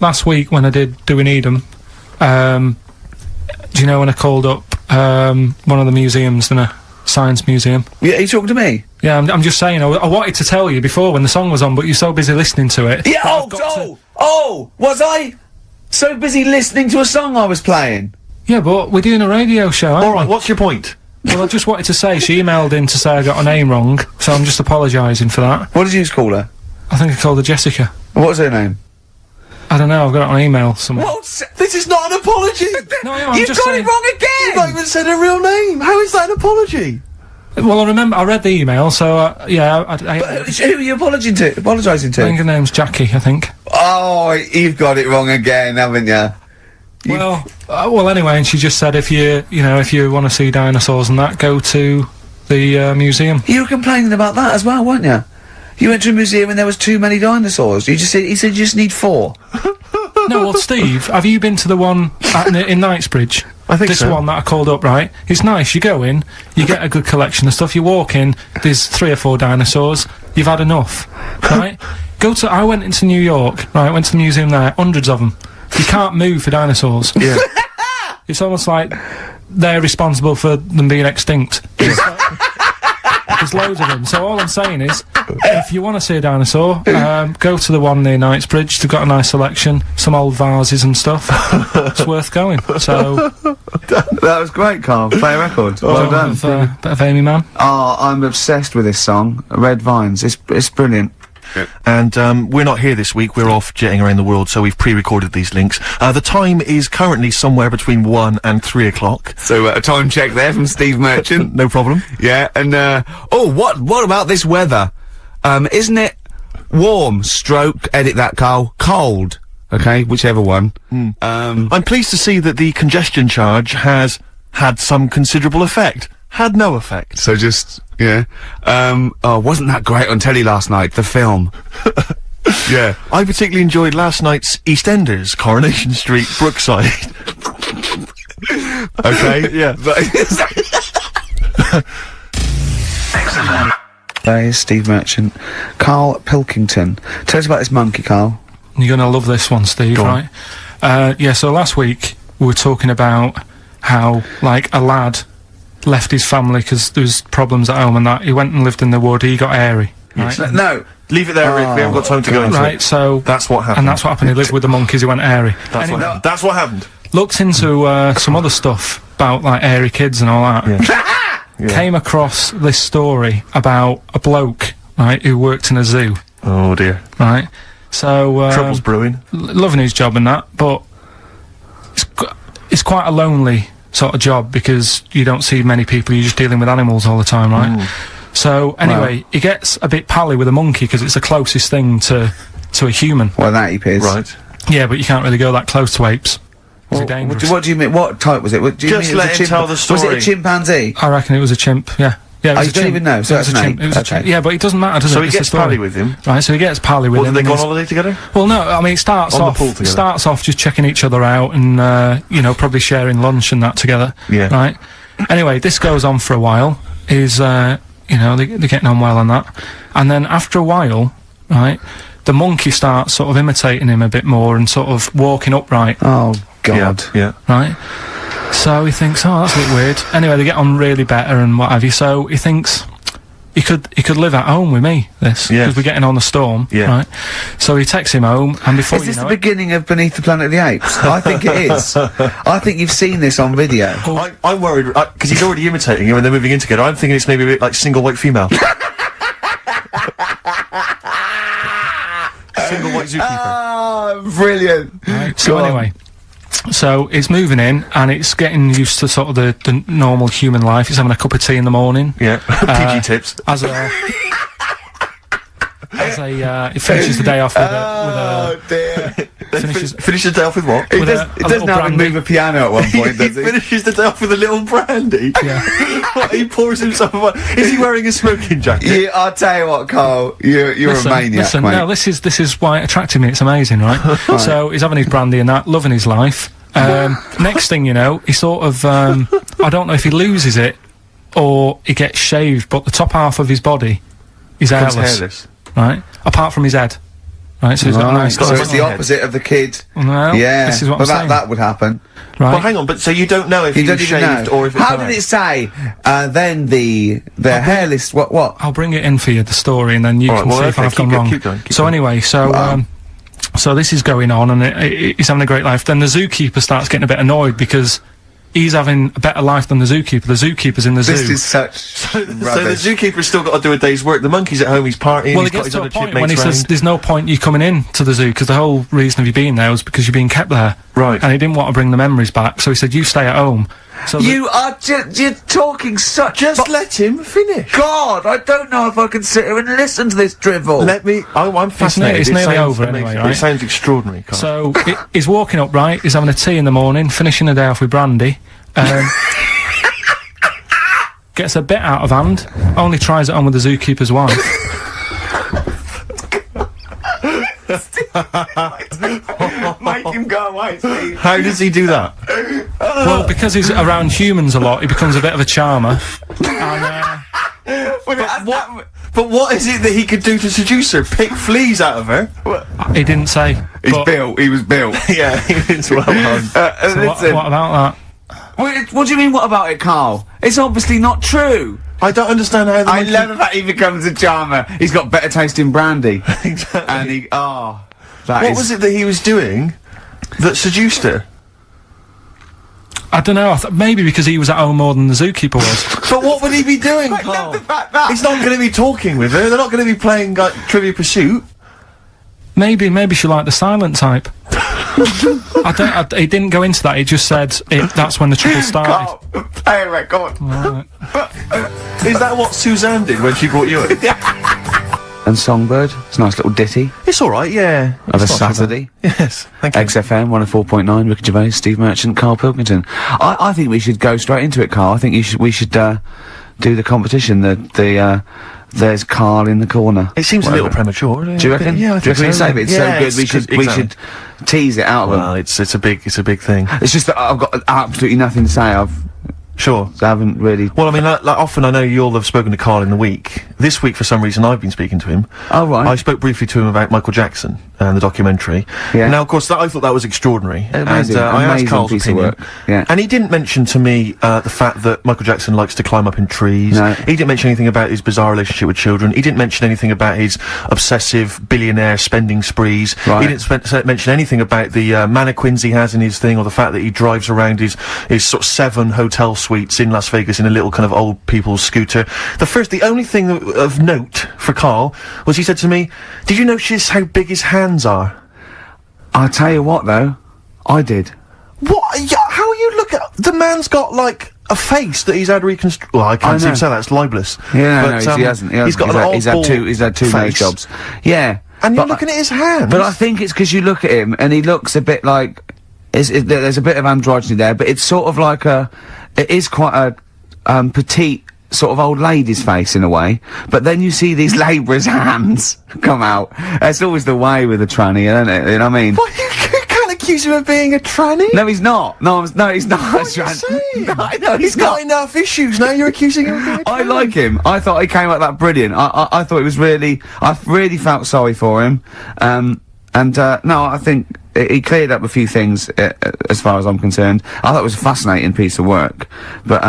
last week when I did Do We Need 'Em, do you know when I called up one of the museums in a science museum? Yeah, you talking to me? Yeah, I'm just saying, I wanted to tell you before when the song was on, but you're so busy listening to it. Yeah, was I so busy listening to a song I was playing? Yeah, but we're doing a radio show, aren't we? Alright, what's your point? Well, I just wanted to say, she emailed in to say I got her name wrong, so I'm just apologising for that. What did you call her? I think I called her Jessica. What was her name? I don't know, I've got it on email somewhere. What? This is not an apology! No, I'm You've just got saying. it wrong again! You've not even said her real name! How is that an apology? Well, I remember, I read the email, so, yeah, I Who are you apologising to? think her name's Jackie, I think. Oh, you've got it wrong again, haven't you? Well, anyway, and she just said if you want to see dinosaurs and that, go to the museum. You were complaining about that as well, weren't you? You went to a museum and there was too many dinosaurs. He said you just need 4. No, well, Steve, have you been to the one in Knightsbridge? I think this so. one that I called up, right? It's nice. You go in, you get a good collection of stuff. You walk in, there's 3 or 4 dinosaurs. You've had enough, right? I went into New York, right? Went to the museum there, hundreds of them. You can't move for dinosaurs. Yeah. It's almost like they're responsible for them being extinct. There's loads of them. So all I'm saying is, if you want to see a dinosaur, go to the one near Knightsbridge. They've got a nice selection, some old vases and stuff. It's worth going. So That was great, Karl. Play a record. Well done. bit of Amy Man. Oh, I'm obsessed with this song, Red Vines. It's brilliant. And we're not here this week, we're off jetting around the world, so we've pre-recorded these links. The time is currently somewhere between 1 and 3 o'clock. So, a time check there from Steve Merchant. No problem. Yeah, and, what about this weather? Isn't it warm, edit that, Karl, cold? Okay, whichever one. I'm pleased to see that the congestion charge has had some considerable effect. Had no effect. So just, yeah. Wasn't that great on telly last night, the film? Yeah. I particularly enjoyed last night's EastEnders, Coronation Street, Brookside. Okay, yeah. Excellent. There's Steve Merchant. Karl Pilkington. Tell us about this monkey, Karl. You're gonna love this one, Steve, right? Yeah, so last week we were talking about how, like, a lad left his family because there was problems at home and that. He went and lived in the wood, he got airy. Right? No. Leave it there, Rick, we haven't got time to go into Right, it. so... That's what happened. And that's what happened, he lived with the monkeys, he went airy. That's what happened. Looked into some other stuff about, like, airy kids and all that. Yeah. Came across this story about a bloke, right, who worked in a zoo. Oh dear. Right? So, Trouble's brewing. loving his job and that, but it's quite a lonely sort of job because you don't see many people, you're just dealing with animals all the time, right? So, anyway, he gets a bit pally with a monkey because it's the closest thing to a human. Well, that ape is. Right. Yeah, but you can't really go that close to apes. It's dangerous. What do you mean? What type was it? What, do you Just mean let him tell the story. Was it a chimpanzee? I reckon it was a chimp, yeah. Yeah, it was you a don't chimp. even know, so It was that's a an chimp. ape. It was a Okay. chimp. Yeah, but it doesn't matter, does So it? he It's the gets story. pally with him. Right, so he gets pally with Well, him. did they and go on he's- holiday together? Well, no, I mean, it starts On the off, pool together. just checking each other out and, you know, probably sharing lunch and that together. Yeah. Right? Anyway, this goes on for a while. You know, they're getting on well on that. And then after a while, right, the monkey starts sort of imitating him a bit more and sort of walking upright, Oh, God. Yeah. right? So he thinks, oh, that's a bit weird. Anyway, they get on really better and what have you, so he thinks he could live at home with me, this, Yes. because we're getting on the storm, Yeah. right? So he takes him home, and before Is you this the know it, beginning of Beneath the Planet of the Apes? I think it is. I think you've seen this on video. I'm worried, because he's already imitating him and they're moving in together. I'm thinking it's maybe a bit like Single White Female. Single White Zookeeper. Oh, brilliant. right? So Go on. anyway, so it's moving in, and it's getting used to sort of the normal human life. It's having a cup of tea in the morning. Yeah. PG tips. As it finishes the day off with Oh, dear. Finish the day off with what? It with does, a it doesn't little have him brandy. move a piano at one point, does He it? finishes the day off with a little brandy. Yeah. What, he pours himself a... Is he wearing a smoking jacket? I'll tell you what, Karl, you're Listen, a maniac, listen, mate. no, this is why it attracted me. It's amazing, right? So he's having his brandy and that, loving his life. Next thing you know, he sort of, I don't know if he loses it or he gets shaved, but the top half of his body is Becomes hairless, hairless. right? Apart from his head. Right, so he's got a nice... So close it's the on. opposite of the kid. Well, Yeah. this is what but I'm saying. that would happen. Right. Well, hang on, but so you don't know if You he don't was even shaved know. or if it's How did it say? Then the hairless. What? I'll bring it in for you, the story, and then you All right, can well, see if okay, I've gone keep wrong. going, keep so going. anyway, so this is going on, and he's having a great life. Then the zookeeper starts getting a bit annoyed because he's having a better life than the zookeeper. The zookeeper's in the zoo. This is such So the rubbish. zookeeper's still got to do a day's work. The monkey's at home, he's partying, well, he's it got gets his to other a point when he chipmates says round. there's no point you coming in to the zoo because the whole reason of you being there was because you're being kept there. Right. And he didn't want to bring the memories back, so he said, you stay at home. So You are you're talking such. Just let him finish. God, I don't know if I can sit here and listen to this drivel. Let me. I'm fascinated. it's It nearly sounds over amazing. anyway, right? It sounds extraordinary, Carl. So he's walking up, right? He's having a tea in the morning, finishing the day off with brandy. Gets a bit out of hand. Only tries it on with the zookeeper's wife. Make him go away, Steve. How does he do that? Well, because he's around humans a lot, he becomes a bit of a charmer. And, But what is it that he could do to seduce her? Pick fleas out of her? he didn't say. He's but- built. He was built. Yeah, it's well done. so what about that? What do you mean? What about it, Carl? It's obviously not true. I don't understand how the I monkey- love the fact he becomes a charmer. He's got better taste in brandy. Exactly. And he, that What is- was it that he was doing that seduced her? I don't know. Maybe because he was at home more than the zookeeper was. But what would he be doing, Carl? the fact that- He's not going to be talking with her. They're not going to be playing like Trivia Pursuit. Maybe she liked the silent type. He didn't go into that. He just said that's when the trouble started. Carl, play a record. Right. Is that what Suzanne did when she brought you in? And Songbird. It's a nice little ditty It's all right, yeah. of a It's not too Saturday. bad. Yes, thank you. XFM 104.9. Ricky Gervais, Steve Merchant, Carl Pilkington. I think we should go straight into it, Carl. I think we should do the competition. There's Karl in the corner. It seems a little premature. Do you reckon? Yeah, I Do you think reckon it's so. safe? It's Yeah, so good. We should tease it out of Well, them. it's a big thing. It's just that I've got absolutely nothing to say. Sure. I haven't really. Well, I mean, like often I know you all have spoken to Karl in the week. This week, for some reason, I've been speaking to him. Oh, right. I spoke briefly to him about Michael Jackson and the documentary. Yeah. Now, of course, I thought that was extraordinary. Amazing, and I asked amazing Karl's piece of opinion. work. Yeah. And he didn't mention to me the fact that Michael Jackson likes to climb up in trees. No. He didn't mention anything about his bizarre relationship with children. He didn't mention anything about his obsessive billionaire spending sprees. Right. He didn't mention anything about the mannequins he has in his thing, or the fact that he drives around his sort of 7 hotel suites in Las Vegas in a little kind of old people's scooter. The only thing of note for Karl was he said to me, "Did you notice how big his hands are?" I'll tell you what, though. I did. What? Yeah, how you look at the man's got like a face that he's had reconstructed. Well, I can't I seem know. to say that. It's libelous. Yeah, but, no, he hasn't. He's got an old he's had two nose face. jobs. Yeah. And you're but- looking at his hands. But I think it's because you look at him and he looks a bit like there's a bit of androgyny there, but it's sort of like it is quite a petite sort of old lady's face in a way. But then you see these labourers' hands come out. That's always the way with a tranny, isn't it? You know what I mean? What, you can't accuse him of being a tranny. No, he's not. No, he's not. What are you saying? No, I know He's got enough issues. Now you're accusing him of being a tranny. I like him. I thought he came out that brilliant. I thought it was really. I really felt sorry for him. No, I think he cleared up a few things as far as I'm concerned. I thought it was a fascinating piece of work, but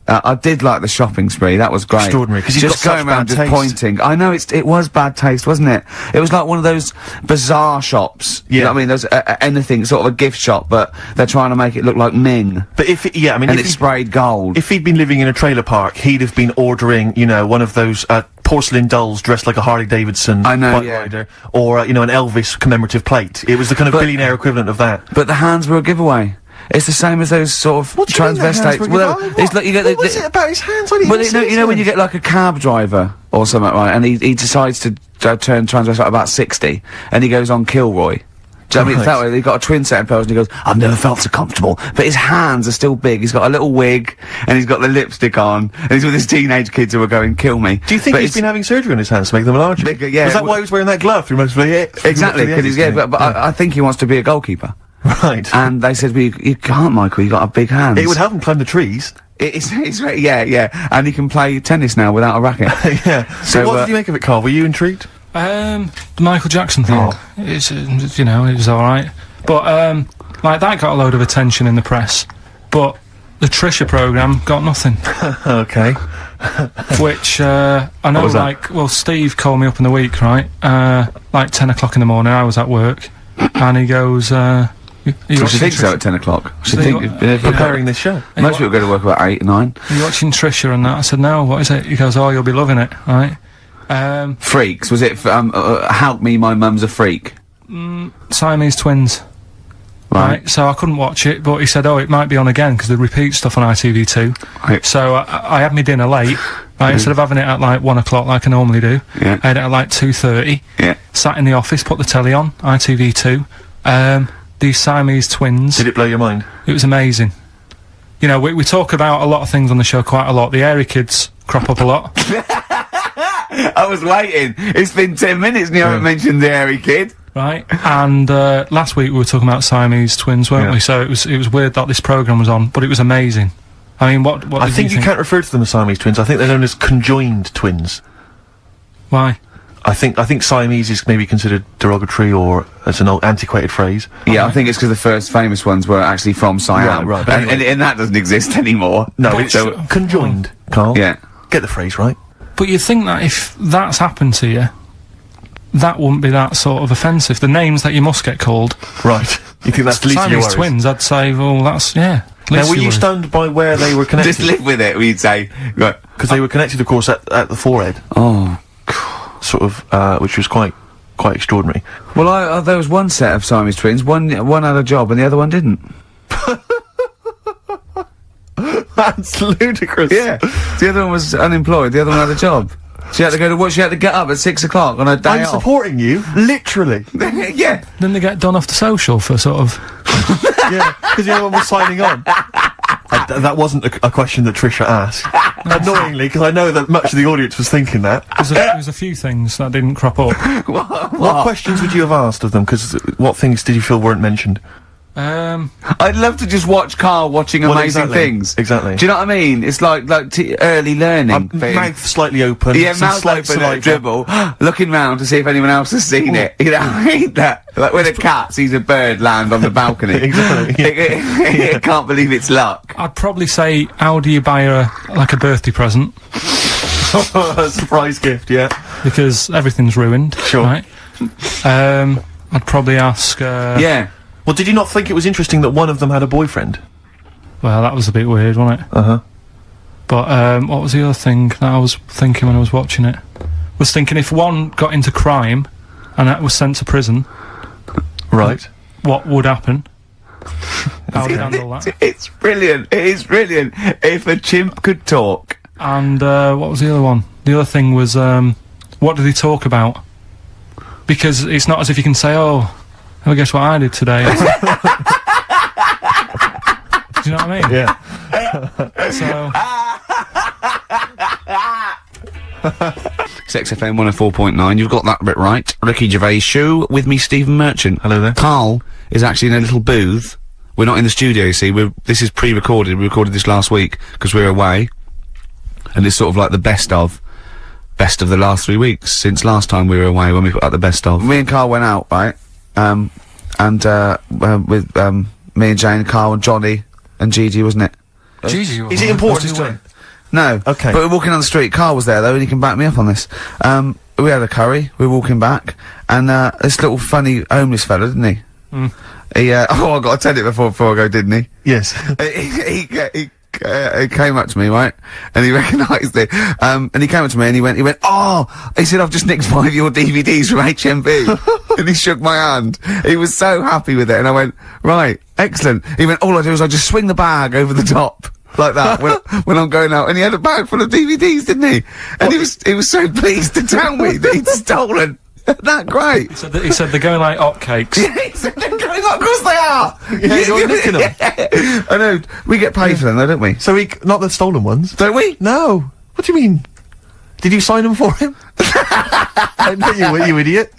I did like the shopping spree. That was great. Extraordinary, 'cause he's just got going such around bad just taste. pointing. I know it was bad taste, wasn't it? It was like one of those bizarre shops. You Yeah. know what I mean? There's anything sort of a gift shop, but they're trying to make it look like Ming, But if and if it's sprayed gold. if he'd been living in a trailer park, he'd have been ordering, one of those porcelain dolls dressed like a Harley Davidson I know, bike yeah. rider, or an Elvis commemorative plate. It was the kind of billionaire equivalent of that. But the hands were a giveaway. It's the same as those sort of What do you mean the hands transvestites. were a Well, giveaway? it's like you get What was it about his hands? I didn't Well, even see his you know when you hands. get like a cab driver or something, right? And he decides to turn transvestite about 60, and he goes on Kilroy. Do you know what I mean? It's that way. He's got a twin set of pearls, and he goes, "I've never felt so comfortable." But his hands are still big. He's got a little wig, and he's got the lipstick on, and he's with his teenage kids who are going, "Kill me." Do you think But he's it's- been having surgery on his hands to make them larger? Bigger, yeah. Was that why he was wearing that glove through most of the Exactly, because he's but I think he wants to be a goalkeeper. Right. And they said, well, you can't, Michael. You got big hands. It would help him climb the trees. Yeah, and he can play tennis now without a racket. Yeah. So So, what did you make of it, Karl? Were you intrigued? The Michael Jackson thing. Oh. It's you know, it was alright. But, like, that got a load of attention in the press. But the Trisha programme got nothing. Okay. Which, I know, was that? like, well, Steve called me up in the week, right? Like 10 o'clock in the morning, I was at work. And he goes, you What do you think so at 10 o'clock? Should So think, you- Preparing this show. most people go to work about 8, 9. Are you watching Trisha and that? I said, no, what is it? He goes, oh, you'll be loving it, right? Freaks, was it, Help Me, My Mum's a Freak? Siamese twins. Right, so I couldn't watch it, but he said, oh, it might be on again, because they repeat stuff on ITV2. Right. So I had my dinner late, right, instead of having it at like 1 o'clock like I normally do, Yeah. I had it at like 2:30, Yeah. sat in the office, put the telly on, ITV2, these Siamese twins. Did it blow your mind? It was amazing. You know, we talk about a lot of things on the show quite a lot. The Airy Kids crop up a lot. I was waiting. It's been 10 minutes and you haven't mentioned the hairy kid. Right, and last week we were talking about Siamese twins, weren't Yeah. we? So it was weird that this programme was on, but it was amazing. I mean, what I did think you can't refer to them as Siamese twins. I think they're known as conjoined twins. Why? I think Siamese is maybe considered derogatory or as an old antiquated phrase. Yeah, I think it's because the first famous ones were actually from Siam. Right, but And that doesn't exist anymore. No, But it's so- conjoined, Carl. Yeah. Get the phrase right. But you'd think that if that's happened to you, that wouldn't be that sort of offensive. The names that you must get called, Right. You think that's the least of your Siamese worries? twins, I'd say, well, that's, yeah. Now, least were your you worries. stunned by where they were Just connected? live with it, we'd say. Right. Because they were connected, of course, at the forehead, Oh. sort of, which was quite extraordinary. Well, there was one set of Siamese twins. One had a job and the other one didn't. That's ludicrous. Yeah. The other one was unemployed. The other one had a job. She had to go to work. She had to get up at 6 o'clock on her day I'm off. supporting you, literally. Yeah. Didn't they get done off the social for sort of... Yeah, because the other one was signing on. That wasn't a question that Trisha asked. Annoyingly, because I know that much of the audience was thinking that. There was a few things that didn't crop up. What questions would you have asked of them? Because what things did you feel weren't mentioned? I'd love to just watch Karl watching Well, amazing exactly. things. Exactly. Do you know what I mean? It's like early learning. thing. Mouth slightly open. Yeah, some mouth slight open, saliva. dribble, looking round to see if anyone else has seen it. You know, I hate that. Like when a cat sees a bird land on the balcony. Exactly. It can't believe it's luck. I'd probably say, how do you buy her, like, a birthday present? A surprise gift, yeah. Because everything's ruined. Sure. Right? I'd probably ask, Yeah. Well, did you not think it was interesting that one of them had a boyfriend? well, that was a bit weird, wasn't it? Uh-huh. But, what was the other thing that I was thinking when I was watching it? Was thinking if one got into crime and that was sent to prison, Right. what would happen? How would you handle that? It's brilliant. It is brilliant. If a chimp could talk. And, what was the other one? The other thing was, what did he talk about? Because it's not as if you can say, oh, well, guess what I did today? Do you know what I mean? Yeah. So, Sex FM 104.9, you've got that bit right. Ricky Gervais show with me, Stephen Merchant. Hello there. Karl is actually in a little booth. We're not in the studio, you see. This is pre-recorded. We recorded this last week because we're away. And it's sort of like the best of the last 3 weeks since last time we were away when we put out the best of. Me and Karl went out, right? With me and Jane, Karl and Johnny and Gigi, wasn't it? Gigi, Is it important to win? No. Okay. But we're walking on the street. Karl was there though, and he can back me up on this. We had a curry. We were walking back, and this little funny homeless fella, didn't he? He oh, I got to tell it before I go, didn't he? Yes. He came up to me, right, and he recognised it. And he came up to me and he went, oh, he said, I've just nicked 5 of your DVDs from HMV. And he shook my hand. He was so happy with it, and I went, right, excellent. He went, all I do is I just swing the bag over the top. Like that, when I'm going out. And he had a bag full of DVDs, didn't he? And he was so pleased to tell me that he'd stolen. That great. He said they're going like hotcakes. He said they're going up, of course they are! Yeah, you're nicking them. I know, we get paid for them though, don't we? So not the stolen ones? Don't we? No. What do you mean? Did you sign them for him? I know you idiot.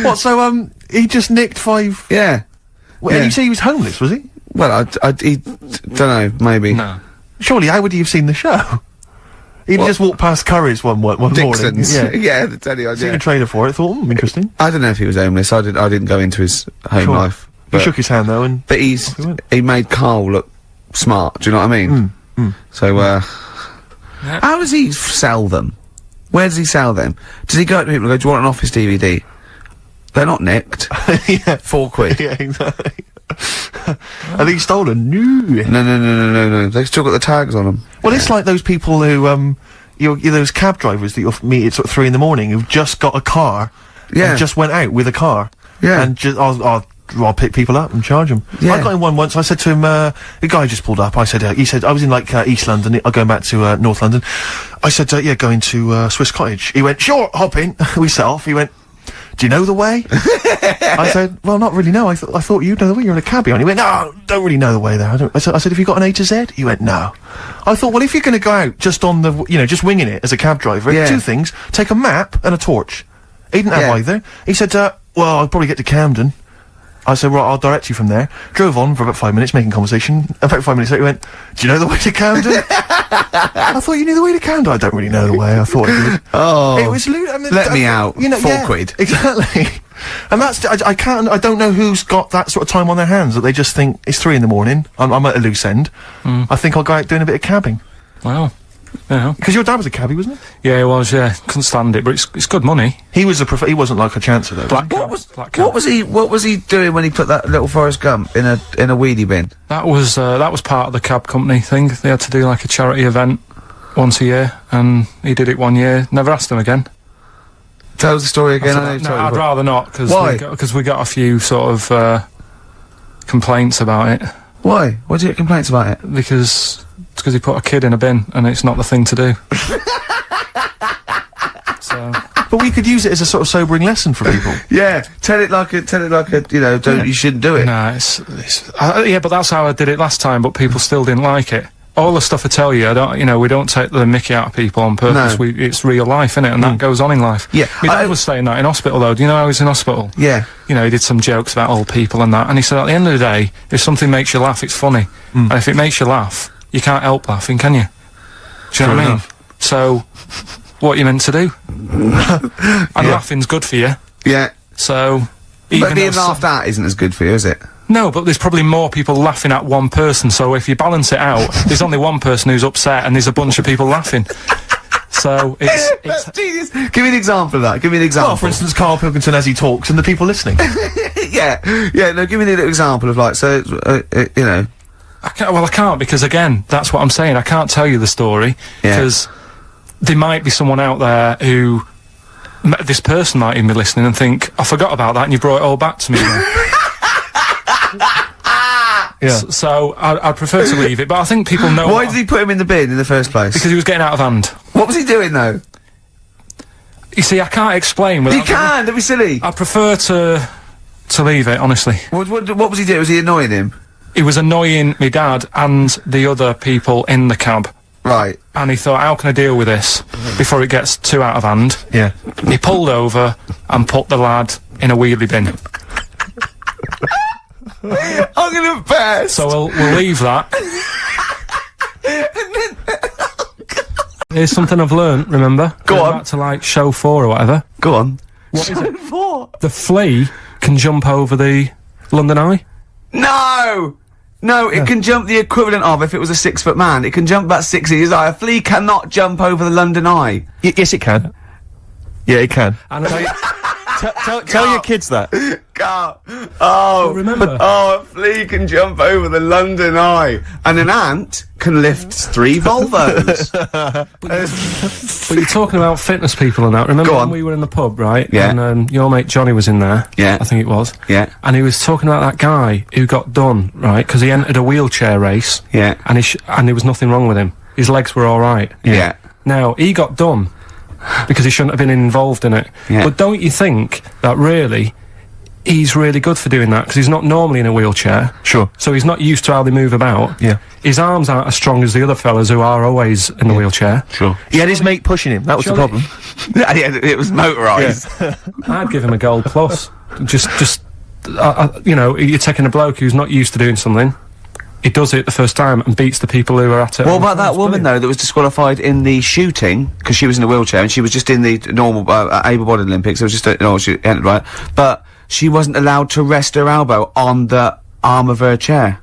What, so, he just nicked 5... Yeah. Well, Yeah. and you say he was homeless, was he? Well, don't know, maybe. No. Surely, how would he have seen the show? He just walked past Curry's one morning. Dixon's. Yeah. Yeah, the telly on, Seen yeah. a trailer for it. Thought, interesting. I don't know if he was homeless. I didn't go into his home Sure. life. He shook his hand though, and But he went. he made Karl look smart, do you know what I mean? So, how does he sell them? Where does he sell them? Does he go up to people and go, do you want an Office DVD? They're not nicked. yeah. £4. Yeah, exactly. I think he stole a new. No. They've still got the tags on them. Well, it's like those people who, you're those cab drivers that you'll meet at sort of 3 in the morning who've just got a car. Yeah. And just went out with a car. Yeah. And just, I'll pick people up and charge them. Yeah. I got in one once, I said to him, the guy just pulled up, I said, he said, I was in like, East London, I'm going back to, North London. I said, yeah, going to, Swiss Cottage. He went, sure, hop in. We set off. He went, do you know the way? I said, well, not really, no. I thought you'd know the way. You're in a cabbie. And he went, no, don't really know the way there. I said, have you got an A to Z? He went, no. I thought, well, if you're going to go out just on the, just winging it as a cab driver, Yeah. two things, take a map and a torch. He didn't have Yeah. either. He said, well, I'll probably get to Camden. I said, right, I'll direct you from there. Drove on for about 5 minutes, making conversation. About 5 minutes later, he went, do you know the way to Camden? I thought you knew the way to Camden. I don't really know the way. I thought I did. Oh. It was Let me out. £4. Exactly. And that's, I don't know who's got that sort of time on their hands, that they just think, it's 3 in the morning, I'm at a loose end. I think I'll go out doing a bit of cabbing. Wow. Yeah. Because your dad was a cabbie, wasn't he? Yeah, it was, yeah. Couldn't stand it, but it's good money. He was he wasn't like a chancer though. Black What cab, black was cab. what was he doing when he put that little Forrest Gump in a weedy bin? That was part of the cab company thing. They had to do like a charity event once a year, and he did it one year. Never asked him again. Tell us the story again. I know you No, told I'd me, rather not, because Why? we got a few sort of complaints about it. Why? Why did you get complaints about it? Because he put a kid in a bin, and it's not the thing to do. So But we could use it as a sort of sobering lesson for people. Yeah, tell it like a, you shouldn't do it. no, yeah, but that's how I did it last time. But people still didn't like it. All the stuff I tell you, we don't take the mickey out of people on purpose. No. It's real life, innit? And that goes on in life. Yeah, My dad was saying that in hospital, though. Do you know I was in hospital? Yeah. He did some jokes about old people and that, and he said at the end of the day, if something makes you laugh, it's funny. And if it makes you laugh, you can't help laughing, can you? Do you know what I mean? enough. So, what you meant to do? And laughing's good for you. Yeah. So, But even being though laughed at isn't as good for you, is it? no, but there's probably more people laughing at one person, so if you balance it out, there's only one person who's upset and there's a bunch of people laughing. So, it's Genius. Give me an example of that. Give me an example. Well, for instance, Karl Pilkington as he talks and the people listening. yeah. No, give me an example of like, so, I can't, because again, that's what I'm saying. I can't tell you the story, Yeah. because there might be someone out there who, this person might even be listening and think, I forgot about that and you brought it all back to me now. Yeah. So, I'd prefer to leave it, but I think people know Why did he put him in the bin in the first place? because he was getting out of hand. What was he doing though? You see, I can't explain without... You can. Don't be silly. I prefer to leave it, honestly. What was he doing? Was he annoying him? He was annoying my dad and the other people in the cab. Right. And he thought, how can I deal with this before it gets too out of hand? Yeah. He pulled over and put the lad in a wheelie bin. I'm gonna burst. So we'll leave that. Here's something I've learnt, remember? Go Going on. back to like show 4 or whatever. Go on. What is it? What? The flea can jump over the London Eye. No! No, it can jump the equivalent of, if it was a 6-foot man, it can jump about 6 inches high. A flea cannot jump over the London Eye. Yes, it can. Yeah, it can. And Tell your kids that. God. Oh, remember- oh, a flea can jump over the London Eye. And an ant can lift 3 Volvos. But you're talking about fitness people and that. Remember Go when on. we were in the pub, right? Yeah. And your mate Johnny was in there. Yeah. I think it was. Yeah. And he was talking about that guy who got done, right? Because he entered a wheelchair race. Yeah. And and there was nothing wrong with him. His legs were all right. Yeah. Now, he got done because he shouldn't have been involved in it. Yeah. But don't you think that really, he's really good for doing that? Because he's not normally in a wheelchair. Sure. So he's not used to how they move about. Yeah. His arms aren't as strong as the other fellas who are always in the wheelchair. Sure. He had his mate pushing him. That was the Surely- problem. Yeah, it was motorised. I'd give him a gold plus. Just, you're taking a bloke who's not used to doing something, he does it the first time and beats the people who are at it. What about that woman, though, that was disqualified in the shooting, because she was in a wheelchair, and she was just in the normal, able-bodied Olympics, it was just she entered, right? But she wasn't allowed to rest her elbow on the arm of her chair,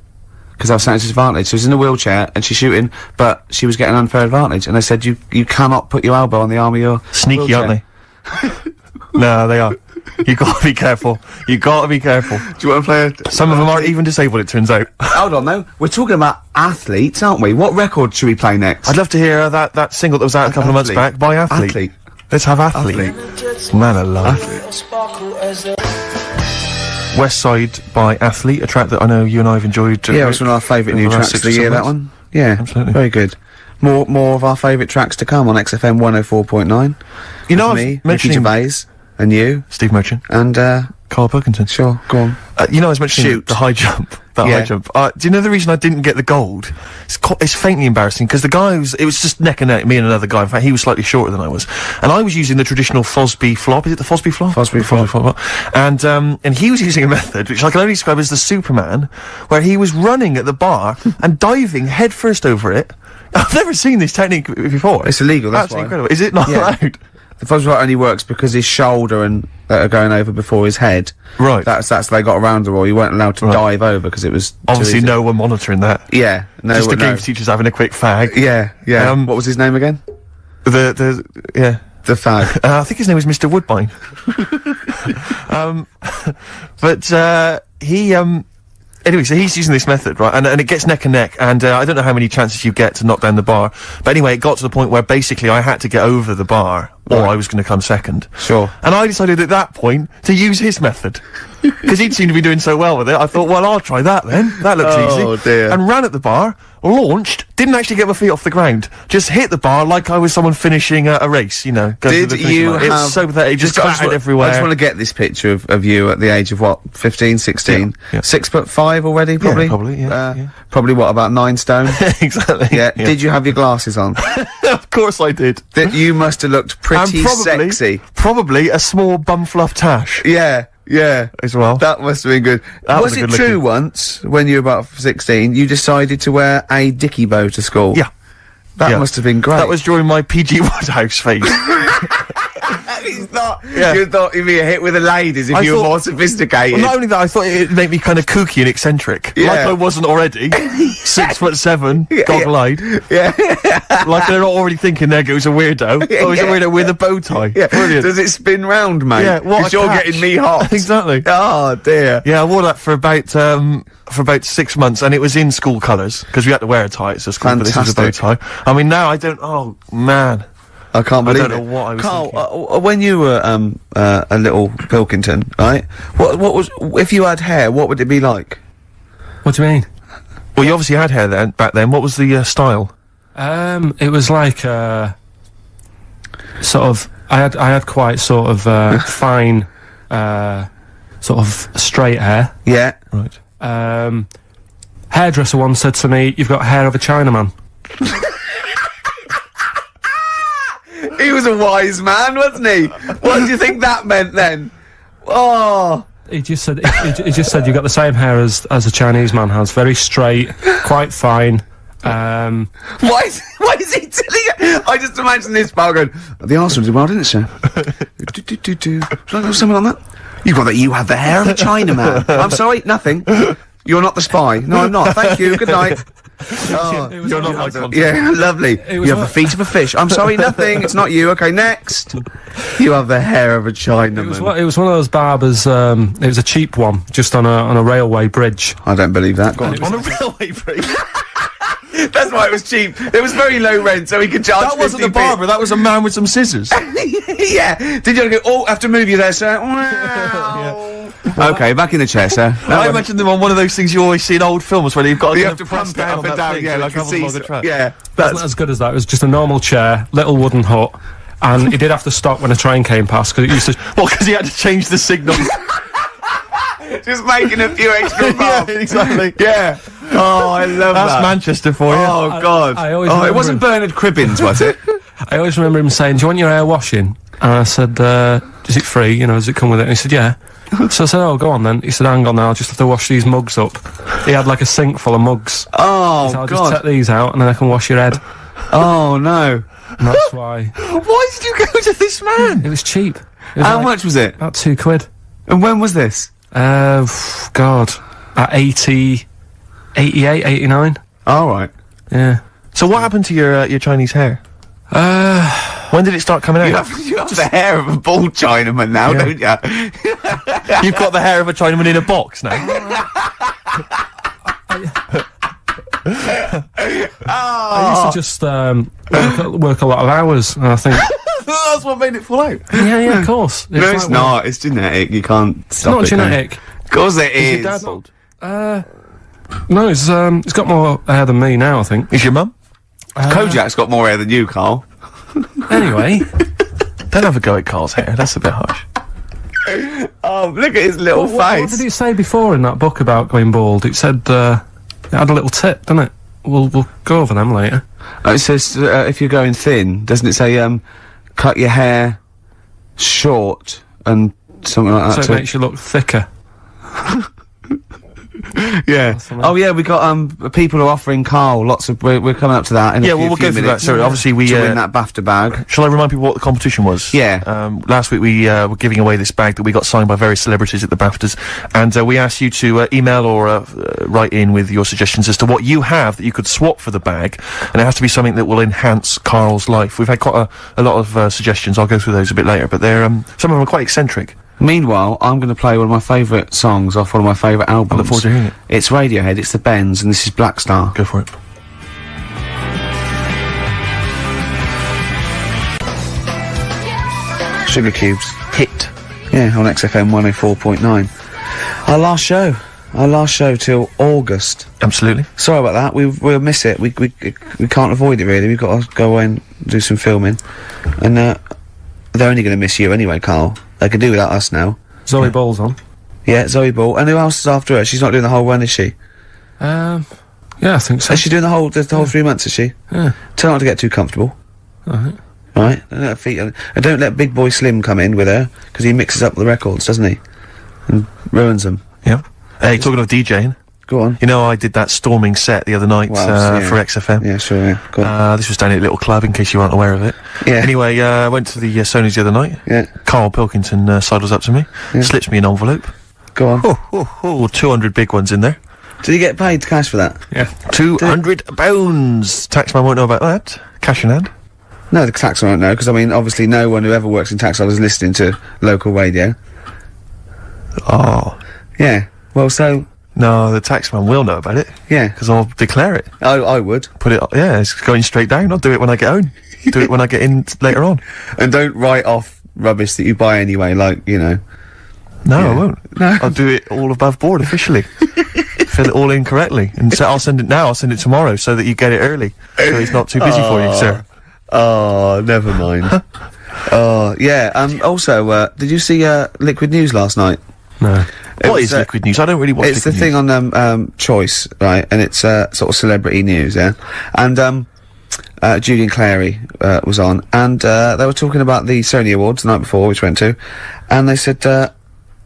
because that was at disadvantage. So she was in a wheelchair, and she's shooting, but she was getting an unfair advantage, and they said, you cannot put your elbow on the arm of your Sneaky, wheelchair. aren't they? No, they are. You gotta be careful. You gotta be careful. Do you want to play Some of them aren't even disabled, it turns out. Hold on, though. We're talking about athletes, aren't we? What record should we play next? I'd love to hear that single that was out a couple of months back by Athlete. Athlete. Let's have Athlete. Man alive. West Side by Athlete, a track that I know you and I have enjoyed. Yeah, it was one of our favourite over new the last tracks 6 of the or year, 7 that months. one. Yeah, Absolutely. very good. More of our favourite tracks to come on XFM 104.9. You know, I With was me, Ricky mentioning Gervais, and you, Steve Merchant, and, Karl Pilkington. sure, go on. You know, I was mentioning Shoot. the high jump. That Yeah. high jump. Do you know the reason I didn't get the gold? It's faintly embarrassing because the guy it was just neck and neck, me and another guy. In fact, he was slightly shorter than I was, and I was using the traditional Fosby flop. Is it the Fosby flop? Fosby flop. And he was using a method which I can only describe as the Superman, where he was running at the bar and diving headfirst over it. I've never seen this technique before. It's illegal, that's Absolutely why. incredible. Is it not Yeah. allowed? The Fosby only works because his shoulder and that are going over before his head. Right. That's they got around the rule. You weren't allowed to dive over because it was too Obviously, easy. no one monitoring that. Yeah, no. Just the no. games teachers having a quick fag. Yeah, yeah. Um, What was his name again? Yeah. The fag. I think his name was Mr. Woodbine. Anyway, so he's using this method, right? And it gets neck and neck, and I don't know how many chances you get to knock down the bar. But anyway, it got to the point where basically I had to get over the bar, or I was going to come second. Sure. And I decided at that point to use his method. Because he'd seemed to be doing so well with it, I thought, well, I'll try that then. That looks easy. Oh, dear. And ran at the bar, launched, didn't actually get my feet off the ground, just hit the bar like I was someone finishing a race, you know. going to Did the finish you line. have... It's so pathetic, just I just clattered wa- everywhere. I just want to get this picture of you at the age of, what, 15, 16? Yeah. 6'5" already, probably? probably, yeah, yeah. Probably, what, about 9 stone? Exactly. Yeah. Did you have your glasses on? Of course I did. That you must have looked pretty And probably, sexy. probably a small bum fluff tash Yeah, yeah. as well. That must have been good. That Was was a it good true looking- once, when you were about 16, you decided to wear a dicky bow to school? Yeah. That Yeah. must have been great. That was during my PG Woodhouse phase. He's not. Yeah. You thought you'd be a hit with the ladies if I you were thought- more sophisticated. Well, not only that, I thought it'd make me kind of kooky and eccentric. Yeah. Like I wasn't already. 6'7", goggle-eyed. Yeah. Like they're not already thinking there goes a weirdo. Oh, he's a weirdo with a bow tie. Yeah. Brilliant. Does it spin round, mate? Yeah, what a 'Cause you're catch. getting me hot. Exactly. Oh dear. Yeah, I wore that for about 6 months, and it was in school colours, because we had to wear a tie at school, but this was a bow tie. I mean, now I don't, oh, man. I can't I believe don't it. know what I was Karl, thinking. when you were a little Pilkington, right? What was if you had hair? What would it be like? What do you mean? Well, you obviously had hair then, back then. What was the style? It was like, sort of, I had quite sort of, fine, sort of straight hair. Yeah. Right. Hairdresser once said to me, "You've got hair of a Chinaman." He was a wise man, wasn't he? What do you think that meant then? Oh. He just said, he just said, "You've got the same hair as a Chinese man has. Very straight, quite fine." Why is he telling you? I just imagine this bar going, the Arsenal did well, didn't it, sir? Should I have something on that? You have the hair of a Chinaman. I'm sorry, nothing. You're not the spy. No, I'm not. Thank you. Good night. Oh, You're not my contact. yeah, lovely. You have the feet of a fish. I'm sorry, nothing. It's not you. Okay, next. You have the hair of a Chinaman. It was one of those barbers. It was a cheap one, just on a railway bridge. I don't believe that. Go on. On a railway bridge. That's why it was cheap. It was very low rent, so he could charge. That wasn't the 50p. barber, that was a man with some scissors. Yeah. Did you go? Oh, I have to move you there, sir. Wow. Okay, back in the chair, sir. I imagine them on one of those things you always see in old films where you've got You to have to press pump it down up on and that down, thing yeah, so it like a travels along the seesaw. track. Yeah, Wasn't that's as good as that. It was just a normal chair, little wooden hut, and he did have to stop when a train came past because it used to. Well, because he had to change the signal. just making a few extra Yeah, bumps. exactly. Yeah. Oh, I love That's that. Manchester for you. Oh God. I always oh, it remember wasn't him. Bernard Cribbins, was it? I always remember him saying, "Do you want your hair washing?" And I said, "Is it free? You know, does it come with it?" And he said, "Yeah." So I said, oh, go on then. He said, hang on now, I'll just have to wash these mugs up. He had like a sink full of mugs. Oh, He said, I'll God. just take these out and then I can wash your head. Oh, no. And that's why. Why did you go to this man? It was cheap. It was How like much was it? About £2. And when was this? God. At 88, 89. All right. Yeah. So what happened to your Chinese hair? When did it start coming out? You have the hair of a bald Chinaman now, don't you? You've got the hair of a Chinaman in a box now. I used to just work a lot of hours, and I think, That's what made it fall out. yeah, of course. No, it's like, not. It's genetic. You can't stop Not it. genetic. Of course it is. Your dad bald? No, he's got more hair than me now, I think. Is your mum? Kojak's got more hair than you, Carl. Anyway, Don't have a go at Carl's hair. That's a bit harsh. Oh, look at his little what face. did it say before in that book about going bald? It said it had a little tip, didn't it? We'll go over them later. It says if you're going thin, doesn't it say cut your hair short and something like So that? it makes you look thicker. Yeah. Oh yeah, we got people are offering Carl lots of. We're coming up to that. In Yeah, a well, few we'll go through that. minutes So obviously we to win that BAFTA bag. Shall I remind people what the competition was? Yeah. Last week we were giving away this bag that we got signed by various celebrities at the BAFTAs, and we asked you to email or write in with your suggestions as to what you have that you could swap for the bag, and it has to be something that will enhance Carl's life. We've had quite a lot of suggestions. I'll go through those a bit later, but they're some of them are quite eccentric. Meanwhile, I'm going to play one of my favourite songs off one of my favourite albums. I look forward to hearing it. It's Radiohead. It's the Bends, and this is Black Star. Go for it. Sugar Cubes. Hit. Yeah, on XFM 104.9. Our last show till August. Absolutely. Sorry about that. We'll miss it. We can't avoid it really. We've got to go away and do some filming, and they're only going to miss you anyway, Carl. They can do without us now. Zoe Ball's on. Yeah, Zoe Ball. And who else is after her? She's not doing the whole run, is she? Yeah, I think so. Is she doing the whole 3 months? Is she? Yeah. Tell her not to get too comfortable. Alright. Right? Don't let her feet. And don't let Big Boy Slim come in with her because he mixes up the records, doesn't he? And ruins them. Yeah. Hey, talking of DJing, Go on. you know I did that storming set the other night Well, yeah. for XFM. Yeah, sure. Yeah. Go on. This was down at a little club, in case you weren't aware of it. Yeah. Anyway, I went to the Sonys the other night. Yeah. Carl Pilkington sidles up to me, slips me an envelope. Go on. Oh, 200 big ones in there. Did he get paid cash for that? Yeah. £200. Taxman won't know about that. Cash in hand. No, the tax won't know because I mean, obviously, no one who ever works in tax is listening to local radio. Oh. Yeah. Well, so No, the taxman will know about it. yeah. Because I'll declare it. I would. Put it, yeah, it's going straight down. I'll do it when I get home. Do it when I get in later on. And don't write off rubbish that you buy anyway, like, you know. No, Yeah. I won't. No. I'll do it all above board officially. Fill it all in correctly. And so I'll send it now, I'll send it tomorrow so that you get it early. So it's not too busy for you, sir. Oh, never mind. Oh, yeah. Also, did you see Liquid News last night? No. What is Liquid News? I don't really watch It's the Liquid thing News. on Choice, right? And it's sort of celebrity news, yeah. And Julian Clary was on, and they were talking about the Sony Awards the night before, which went to, and they said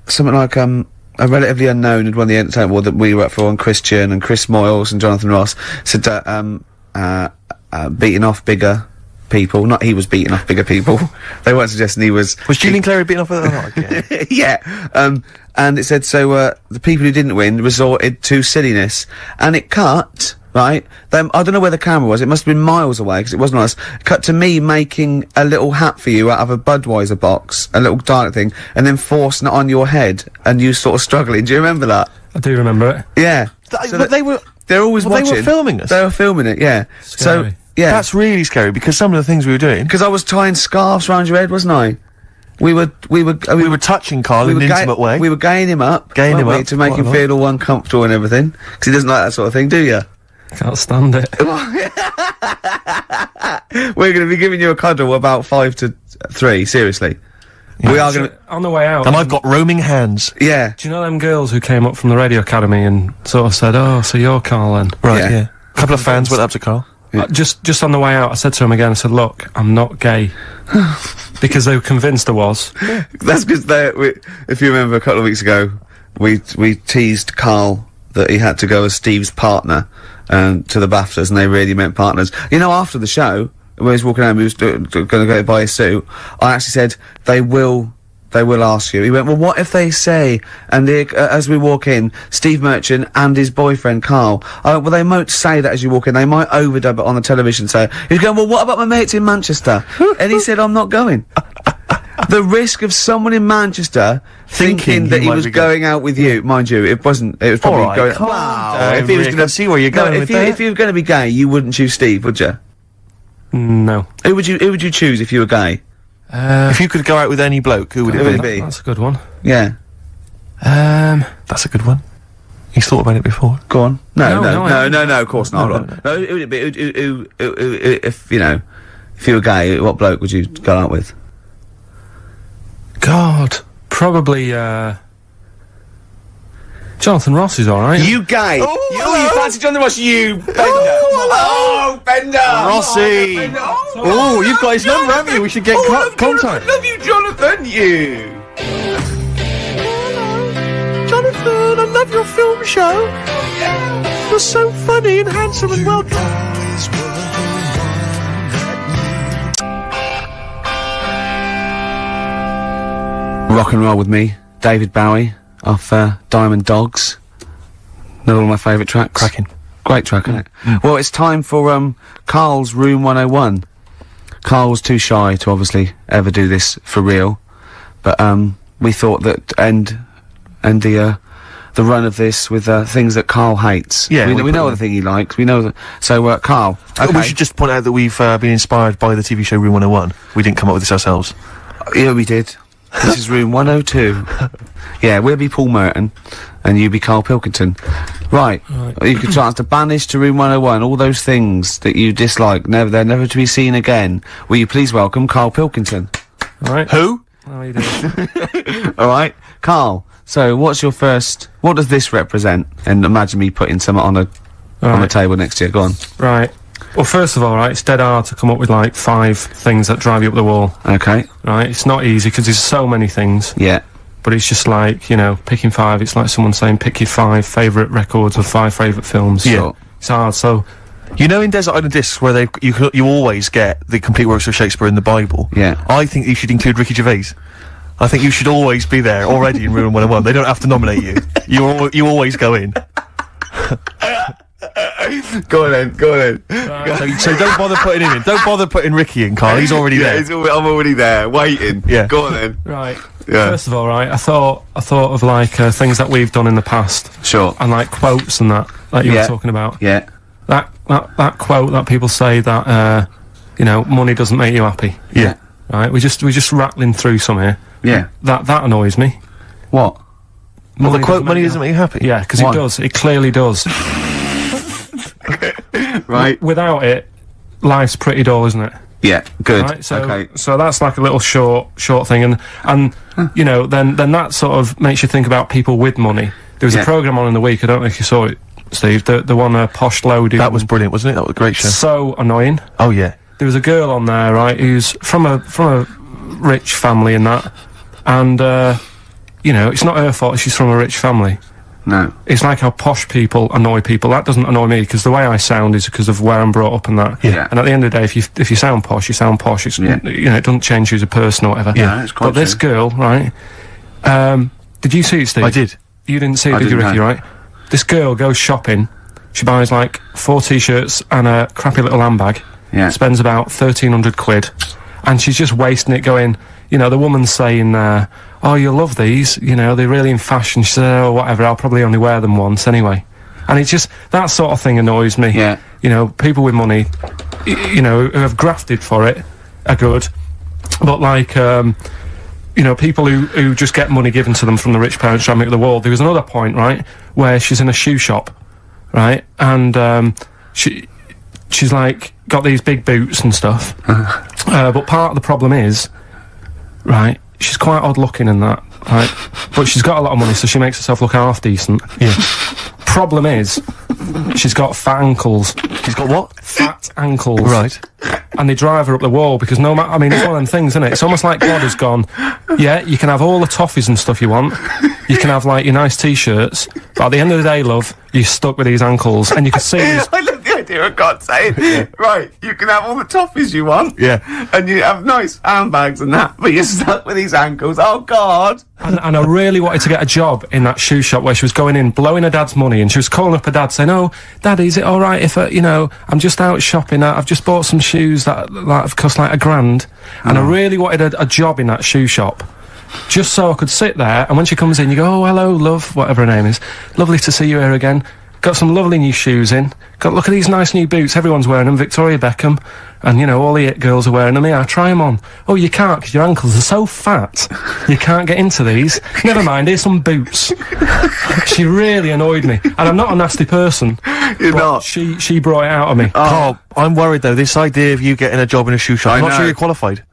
something like a relatively unknown had won the entertainment award that we worked for, and Christian and Chris Moyles and Jonathan Ross said beating off bigger people. Not he was beating off bigger people. They weren't suggesting he was. Was Julian Clary beaten off with that? Yeah. And it said, so, the people who didn't win resorted to silliness. And it cut, right? I don't know where the camera was. It must have been miles away, because it wasn't us. Cut to me making a little hat for you out of a Budweiser box, a little dark thing, and then forcing it on your head, and you sort of struggling. Do you remember that? I do remember it. Yeah. But They're always well, watching. they were filming us? They were filming it, yeah. Scary. So, yeah. That's really scary, because some of the things we were doing... Because I was tying scarves around your head, wasn't I? We were touching Carl in an intimate way. We were gaying him up. Gaying him weren't we, up, to make quite him a lot. feel all uncomfortable and everything. Because he doesn't like that sort of thing, do you? Can't stand it. We're going to be giving you a cuddle about 5 to 3, seriously. We are going to... On the way out. And I've got roaming hands. Yeah. Do you know them girls who came up from the radio academy and sort of said, "Oh, so you're Karl then?" Right, Yeah. yeah. A couple of fans went up to Carl. Just on the way out, I said to him again. I said, "Look, I'm not gay." because they were convinced there was. That's because if you remember a couple of weeks ago, we teased Karl that he had to go as Steve's partner to the BAFTAs, and they really meant partners. You know, after the show, when he was walking home, he was going to go buy his suit. I actually said they will ask you. He went, well, what if they say, and as we walk in, Steve Merchant and his boyfriend Karl. I went, well, they won't say that as you walk in. They might overdub it on the television. So he's going, well, what about my mates in Manchester? And he said, I'm not going. The risk of someone in Manchester thinking that he was going out with you, mind you, it wasn't. It was probably going. Wow. If he was going to see where you're going with that. If you were going to be gay, you wouldn't choose Steve, would you? No. Who would you choose if you were gay? If you could go out with any bloke, who would it be? That's a good one. Yeah. That's a good one. He's thought about it before. Go on. No, of course not. No. Who would it be? If you know, if you were gay, what bloke would you go out with? God, probably, Jonathan Ross is alright. You gay? You fancy Jonathan Ross, you Bender? Oh, Bender! Rossi! Oh, you've got his number, haven't you? We should get contact. I love you, Jonathan, you! Jonathan, I love your film show. You're so funny and handsome and well done. Rock and roll with me, David Bowie, off Diamond Dogs. Another one of my favourite tracks. Cracking. Great track, isn't it? Well, it's time for Karl's Room 101. Karl was too shy to obviously ever do this for real, but we thought that end the run of this with things that Karl hates. Yeah, we know the thing he likes. We know that. So Karl, okay. We should just point out that we've been inspired by the TV show Room 101. We didn't come up with this ourselves. Yeah, we did. This is room 102. Yeah, we'll be Paul Merton, and you be Karl Pilkington. Right. You could chance to banish to room 101 all those things that you dislike, they're never to be seen again. Will you please welcome Karl Pilkington? Alright. Who? How are you doing? Alright, Karl, so what does this represent? And imagine me putting something on the table next to you, go on. Right. Well, first of all, right, it's dead hard to come up with, like, 5 things that drive you up the wall. Okay. Right? It's not easy, because there's so many things. Yeah. But it's just like, you know, picking 5, it's like someone saying, pick your 5 favourite records or 5 favourite films. Yeah. It's hard, so... You know in Desert Island Discs where you always get the complete works of Shakespeare in the Bible? Yeah. I think you should include Ricky Gervais. I think you should always be there already in Room 101. They don't have to nominate you. You always go in. Go on then. So don't bother putting him in. Don't bother putting Ricky in, Karl. He's already there. I'm already there, waiting. Yeah. Go on then. Right. Yeah. First of all, right, I thought of, like, things that we've done in the past. Sure. And, like, quotes and that you were talking about. Yeah. That quote that people say that, you know, money doesn't make you happy. Yeah. Right? We're just rattling through some here. Yeah. That annoys me. What? Well, the quote, money doesn't make you happy? Yeah, because it does. It clearly does. Right. Without it, life's pretty dull, isn't it? Yeah, good. Right, so, okay. So that's like a little short thing, and you know, then that sort of makes you think about people with money. There was a programme on in the week, I don't know if you saw it, Steve, the one Posh Loaded. That was brilliant, wasn't it? That was a great show. So annoying. Oh, yeah. There was a girl on there, right, who's from a rich family and that, and, you know, it's not her fault she's from a rich family. No. It's like how posh people annoy people. That doesn't annoy me, because the way I sound is because of where I'm brought up and that. Yeah. And at the end of the day, if you sound posh, you sound posh. It's, you know, it doesn't change you as a person or whatever. Yeah, it's quite But this girl, right, did you see it, Steve? I did. You didn't see it, did you, Ricky, right? This girl goes shopping, she buys like 4 t-shirts and a crappy little handbag. Yeah. Spends about 1,300 quid. And she's just wasting it going, you know, the woman's saying, oh, you'll love these, you know, they're really in fashion. She said, oh, whatever, I'll probably only wear them once anyway. And it's just, that sort of thing annoys me. Yeah. You know, people with money, you know, who have grafted for it are good. But like, you know, people who just get money given to them from the rich parents trying to make the world. There was another point, right, where she's in a shoe shop, right, and she's like got these big boots and stuff. But part of the problem is, right, she's quite odd looking and that, right, but she's got a lot of money, so she makes herself look half decent. Yeah. Problem is, she's got fat ankles. She's got what? Fat ankles. Right. And they drive her up the wall because no matter, I mean, it's one of them things, isn't it? It's almost like God has gone, yeah, you can have all the toffees and stuff you want. You can have, like, your nice t-shirts. But at the end of the day, love, you're stuck with these ankles. And you can see these... I love the idea of God saying, right, you can have all the toffees you want. Yeah. And you have nice handbags and that, but you're stuck with these ankles. Oh, God. And I really wanted to get a job in that shoe shop where she was going in, blowing her dad's money, and she was calling up her dad saying, oh, Daddy, is it alright if, you know, I'm just out shopping, I've just bought some shoes that have cost like $1,000, and I really wanted a job in that shoe shop. Just so I could sit there, and when she comes in, you go, oh, hello, love, whatever her name is. Lovely to see you here again. Got some lovely new shoes in. Look at these nice new boots, everyone's wearing them, Victoria Beckham. And, you know, all the it girls are wearing them. Yeah, try them on. Oh, you can't, because your ankles are so fat. You can't get into these. Never mind, here's some boots. She really annoyed me. And I'm not a nasty person. You're not. She brought it out of me. Carl, I'm worried though, this idea of you getting a job in a shoe shop, I'm not sure you're qualified.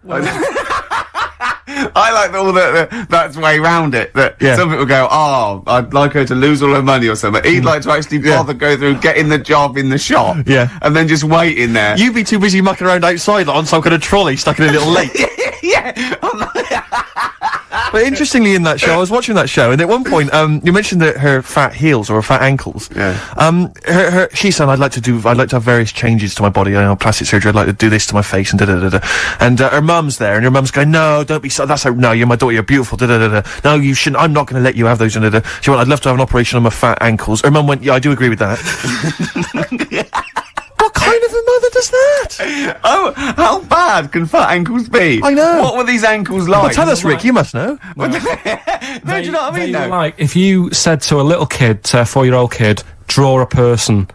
I like all that's way round it. That Yeah. some people go, oh, I'd like her to lose all her money or something. He'd like to actually bother go through getting the job in the shop. Yeah. And then just wait in there. You'd be too busy mucking around outside like, on some kind of trolley stuck in a little lake. Yeah. But interestingly, in that show, I was watching that show, and at one point, you mentioned that her fat heels or her fat ankles. Yeah. She said, I'd like to have various changes to my body, you know, plastic surgery, I'd like to do this to my face, and da-da-da-da. And, her mum's there, and her mum's going, no, don't be so, no, you're my daughter, you're beautiful, da-da-da-da. No, you shouldn't, I'm not gonna let you have those, da-da-da. She went, I'd love to have an operation on my fat ankles. Her mum went, yeah, I do agree with that. What kind of a mother does that? Oh, how bad can fat ankles be? I know. What were these ankles like? Well, tell us, Rick, you must know. No, do you know what I mean, They were though? like, if you said to a little kid, say a 4-year-old kid, draw a person,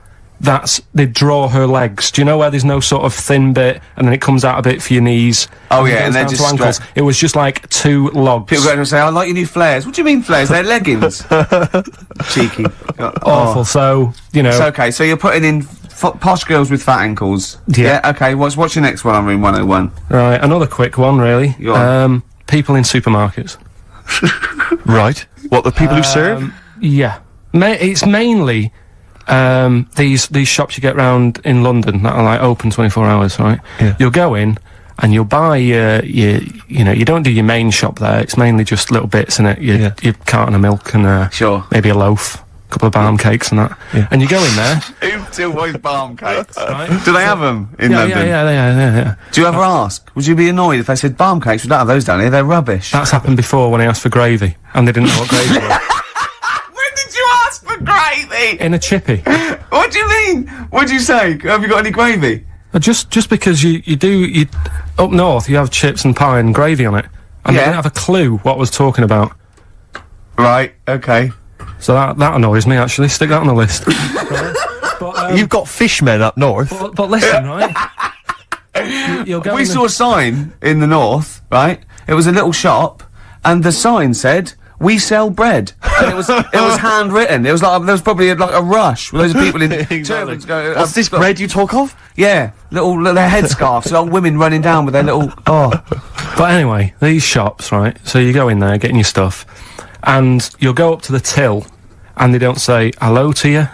they'd draw her legs. Do you know where there's no sort of thin bit, and then it comes out a bit for your knees? Oh, it yeah, goes and they're down to just ankles. It was just like 2 logs. People go in and say, I like your new flares. What do you mean flares? They're leggings. Cheeky. Awful, so, you know... So, okay, so you're putting in posh girls with fat ankles. Yeah. Okay, what's your next one on Room 101? Right, another quick one, really. Go on. People in supermarkets. Right. What, the people who serve? Yeah. It's mainly... these shops you get round in London that are like open 24 hours, right? Yeah. You'll go in and you'll buy you know, you don't do your main shop there. It's mainly just little bits in it. Your carton of milk and Sure. maybe a loaf, a couple of balm cakes and that. Yeah. And you go in there. Who still buys balm cakes? Right? Do they have them in London? Yeah. Do you ever ask? Would you be annoyed if they said balm cakes? We don't have those down here. They're rubbish. That's happened before when I asked for gravy and they didn't know what gravy was. When did you ask for gravy? In a chippy. What do you mean? What'd you say? Have you got any gravy? Just because you up north you have chips and pie and gravy on it. And they Yeah. didn't have a clue what I was talking about. Right. Okay. So that annoys me, actually. Stick that on the list. But, You've got fishmen up north. but listen, right? You'll go We in the- saw a sign in the north. Right. It was a little shop, and the sign said, "We sell bread," and it was handwritten. It was like there was probably like a rush with loads of people in turbans going. What's this bread you talk of? Yeah, little headscarves, old women running down with their little. Oh, But anyway, these shops, right? So you go in there, getting your stuff, and you'll go up to the till, and they don't say hello to you.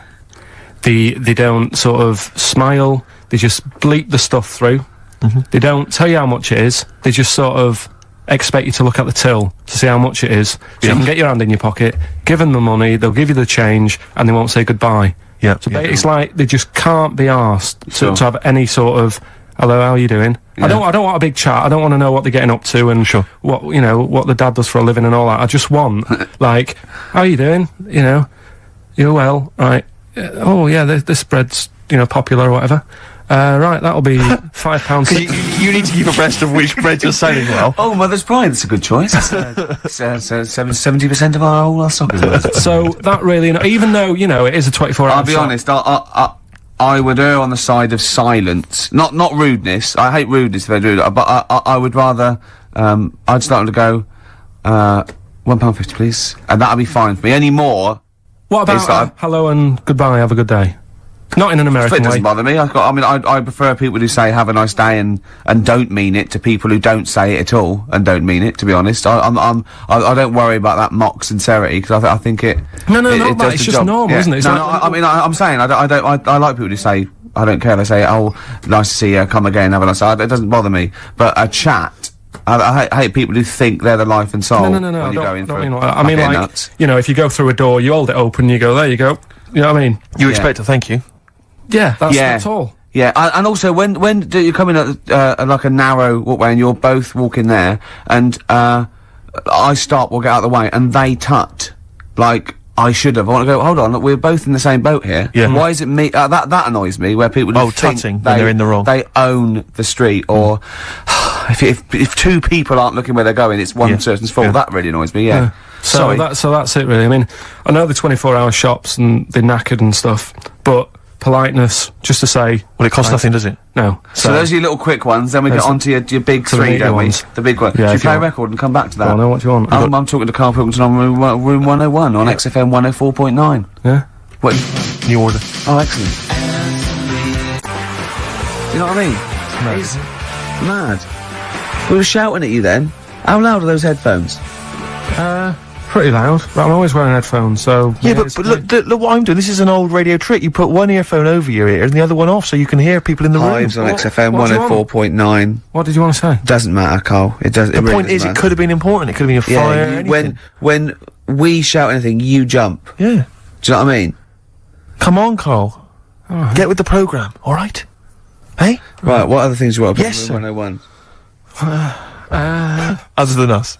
They don't sort of smile. They just bleep the stuff through. They don't tell you how much it is. They just sort of expect you to look at the till to see how much it is, so you can get your hand in your pocket, give them the money, they'll give you the change, and they won't say goodbye. Yeah. So it's like they just can't be asked Sure. to have any sort of hello, how are you doing? Yeah. I don't want a big chat. I don't want to know what they're getting up to and what what the dad does for a living and all that. I just want like, how are you doing? You know, you're well, right? Oh yeah, this bread's popular or whatever. Right, that'll be £5. You need to keep abreast of which bread you're selling well. oh, Mother's Pride. That's a good choice. It's 70% of our stock is worth. So that really, even though it is a 24-hour. I'll be honest. I would err on the side of silence, not rudeness. I hate rudeness if they do that, but I would rather. I'd start to go, £1.50, please, and that'll be fine for me. Any more? What It's about like- hello and goodbye? Have a good day. Not in an American It doesn't way. bother me. I prefer people who say "Have a nice day" and don't mean it to people who don't say it at all and don't mean it. To be honest, I don't worry about that mock sincerity because I think it. No, it not that. does It's the just job. normal, isn't it? It's No, like- I'm saying I like people who say I don't care. They say, "Oh, nice to see you. Come again. Have a nice day." It doesn't bother me. But a chat. I hate people who think they're the life and soul. No, when I you're going don't through mean like that. I mean, fucking like, nuts. you know, if you go through a door, you hold it open, you go, there you go. You know what I mean? You expect a thank you. Yeah, that's all. Yeah, and also when do you come in at like a narrow walkway and you're both walking there, and I stop, we'll get out of the way, and they tut like I should have. I want to go. Hold on, look, we're both in the same boat here. Yeah. Why is it me? That annoys me. Where people Oh, think tutting when they're in the wrong. They own the street, or if two people aren't looking where they're going, it's one person's fault. Yeah. That really annoys me. Yeah. So that's it really. I mean, I know the 24-hour shops and they're knackered and stuff, but politeness, just to say, Well, it costs nothing, does it? no. So those are your little quick ones. Then we get Those are- on to your big to the three, meaty don't we? ones. The big one. Yeah, Should we if you play a want. record and come back to that? Well, I know what you want. I'm talking to Karl Pilkington on room 101 on XFM 104.9. Yeah. What? New order. Oh, excellent. You know what I mean? It's mad. We were shouting at you then. How loud are those headphones? Pretty loud, but I'm always wearing headphones, so... Yeah, it's but look what I'm doing. This is an old radio trick. You put one earphone over your ear and the other one off so you can hear people in the room. Hives on What- XFM what do you want? 104.9. What did you want to say? Doesn't matter, Carl. It does. The point is, it could have been important. It could have been a fire. Yeah, anything. when we shout anything, you jump. Yeah. Do you know what I mean? Come on, Carl. Get with the programme, alright? Hey? Right, what other things you want to put Yes, in room 101? Other than us.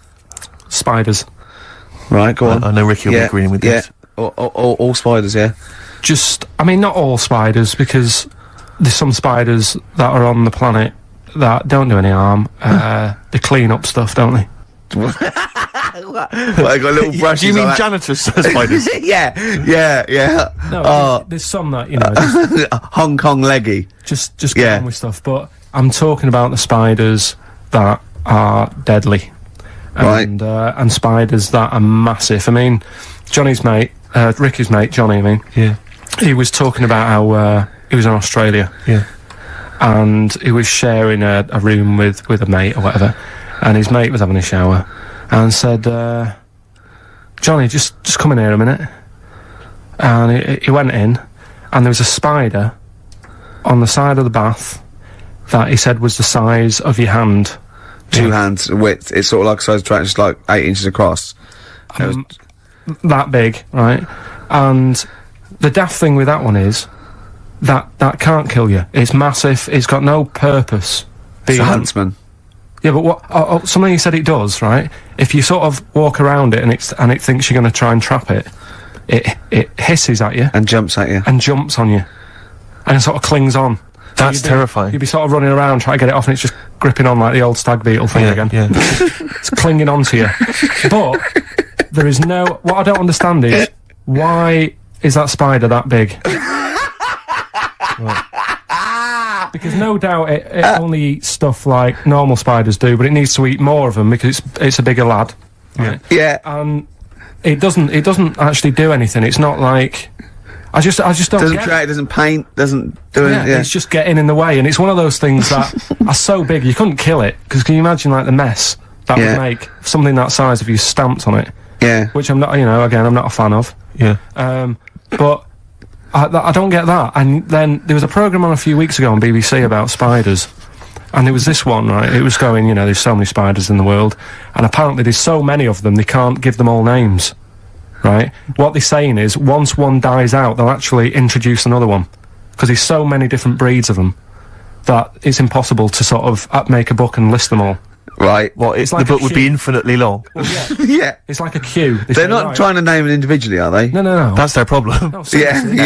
Spiders. Right, go on. I know Ricky will be agreeing with this. Yeah, all spiders, yeah. Just, I mean, not all spiders, because there's some spiders that are on the planet that don't do any harm. They clean up stuff, don't they? Well, I got little brushes. Do you mean like janitors spiders? that. Yeah. No, there's some that, you know, Hong Kong leggy. just get on with stuff. But I'm talking about the spiders that are deadly. Right. And spiders that are massive. I mean, Johnny's mate, Ricky's mate, Johnny, I mean, Yeah. he was talking about how he was in Australia Yeah. and he was sharing a room with a mate or whatever, and his mate was having a shower and said, Johnny, just come in here a minute. And he went in, and there was a spider on the side of the bath that he said was the size of your hand. 2 hands width. It's sort of like a size track, just like 8 inches across. It was- That big, right? And the daft thing with that one is that can't kill you. It's massive. It's got no purpose. it's a being- huntsman. Yeah, but what? Something you said it does, right? If you sort of walk around it and it thinks you're going to try and trap it, it hisses at you And jumps at you. and jumps on you, and it sort of clings on. That's You'd be- terrifying. You'd be sort of running around trying to get it off, and it's just gripping on like the old stag beetle thing again. Yeah. It's clinging onto you. But there is no. What I don't understand is why is that spider that big? Because no doubt it only eats stuff like normal spiders do, but it needs to eat more of them because it's a bigger lad. Right? Yeah. And it doesn't actually do anything. It's not like I just don't Doesn't get create, doesn't paint, doesn't do yeah, anything. Yeah. it's just getting in the way, and it's one of those things that are so big you couldn't kill it. Because can you imagine like the mess that Yeah. would make if something that size if you stamped on it? Yeah. Which I'm not, you know, again I'm not a fan of. Yeah. But I don't get that. And then there was a programme on a few weeks ago on BBC about spiders, and there was this one, right? It was going, you know, there's so many spiders in the world, and apparently there's so many of them they can't give them all names. Right? What they're saying is, once one dies out, they'll actually introduce another one. Because there's so many different breeds of them that it's impossible to sort of make a book and list them all. Right. Well, It's the like a book would be queue. infinitely long. Well, yeah. Yeah. It's like a queue. They They're say, not right. trying to name it individually, are they? No. That's their problem. No, Yeah, seriously.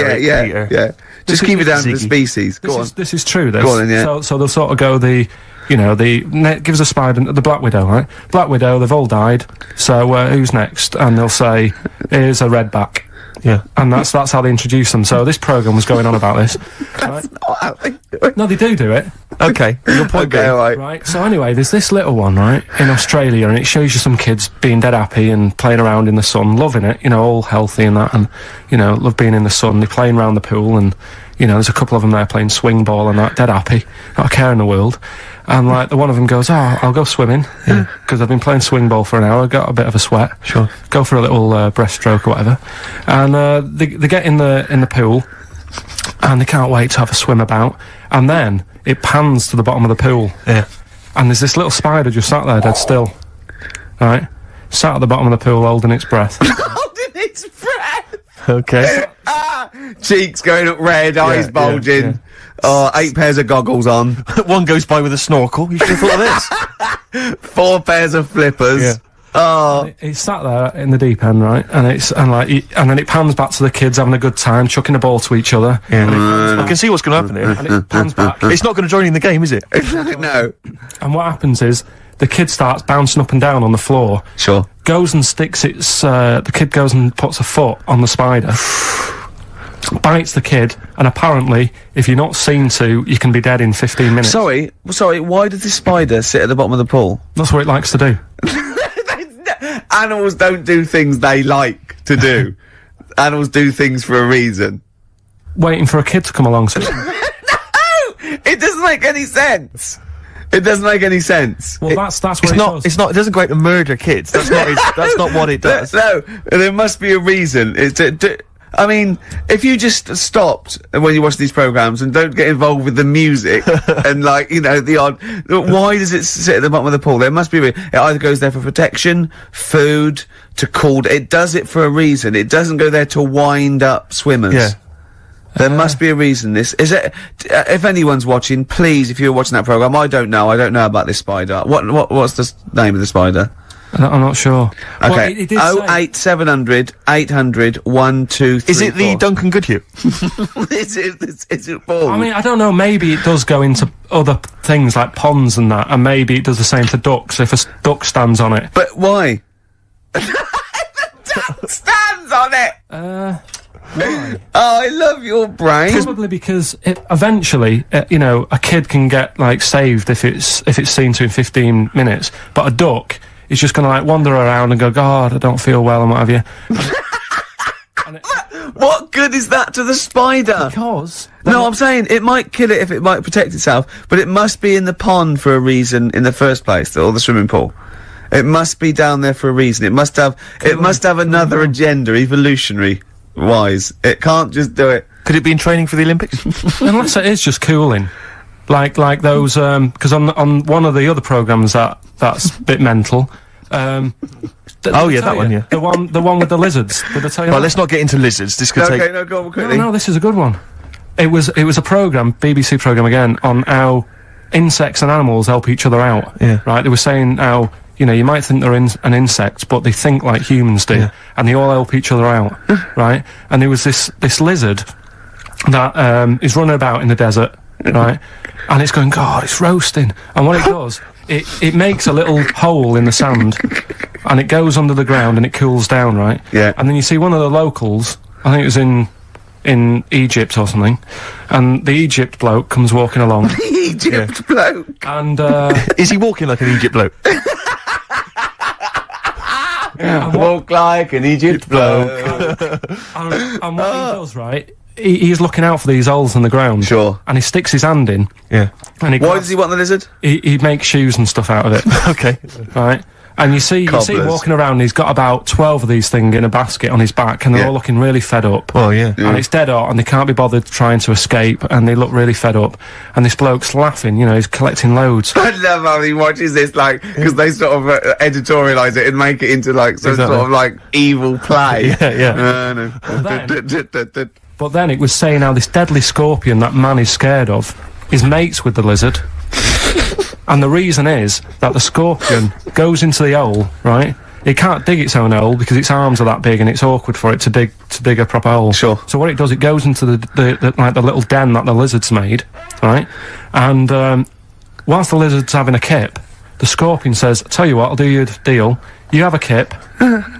yeah. Just keep it down to the Ziggy. species. Go on. This is true. This. Go on then, yeah. So they'll sort of go give us a spider, the Black Widow, right? Black Widow, they've all died. So who's next? And they'll say, here's a redback. Yeah. And that's how they introduce them. So this programme was going on about this. Right? No, they do it. Okay. Your point Okay, being. alright. Right, so anyway, there's this little one, right, in Australia, and it shows you some kids being dead happy and playing around in the sun, loving it, you know, all healthy and that, and, you know, love being in the sun. They're playing around the pool, and, you know, there's a couple of them there playing swing ball and that, dead happy, not a care in the world. And like, the one of them goes, "Oh, I'll go swimming, because I've been playing swing ball for an hour, got a bit of a sweat. Sure. Go for a little breaststroke or whatever." And they get in the pool, and they can't wait to have a swim about. And then it pans to the bottom of the pool. Yeah. And there's this little spider just sat there dead still. Right? Sat at the bottom of the pool holding its breath. Holding its breath! Okay. Cheeks going up red, eyes bulging. yeah. Oh, 8 pairs of goggles on. One goes by with a snorkel. You should have thought of this. 4 pairs of flippers. Yeah. Oh. It's sat there in the deep end, right? And and then it pans back to the kids having a good time, chucking a ball to each other. Yeah. I can see what's going to happen here. And it pans back. It's not going to join in the game, is it? No. And what happens is, the kid starts bouncing up and down on the floor. Sure. Goes and sticks the kid goes and puts a foot on the spider. Bites the kid, and apparently, if you're not seen to, you can be dead in 15 minutes. Sorry, why does this spider sit at the bottom of the pool? That's what it likes to do. Animals don't do things they like to do. Animals do things for a reason. Waiting for a kid to come along. So No! It doesn't make any sense. It doesn't make any sense. well, that's what it does. It doesn't go out to murder kids. That's not what it does. No, there must be a reason. I mean, if you just stopped when you watch these programs and don't get involved with the music and, like, you know, the odd... Why does it sit at the bottom of the pool? There must be a reason. It either goes there for protection, food, to cool... It does it for a reason. It doesn't go there to wind up swimmers. Yeah. There must be a reason. This is it. If anyone's watching, please, if you're watching that program, I don't know about this spider. What's the name of the spider? I'm not sure. Okay. Well, it did say- 08700 800 123. Is it the Duncan Goodhue? Is it Paul? I mean, I don't know, maybe it does go into other things like ponds and that, and maybe it does the same for ducks if a duck stands on it. But why? The duck stands on it! Why? Oh, I love your brain. Probably because eventually, you know, a kid can get, like, saved if it's seen to in 15 minutes, but a duck is just gonna, like, wander around and go, "God, I don't feel well," and what have you. What good is that to the spider? Because... No, I'm saying it might kill it if it might protect itself, but it must be in the pond for a reason in the first place, or the swimming pool. It must be down there for a reason. It must have another agenda, evolutionary wise. It can't just do it. Could it be in training for the Olympics? Unless it is just cooling. Like those, because on one of the other programmes that's a bit mental, Oh yeah, that one, yeah. The one with the lizards. Did I tell you Well, that? let's not get into lizards. This could Okay, take... no, go on quickly. No, this is a good one. It was a programme, BBC programme again, on how insects and animals help each other out. Yeah. Right? They were saying how, you know, you might think they're an insect, but they think like humans do, Yeah. and they all help each other out, right? And there was this lizard that is running about in the desert, right? And it's going, "God, it's roasting." And what it does, it makes a little hole in the sand, and it goes under the ground and it cools down, right? Yeah. And then you see one of the locals, I think it was in Egypt or something, and the Egypt bloke comes walking along, Egypt bloke. and Is he walking like an Egypt bloke? Walk like an Egypt bloke. and what he does, right? He's looking out for these holes in the ground. Sure. And he sticks his hand in, Yeah. and Why does he want the lizard? he makes shoes and stuff out of it, Okay. right? And you see him Cobblers. walking around, and he's got about 12 of these things in a basket on his back, and they're Yeah. all looking really fed up. Well, yeah. And it's dead hot, and they can't be bothered trying to escape, and they look really fed up. And this bloke's laughing, you know, he's collecting loads. I love how he watches this, like, because they sort of editorialise it and make it into, like, some Exactly. sort of, like, evil play. Yeah. No. But then it was saying how this deadly scorpion that man is scared of is mates with the lizard. And the reason is that the scorpion goes into the hole, right? It can't dig its own hole because its arms are that big and it's awkward for it to dig a proper hole. Sure. So what it does, it goes into the little den that the lizard's made, right? And whilst the lizard's having a kip, the scorpion says, "Tell you what, I'll do you a deal. You have a kip,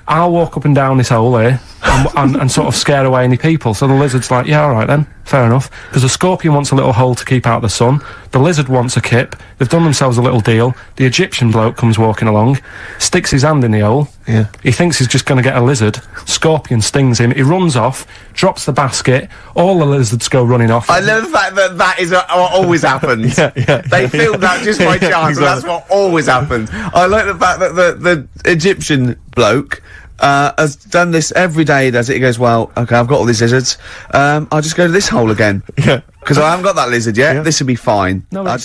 I'll walk up and down this hole here, and sort of scare away any people. So the lizard's like, yeah, all right then, fair enough. Because the scorpion wants a little hole to keep out the sun. The lizard wants a kip. They've done themselves a little deal. The Egyptian bloke comes walking along, sticks his hand in the hole. Yeah. He thinks he's just going to get a lizard. Scorpion stings him. He runs off, drops the basket. All the lizards go running off. I love the fact that that is what always happens. Yeah. They filmed that just by chance, and that's what always happens. I like the fact that the Egyptian bloke has done this every day. He does it. He goes, well, okay, I've got all these lizards. I'll just go to this hole again. Yeah. Because I haven't got that lizard yet. Yeah. This will be fine. No, I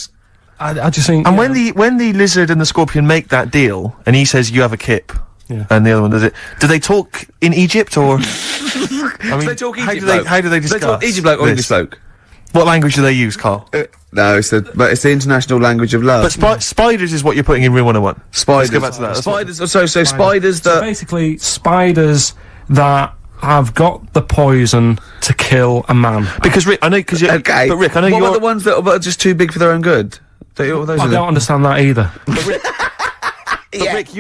just think. And when the lizard and the scorpion make that deal, and he says you have a kip, and the other one does it, do they talk in Egypt or? I mean, they talk how Egypt do they bloke. how do they discuss? They talk Egypt bloke or this? English bloke. What language do they use, Carl? No, it's the international language of love. But spiders is what you're putting in Room 101. Spiders. Let's go back to that. Spiders. So spiders So that. basically, spiders that have got the poison to kill a man. Because Rick, I know, because Okay. but Rick, I know what you're. about the ones that are just too big for their own good? Those I are the- don't understand that either. But Rick,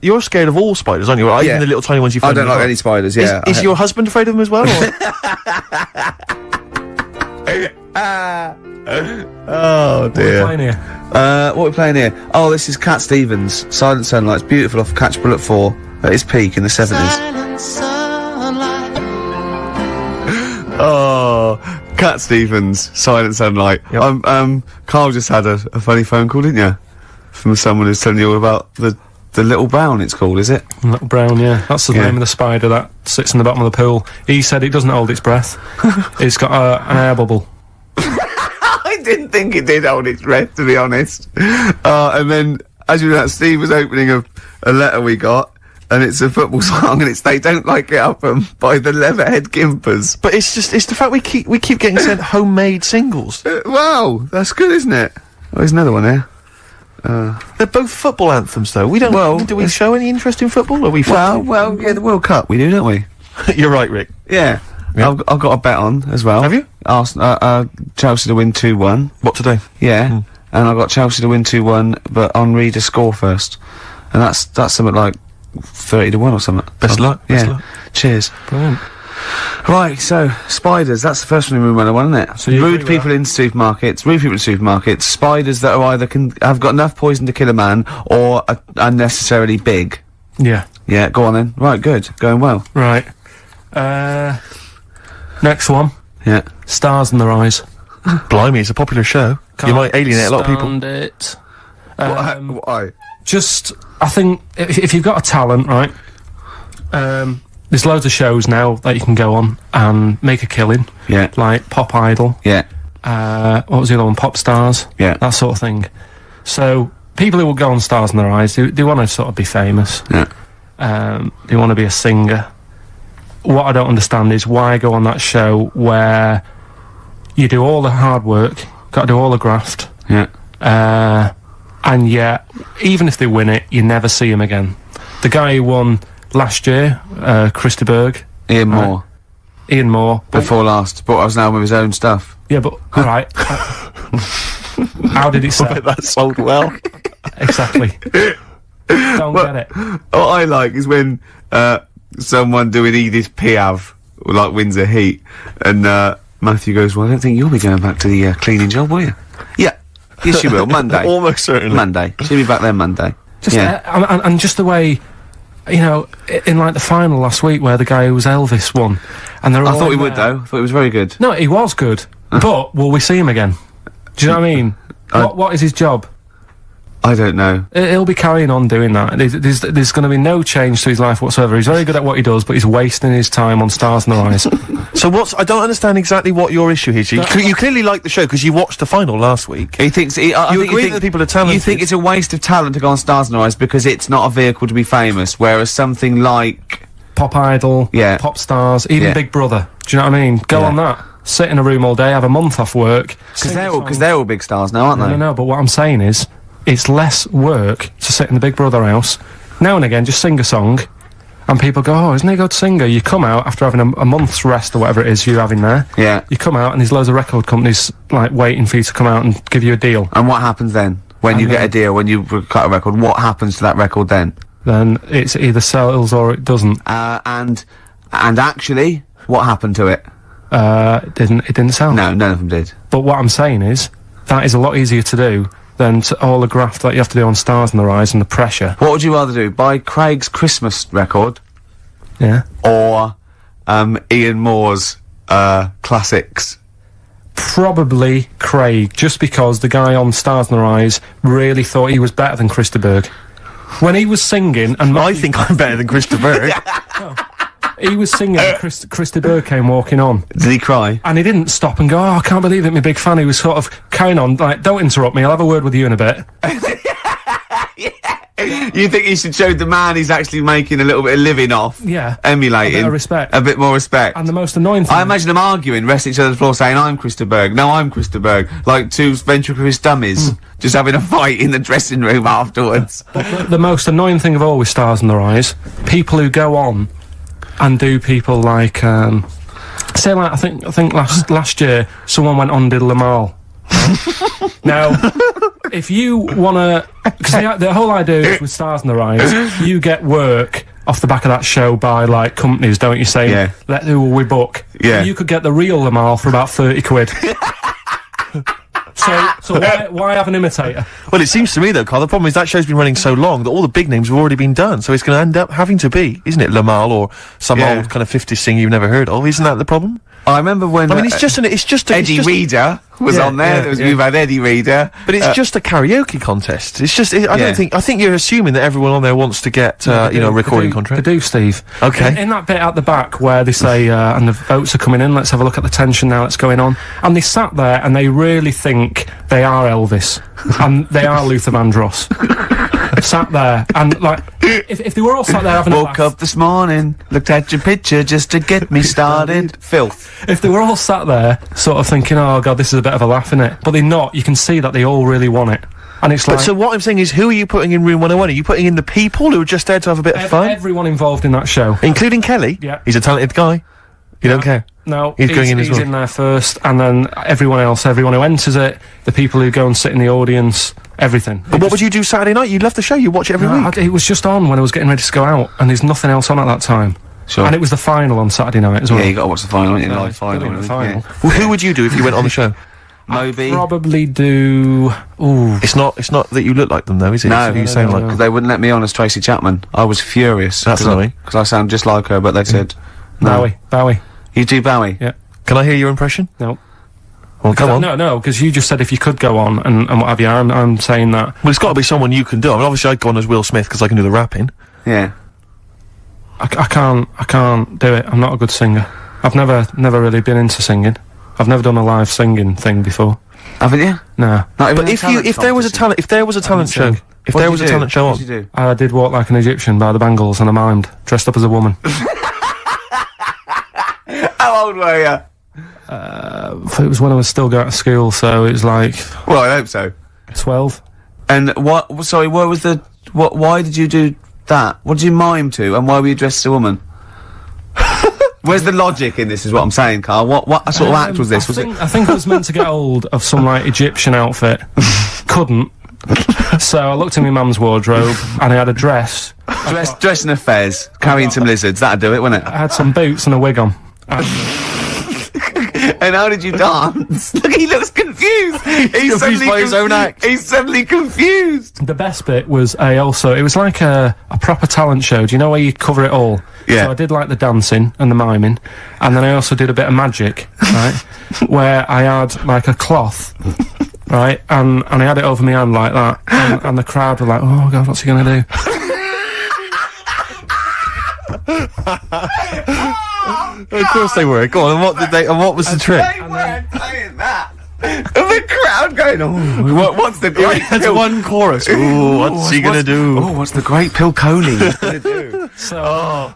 you're scared of all spiders, aren't you? Or even the little tiny ones you I find. don't like any spiders. Yeah. Is your husband afraid of them as well? Oh What are we dear. playing here? What are we playing here? Oh, this is Cat Stevens. Silent Sunlight. It's beautiful off Catch Bullet 4 at its peak in the 70s. Oh, Cat Stevens. Silent Sunlight. Yep. Karl just had a funny phone call, didn't you? From someone who's telling you all about the little brown, it's called, is it? Little brown, yeah. That's the name of the spider that sits in the bottom of the pool. He said it doesn't hold its breath. It's got an air bubble. I didn't think it did hold its breath, to be honest. And then, as you know, Steve was opening a letter we got, and it's a football song, and it's They Don't Like It Up by the Leatherhead Gimpers. But it's the fact we keep getting sent homemade singles. Wow, that's good, isn't it? Oh, there's another one there. They're both football anthems, though. We don't. Well, do we show any interest in football? Are we? Well, yeah, the World Cup we do, don't we? You're right, Rick. Yeah. Yeah. I've got a bet on as well. Have you? Chelsea to win 2-1. What today? Yeah. And I've got Chelsea to win 2-1, but Henri to score first. And that's something like 30-1 or something. Best luck. Yeah. Best luck. Cheers. Brilliant. Right, so spiders. That's the first one in room 101, isn't it? So you rude agree with people in supermarkets. Rude people in supermarkets. Spiders that are either have got enough poison to kill a man or are unnecessarily big. Yeah. Yeah. Go on then. Right. Good. Going well. Right. Next one. Yeah. Stars in Their Eyes. Blimey, it's a popular show. You might alienate a lot of people. Stand it. Why? Just, I think, if you've got a talent, right, there's loads of shows now that you can go on and make a killing. Yeah. Like Pop Idol. Yeah. What was the other one? Pop Stars. Yeah. That sort of thing. So, people who will go on Stars in Their Eyes, they want to sort of be famous. Yeah. They want to be a singer. What I don't understand is why go on that show where you do all the hard work, got to do all the graft, Yeah. and yet, even if they win it, you never see him again. The guy who won last year, Christy Berg. Ian Moore. Ian Moore. Before last. Brought us now with his own stuff. Yeah, but, alright. How did it sell? That sold well. Exactly. Don't get it. What I like is when, someone doing Edith Piaf, like, wins a heat, and, Matthew goes, well, I don't think you'll be going back to the, cleaning job, will you? Yeah. Yes, you will. Monday. Almost certainly. Monday. She'll be back there Monday. Just, yeah. and just the way, you know, in like the final last week where the guy who was Elvis won, and they're all I thought he in would, there. though. I thought he was very good. No, he was good, but will we see him again? Do you know what I mean? What is his job? I don't know. He'll be carrying on doing that. There's going to be no change to his life whatsoever. He's very good at what he does, but he's wasting his time on Stars in Their Eyes. So I don't understand exactly what your issue is. You clearly like the show because you watched the final last week. He thinks... I You think agree that the people are talented. You think it's a waste of talent to go on Stars in Their Eyes because it's not a vehicle to be famous, whereas something like... Pop Idol, Yeah. Pop Stars, even Yeah. Big Brother. Do you know what I mean? Go Yeah. on that. Sit in a room all day, have a month off work. Because they're all big stars now, aren't they? No, but what I'm saying is, it's less work to sit in the Big Brother house. Now and again, just sing a song, and people go, oh, isn't he a good singer? You come out after having a month's rest or whatever it is you're having there. Yeah. You come out and there's loads of record companies, like, waiting for you to come out and give you a deal. And what happens then? When you get a deal, when you cut a record, what happens to that record then? Then it's either sells or it doesn't. And And actually, what happened to it? It didn't sell. No, none of them did. But what I'm saying is, that is a lot easier to do than all the graft that you have to do on Stars in the Rise and the pressure. What would you rather do? Buy Craig's Christmas record? Yeah. Or, Ian Moore's, classics? Probably Craig, just because the guy on Stars in the Rise really thought he was better than Chris de Burgh. When he was singing, and I think I'm better than Chris de Burgh. he was singing, and Chris de Burgh came walking on. Did he cry? And he didn't stop and go, oh, I can't believe it, my big fan. He was sort of carrying on, like, don't interrupt me, I'll have a word with you in a bit. You think he should show the man he's actually making a little bit of living off? Yeah. Emulating. A bit of respect. A bit more respect. And the most annoying thing... I imagine them arguing, resting each other on the floor saying, I'm Chris de Burgh, no, I'm Chris de Burgh. Like two ventriloquist dummies, just having a fight in the dressing room afterwards. The most annoying thing of all with Stars in the Rise, people who go on and do people like, say like, I think last year, someone went on and did Lamal. Now, if you wanna, because the whole idea is with Stars in the Rise, you get work off the back of that show by, like, companies, don't you, saying, Yeah. who will we book? Yeah. You could get the real Lamal for about 30 quid. So why have an imitator? Well, it seems to me, though, Carl, the problem is that show's been running so long that all the big names have already been done, so it's gonna end up having to be, isn't it, Lamal or some Yeah. old kind of 50s singer you've never heard of? Isn't that the problem? I remember when... I mean, it's just Eddie Reader was Yeah, on there. yeah, There was, yeah. You've had Eddie Reader. But it's just a karaoke contest. It's just, I Yeah. think you're assuming that everyone on there wants to get, a recording contract. They do, Steve. Okay. In that bit at the back where they say, and the votes are coming in, let's have a look at the tension now that's going on. And they sat there and they really think they are Elvis. And they are Luther Vandross. Sat there, and like, if they were all sat there having a Woke laugh, up this morning, looked at your picture just to get me started. Filth. if they were all sat there sort of thinking, oh god, this is a bit of a laugh, innit? But they're not, you can see that they all really want it. And it's like, But so what I'm saying is, who are you putting in room 101? Are you putting in the people who are just there to have a bit of fun? everyone involved in that show. Including Kelly? Yeah. He's a talented guy. You don't care? No, He's going in as he's well. in there first, and then everyone else, everyone who enters it, the people who go and sit in the audience, everything. But what would you do Saturday night? You love the show, you watch it every week. It was just on when I was getting ready to go out, and there's nothing else on at that time. Sure. And it was the final on Saturday night as well. Yeah, you got to watch the final, haven't you? Yeah, Live final. brilliant, the final. Well, who would you do if you went on the show? Moby. Probably do. Ooh, It's not that you look like them though, is it? No, It's who you sound like. because they wouldn't let me on as Tracy Chapman. I was furious. That's annoying. Because I sound just like her, but they said, no. Bowie. You do Bowie? Yeah. Can I hear your impression? No. Well, come on. No, because you just said if you could go on and what have you. I'm saying that. Well, it's got to be someone you can do. I mean, obviously I'd go on as Will Smith because I can do the rapping. Yeah. I can't do it. I'm not a good singer. I've never really been into singing. I've never done a live singing thing before. Haven't you? No. Not even But if there was a talent show, if there was a talent show on, What did you do? I did Walk Like an Egyptian by the Bangles and I mimed, dressed up as a woman. How old were you? It was when I was still going to school, so it was like Well, I hope so. 12. And what, sorry, what was the, why did you do that? What did you mime to, and why were you dressed as a woman? Where's the logic in this, is what I'm saying, Carl? What sort of act was this? I think I was meant to get hold of some, like, Egyptian outfit. Couldn't. So I looked in my mum's wardrobe, and I had a dress. Dress in a fez, carrying some lizards, that'd do it, wouldn't it? I had some boots and a wig on. And how did you dance? Look, he looks confused! He's Confused by his own act. He's suddenly confused! The best bit was it was like a proper talent show. Do you know where you cover it all? Yeah. So I did like the dancing and the miming, and then I also did a bit of magic, right? Where I had like a cloth, right? And I had it over my hand like that, and the crowd were like, oh god, what's he gonna do? Of course they were. Go on. And what was the trick? They weren't saying that! And the crowd going, oh, what's the great That's pill? one chorus. Ooh, what's he gonna do? Oh, what's the great pill Coley gonna do? So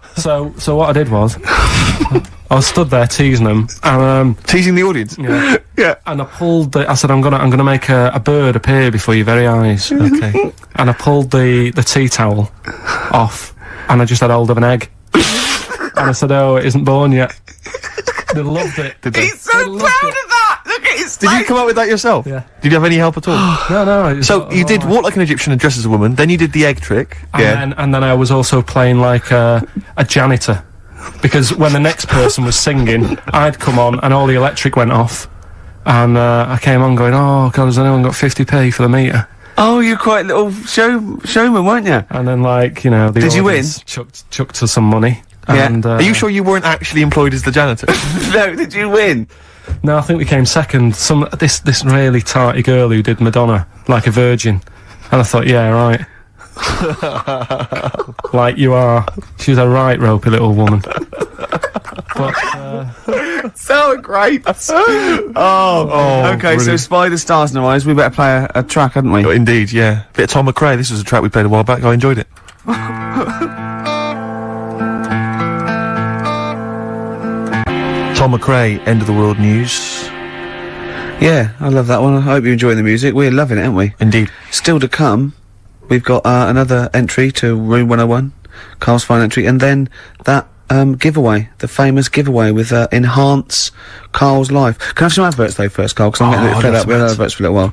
what I did was, I was stood there teasing them, and Teasing the audience. yeah, Yeah. and I pulled I said I'm gonna make a bird appear before your very eyes. Okay. And I pulled the tea towel off, and I just had hold of an egg. And I said, oh, it isn't born yet. They loved it. He's so proud of that! Look at his Did you face! come up with that yourself? Yeah. Did you have any help at all? No. it was So all you did right. walk like an Egyptian and dress as a woman. Then you did the egg trick. And then I was also playing like a janitor. because when the next person was singing, I'd come on and all the electric went off, and I came on going, oh God, has anyone got 50p for the meter? Oh, you're quite a little showman, weren't you? And then, like, you know, the Did you win? Chucked us some money. Yeah. And, Are you sure you weren't actually employed as the janitor? No, did you win? No, I think we came second. This really tarty girl who did Madonna like a virgin, and I thought, yeah, right. Like you are. She was a right ropey little woman. But, So great. Oh, okay, brilliant. so Spy the Stars in Our Eyes, we better play a track, hadn't we? Oh, indeed, yeah. Bit of Tom McRae. This was a track we played a while back. I enjoyed it. Tom McRae, End of the World News. Yeah, I love that one. I hope you're enjoying the music. We're loving it, aren't we? Indeed. Still to come, we've got another entry to Room 101, Karl's final entry, and then that giveaway, the famous giveaway with Enhance Karl's Life. Can I have some adverts though first, Karl? Because I'm getting a bit fed up. We'll have adverts for a little while.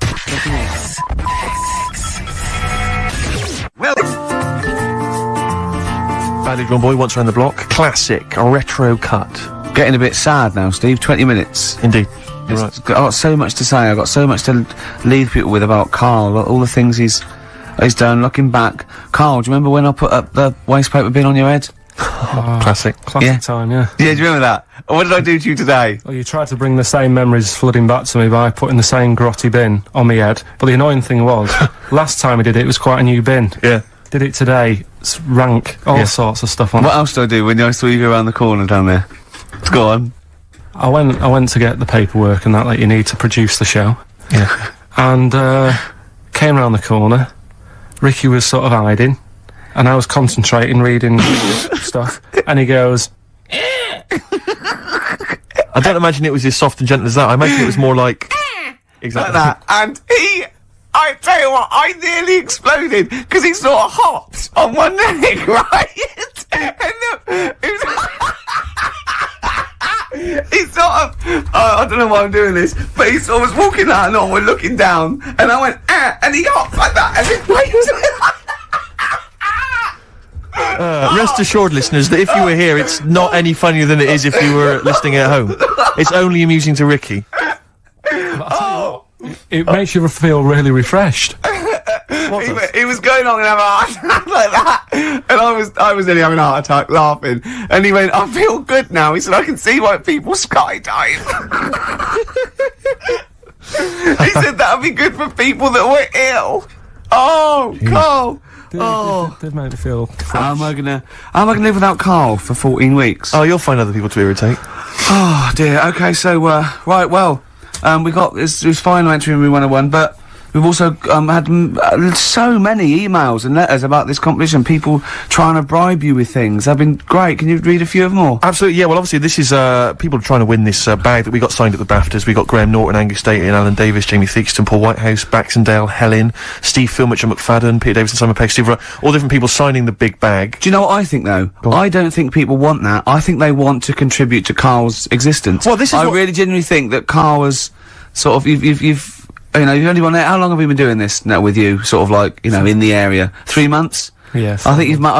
Badly Drawn Boy, Once Around the Block. Classic, a retro cut. Getting a bit sad now, Steve. 20 minutes. Indeed. You're right. I've got so much to say. I've got so much to leave people with about Karl, all the things he's done. Looking back, Karl, do you remember when I put up the waste paper bin on your head? Classic. classic Yeah. time, yeah. Yeah, do you remember that? What did I do to you today? Well, you tried to bring the same memories flooding back to me by putting the same grotty bin on my head. But the annoying thing was, last time we did it was quite a new bin. Yeah. Did it today, it's rank, all sorts of stuff on What it. else did I do when I saw you go around the corner down there? Go on. I went to get the paperwork and that you need to produce the show. Yeah. And came round the corner. Ricky was sort of hiding, and I was concentrating, reading stuff. And he goes, I don't imagine it was as soft and gentle as that. I imagine it was more like... Exactly. Like that. And I tell you what, I nearly exploded, because he sort of hopped on one leg, right? And he sort of, I don't know why I'm doing this, but he sort of was walking out and on, we're looking down, and I went, and he hopped like that, and his weight was Rest assured, listeners, that if you were here, it's not any funnier than it is if you were listening at home. It's only amusing to Ricky. it makes you feel really refreshed. He was going on and having a heart attack like that, and I was nearly having a heart attack laughing, and he went, I feel good now. He said, I can see why people skydive. He said that would be good for people that were ill. Oh, Karl. Did make me feel How am I gonna live without Karl for 14 weeks? Oh, you'll find other people to irritate. Oh dear. Okay, so right, well, we got this final entry in Room 101, but we've also had so many emails and letters about this competition. People trying to bribe you with things. They've been great. Can you read a few of them all? Absolutely, yeah. Well, obviously, this is people trying to win this bag that we got signed at the BAFTAs. We got Graham Norton, Angus Daly, Alan Davis, Jamie Theakston, Paul Whitehouse, Baxendale, Helen, Steve Filmich and McFadden, Peter Davison, Simon Pegg, Steve Wright, all different people signing the big bag. Do you know what I think though? I don't think people want that. I think they want to contribute to Karl's existence. Well, this is I really genuinely think that Karl was sort of you've you know, you've only been there. How long have we been doing this now with you? Sort of like, you know, in the area. 3 months? Yes. I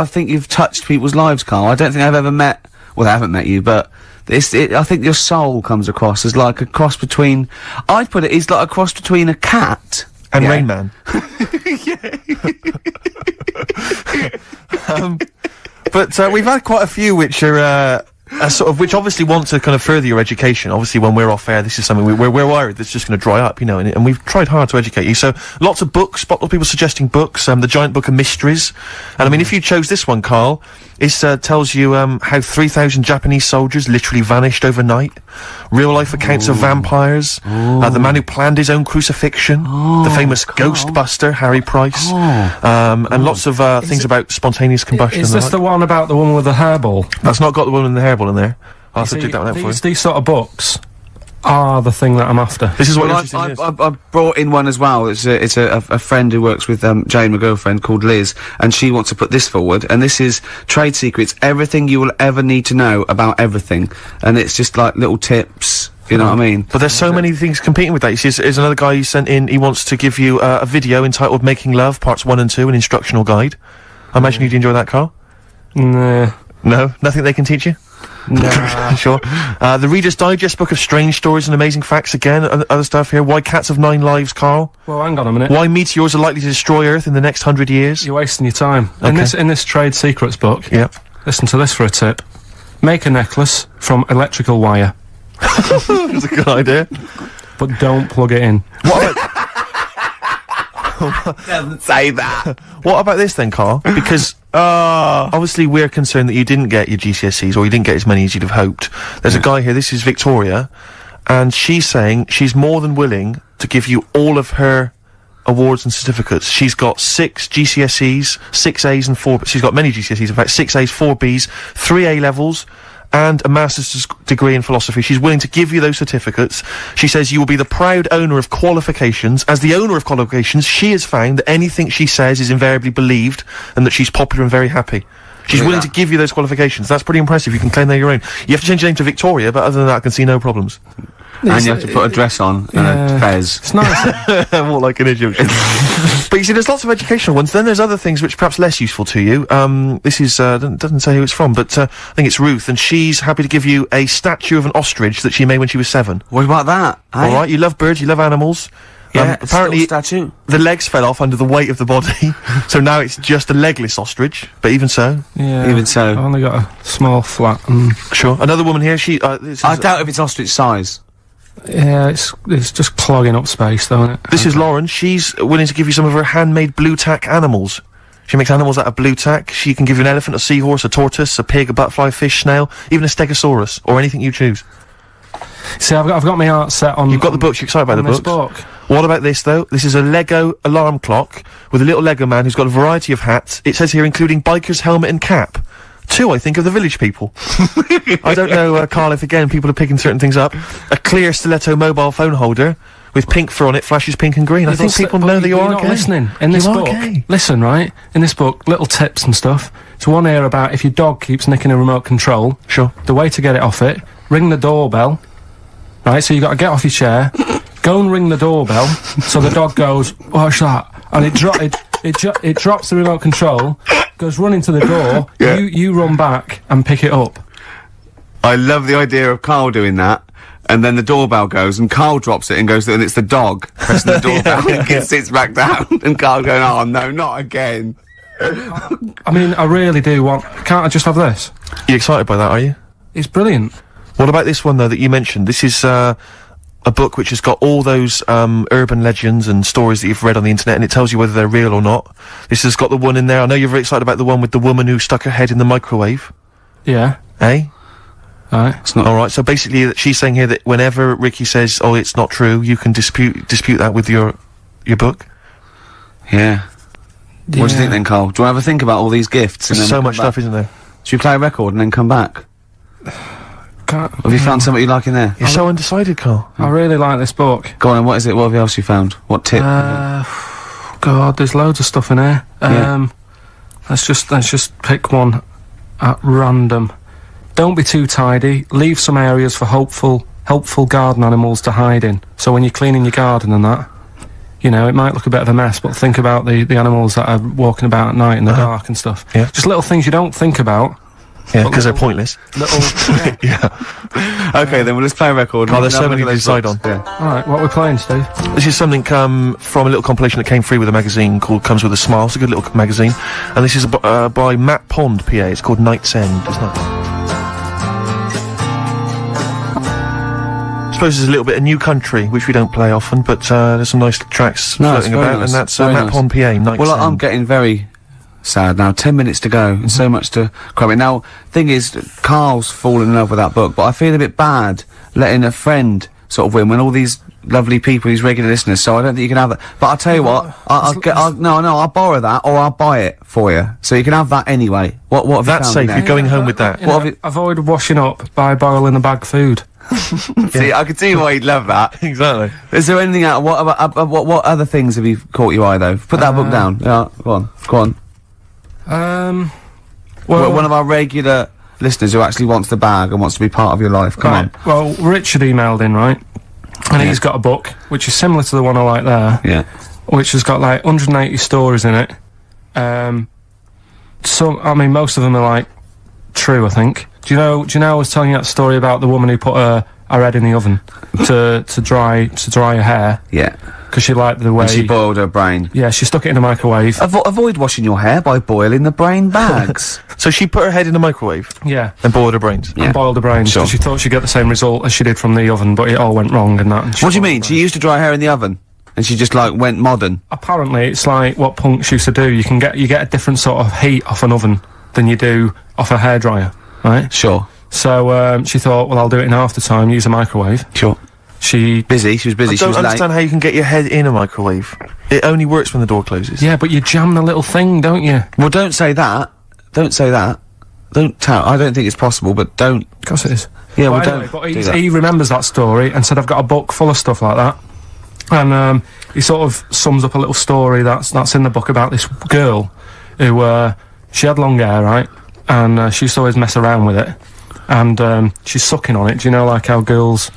think you've touched people's lives, Karl. I don't think I've ever met. Well, I haven't met you, but I think your soul comes across as like a cross between. I'd put it as like a cross between a cat And yeah. Rain Man. But we've had quite a few which are which obviously want to kind of further your education. Obviously, when we're off air, this is something we're worried that's just going to dry up, you know. And we've tried hard to educate you. So lots of books, lots of people suggesting books. The Giant Book of Mysteries. And I mean, if you chose this one, Karl, it tells you how 3,000 Japanese soldiers literally vanished overnight. Real life accounts of vampires. The man who planned his own crucifixion. The famous Ghostbuster, Harry Price. And lots of things about spontaneous combustion. Is this the one about the woman with the hairball? That's not got the woman in the hairball in there. I'll have to dig that one out for you. These sort of books are the thing that I'm after. This is what Well, interesting is. I brought in one as well. It's a friend who works with Jane, my girlfriend, called Liz, and she wants to put this forward. And this is Trade Secrets: everything you will ever need to know about everything. And it's just like little tips. You know what I mean? But there's so many things competing with that. You see, there's another guy who sent in. He wants to give you a video entitled "Making Love: Parts 1 and 2," an instructional guide. I imagine you'd enjoy that, Karl. Nah. No, nothing they can teach you. Nah. Sure. The Reader's Digest book of strange stories and amazing facts again, and other stuff here. Why cats have 9 lives, Karl? Well, hang on a minute. Why meteors are likely to destroy Earth in the next 100 years? You're wasting your time. Okay. In this trade secrets book, Yep. listen to this for a tip. Make a necklace from electrical wire, That's a good idea. but don't plug it in. What about, Doesn't say that. what about this then, Karl? Because obviously we're concerned that you didn't get your GCSEs, or you didn't get as many as you'd have hoped. There's a guy here, this is Victoria, and she's saying she's more than willing to give you all of her awards and certificates. She's got 6 GCSEs, 6 A's and 4... She's got many GCSEs, in fact, 6 A's, 4 B's, 3 A-levels, and a master's degree in philosophy. She's willing to give you those certificates. She says you will be the proud owner of qualifications. As the owner of qualifications, she has found that anything she says is invariably believed, and that she's popular and very happy. She's willing to give you those qualifications. That's pretty impressive. You can claim they're your own. You have to change your name to Victoria, but other than that, I can see no problems. And you have to put a dress on and a fez. It's nice. More like an Egyptian. But you see, there's lots of educational ones. Then there's other things which are perhaps less useful to you. This is, doesn't say who it's from, but I think it's Ruth, and she's happy to give you a statue of an ostrich that she made when she was 7. What about that? Alright, you love birds, you love animals. Yeah, apparently statue. the legs fell off under the weight of the body, so now it's just a legless ostrich, but even so. Yeah. Even so. I've only got a small flat. Sure. Another woman here, she, this I is, doubt if it's ostrich size. Yeah, it's just clogging up space, though, isn't it? this is Lauren. She's willing to give you some of her handmade blue tack animals. She makes animals out of blue tack. She can give you an elephant, a seahorse, a tortoise, a pig, a butterfly, a fish, snail, even a stegosaurus, or anything you choose. See, I've got my art set on. You've got the books, you're excited by the on this books. book. What about this, though? This is a Lego alarm clock with a little Lego man who's got a variety of hats. It says here, including biker's helmet and cap. 2, I think, of the village people. I don't know, Karl, if again people are picking certain things up. A clear stiletto mobile phone holder with pink fur on it, flashes pink and green. I think people know that you are not gay. listening. In this You are book, gay. listen, right? In this book, little tips and stuff. It's one here about if your dog keeps nicking a remote control. Sure. The way to get it off it, ring the doorbell. Right, so you got to get off your chair, go and ring the doorbell, so the dog goes, what's that? And it drops the remote control, goes running to the door, Yeah. you run back and pick it up. I love the idea of Karl doing that, and then the doorbell goes, and Karl drops it and goes, and it's the dog pressing the doorbell, and it sits back down, and Karl going, oh no, not again. I mean, I really do want, can't I just have this? You excited by that, are you? It's brilliant. What about this one, though, that you mentioned? This is, a book which has got all those, urban legends and stories that you've read on the internet, and it tells you whether they're real or not. This has got the one in there, I know you're very excited about the one with the woman who stuck her head in the microwave. Yeah. Eh? Right. It's not. Alright, so basically, she's saying here that whenever Ricky says, oh, it's not true, you can dispute that with your book. Yeah. What do you think then, Karl? Do you want to have a think about all these gifts? And There's then so come much back? stuff, isn't there? Should we play a record and then come back? Have you found something you like in there? You're so undecided, Karl. I really like this book. Go on, and what is it? What else you found? What tip? God, there's loads of stuff in here. Yeah. Let's just pick one at random. Don't be too tidy. Leave some areas for helpful garden animals to hide in. So when you're cleaning your garden and that, you know, it might look a bit of a mess, but think about the animals that are walking about at night in the dark and stuff. Yeah. Just little things you don't think about. Yeah, because they're pointless. Little. Yeah. Okay, then we'll just play a record. Oh, and there's we can so have a many look to at decide those on. books. Yeah. Alright, what we're playing, Steve? This is something from a little compilation that came free with a magazine called Comes With a Smile. It's a good little magazine. And this is by Matt Pond, PA. It's called Night's End, isn't it? I suppose there's a little bit of New Country, which we don't play often, but there's some nice tracks No, it's floating very about, nice. and that's Very Matt nice. Pond, PA, Night's Well, End. I'm getting very sad now. 10 minutes to go, and so much to cram in. Now, thing is, Karl's fallen in love with that book, but I feel a bit bad letting a friend sort of win when all these lovely people, these regular listeners, so I don't think you can have that. But I'll tell you what, I'll borrow that, or I'll buy it for you, so you can have that anyway. What have you That's found safe, in there? you're going home with that. You What know, have you- avoid washing up by boiling the bag food. See, I can see why you'd love that. Exactly. Is there anything out? What other things have you caught your eye though? Put that book down. Yeah, go on. Well, One of our regular listeners who actually wants the bag and wants to be part of your life. Come on. Well, Richard emailed in, right? And he's got a book, which is similar to the one I like there, Yeah. which has got like 180 stories in it. So, I mean, most of them are like true, I think. Do you know I was telling you that story about the woman who put her head in the oven to dry her hair? Yeah. Because she liked the way... And she boiled her brain. Yeah, she stuck it in the microwave. Avoid washing your hair by boiling the brain bags. So she put her head in the microwave Yeah. and boiled her brains. And boiled her brains. Sure. Because she thought she'd get the same result as she did from the oven, but it all went wrong and that. And What do you mean? She used to dry hair in the oven? And she just, like, went modern? Apparently, it's like what punks used to do. You get a different sort of heat off an oven than you do off a hairdryer, right? Sure. So, she thought, well, I'll do it in half the time, use a microwave. Sure. She was busy, she I was don't late. understand how you can get your head in a microwave. It only works when the door closes. Yeah, but you jam the little thing, don't you? Well, don't say that. Don't say that. Don't tell. I don't think it's possible, but don't. Of course it is. Yeah, well, But anyway, don't. but do that. he remembers that story and said, I've got a book full of stuff like that. And, he sort of sums up a little story that's in the book about this girl who, she had long hair, right? And, she used to always mess around with it. And, she's sucking on it. Do you know, like how girls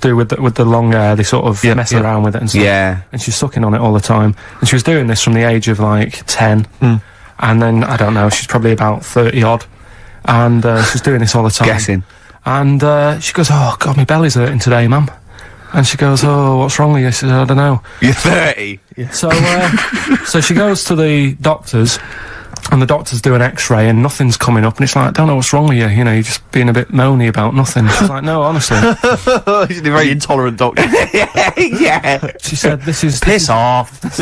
do with the long hair? They sort of mess around with it and stuff. Yeah. And she's sucking on it all the time. And she was doing this from the age of, like, 10. And then, I don't know, she's probably about 30 odd. And, she's doing this all the time. Guessing. And, she goes, oh, God, my belly's hurting today, mum. And she goes, oh, what's wrong with you? She says, I don't know. You're 30. So, so she goes to the doctors, and the doctors do an x-ray, and nothing's coming up, and it's like, I don't know what's wrong with you, you know, you're just being a bit moany about nothing. She's like, no, honestly. He's a very intolerant doctor. Yeah. She said, this is... Piss off. This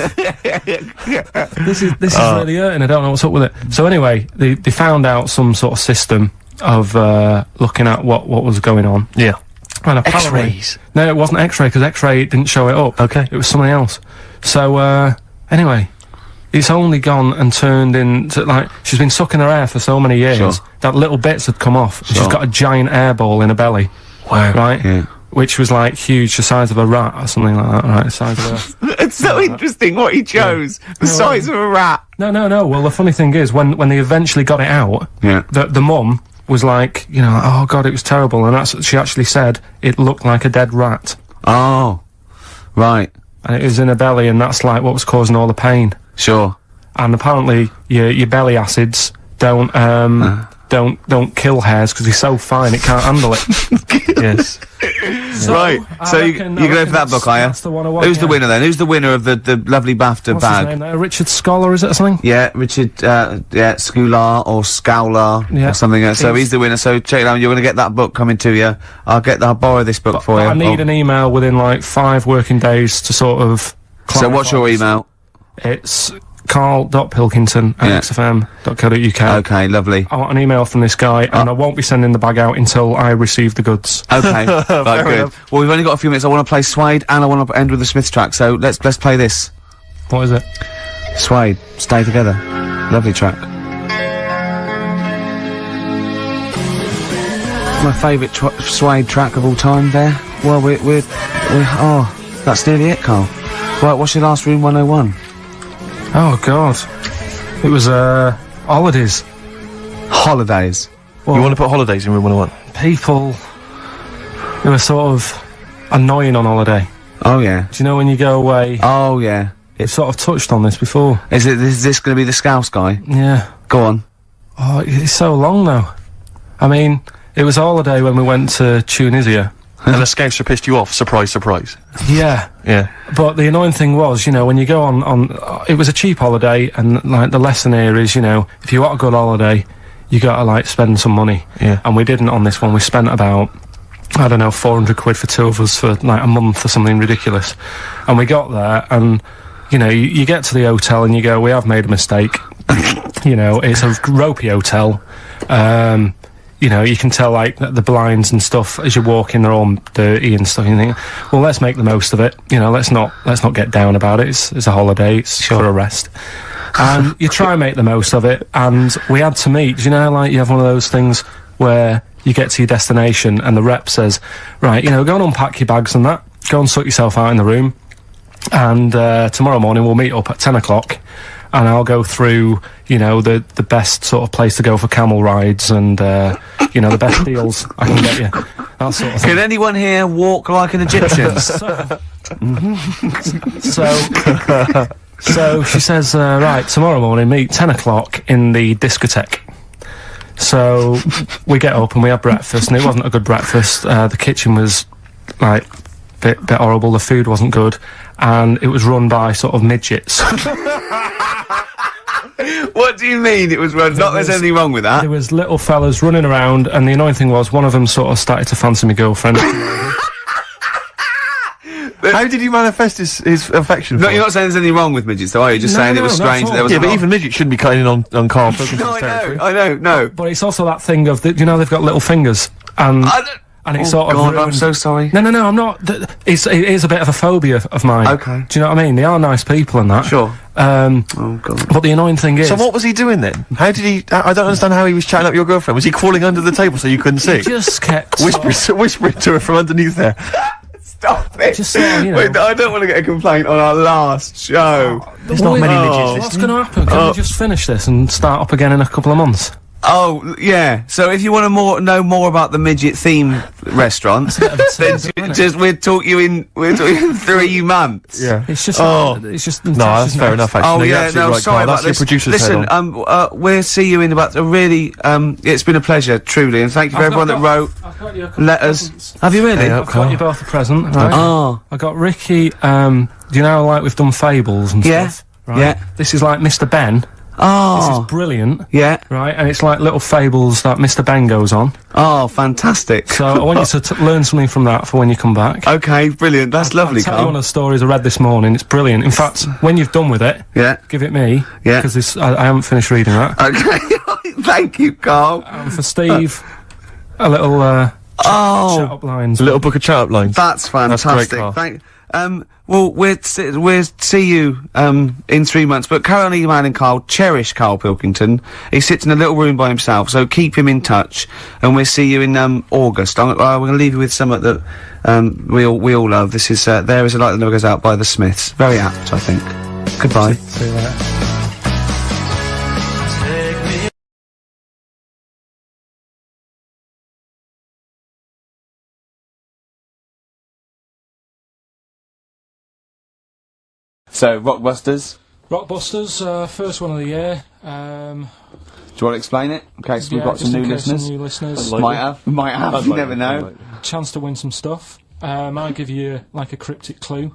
is really hurting, I don't know what's up with it. So anyway, they found out some sort of system of, looking at what was going on. Yeah. And apparently... X-rays? No, it wasn't X-ray, because X-ray didn't show it up. Okay. It was something else. So, anyway, it's only gone and turned into, like, she's been sucking her hair for so many years, Sure. that little bits had come off. She's got a giant air ball in her belly. Wow. Right? Yeah. Which was, like, huge, the size of a rat or something like that, right? The size of a... It's so interesting what he chose. The size of a rat. No. Well, the funny thing is, when they eventually got it out, Yeah. the mum was like, you know, oh, God, it was terrible. And that's what she actually said. It looked like a dead rat. Oh. Right. And it was in her belly, and that's, like, what was causing all the pain. Sure. And apparently your belly acids don't kill hairs because they're so fine it can't handle it. Yes. Right. So you're going for that book, are you? That's the one I want. Who's the winner then? Who's the winner of the lovely BAFTA What's his bag? name there? Richard Scholar, is it or something? Yeah, Richard, Scular or Scowler Yeah. or something. So he's the winner. So check it out. You're going to get that book coming to you. I'll borrow this book for you. I need an email within like 5 working days to sort of. So what's your clarify. email? It's carl.pilkington@xfm.co.uk. Okay, lovely. I want an email from this guy, and I won't be sending the bag out until I receive the goods. Okay, right, good. enough. Well, we've only got a few minutes. I want to play Suede, and I want to end with the Smiths track. So let's play this. What is it? Suede, Stay Together. Lovely track. My favourite Suede track of all time. There. Well, we're that's nearly it, Carl. Right, what's your last Room 101? Oh God, it was holidays. Holidays. Well, You want to put holidays in room 101? people who are sort of annoying on holiday. Oh yeah. Do you know when you go away? Oh yeah. It's sort of touched on this before. Is this going to be the Scouse guy? Yeah. Go on. Oh, it's so long though. I mean, it was a holiday when we went to Tunisia. And the Scouser pissed you off, surprise, surprise. Yeah. Yeah. But the annoying thing was, you know, when you go on it was a cheap holiday, and like the lesson here is, you know, if you want a good holiday, you gotta like spend some money. Yeah. And we didn't on this one. We spent about, I don't know, 400 quid for 2 of us for like a month or something ridiculous. And we got there, and you know, you get to the hotel and you go, we have made a mistake. You know, it's a ropey hotel. You know, you can tell like the blinds and stuff as you walk in, they're all dirty and stuff. You think, well, let's make the most of it. You know, let's not get down about it. It's a holiday. It's for a rest. And you try and make the most of it. And we had to meet. You know, like you have one of those things where you get to your destination and the rep says, right, you know, go and unpack your bags and that. Go and sort yourself out in the room. And tomorrow morning we'll meet up at 10 o'clock. And I'll go through, you know, the best sort of place to go for camel rides and, you know, the best deals I can get you. That sort of thing. Can anyone here walk like an Egyptian? So she says, right, tomorrow morning, meet 10 o'clock in the discotheque. So we get up and we have breakfast, and it wasn't a good breakfast. The kitchen was like bit horrible. The food wasn't good, and it was run by sort of midgets. What do you mean it was run? Not there's anything wrong with that. There was little fellas running around, and the annoying thing was one of them sort of started to fancy my girlfriend. How did he manifest his affection for No, her? you're not saying there's anything wrong with midgets, though, are you? Just No, saying it no, was not strange at that there was Yeah, a but lot- even midgets shouldn't be cutting in on Karl Pilkington's No, territory. I know, no. But it's also that thing of, you know, they've got little fingers, and it sort of God, I'm ruined- so sorry. No, I'm not. It is a bit of a phobia of mine. Okay. Do you know what I mean? They are nice people and that. Sure. Oh, God. But the annoying thing is... So what was he doing then? How did he... I don't understand how he was chatting up your girlfriend. Was he crawling under the table so you couldn't see? He just kept... Whispering to her from underneath there. Stop it! Just sort of, you know- Wait, I don't want to get a complaint on our last show. There's not many midgets What's listening. going to happen? Can we just finish this and start up again in a couple of months? Oh, yeah. So if you want to know more about the midget theme restaurant, then we'll talk you in 3 months. Yeah. It's just... Oh. It's just... No, that's fair enough, actually. Oh No, you're yeah, absolutely no, right, sorry Karl. about That's your this. producer's Listen, head on. we'll see you in about a really. It's been a pleasure, truly, and thank you for everyone that wrote I've got you a couple of letters. presents. Have you really? Hey, I've got you both a present, right? Oh, I got Ricky, do you know, like we've done fables and Yeah, stuff? Right? yeah. This is like Mr. Ben. This oh, is brilliant. yeah. Right, and it's like little fables that Mr. Ben goes on. Oh, fantastic. So I want you to learn something from that for when you come back. Okay, brilliant. That's lovely, I'll tell you one Karl. of the stories I read this morning. It's brilliant. In fact, when you've done with it, Yeah. give it me. Yeah. Because I haven't finished reading that. Okay. Thank you, Karl. And for Steve, a little chat Oh, up lines. A little book of chat-up lines. that's fantastic. Karl. Well, we'll see you in 3 months. But carry on emailing Karl. Cherish Karl Pilkington. He sits in a little room by himself, so keep him in touch. And we'll see you in August. We're going to leave you with something that we all love. This is There Is a Light That Never Goes Out by the Smiths. Very apt, I think. Goodbye. See you later. So, Rockbusters. Rockbusters, first one of the year. Do you want to explain it? In case we've got some just in new case some listeners. new listeners. Like- Might have. You never know. Chance to win some stuff. I give you like a cryptic clue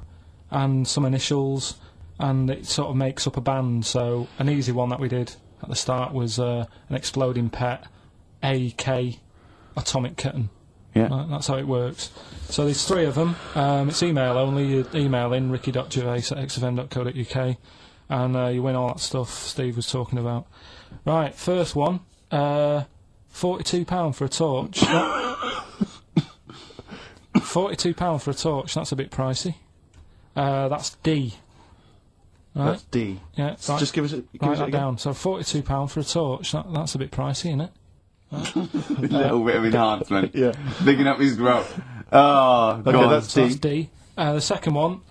and some initials, and it sort of makes up a band. So an easy one that we did at the start was an exploding pet, AK, atomic kitten. Yeah. That's how it works. So there's 3 of them. It's email only. You email in ricky.gervais@xfm.co.uk, and you win all that stuff Steve was talking about. Right, first one. £42 for a torch. £42 for a torch. That's a bit pricey. That's D. Right. That's D. Yeah. Right. Just give us it. Write that down. So £42 for a torch. That's a bit pricey, isn't it? A little bit of enhancement. Yeah. Picking up his growth. Oh, Okay, God. that's So that's D. D. The second one.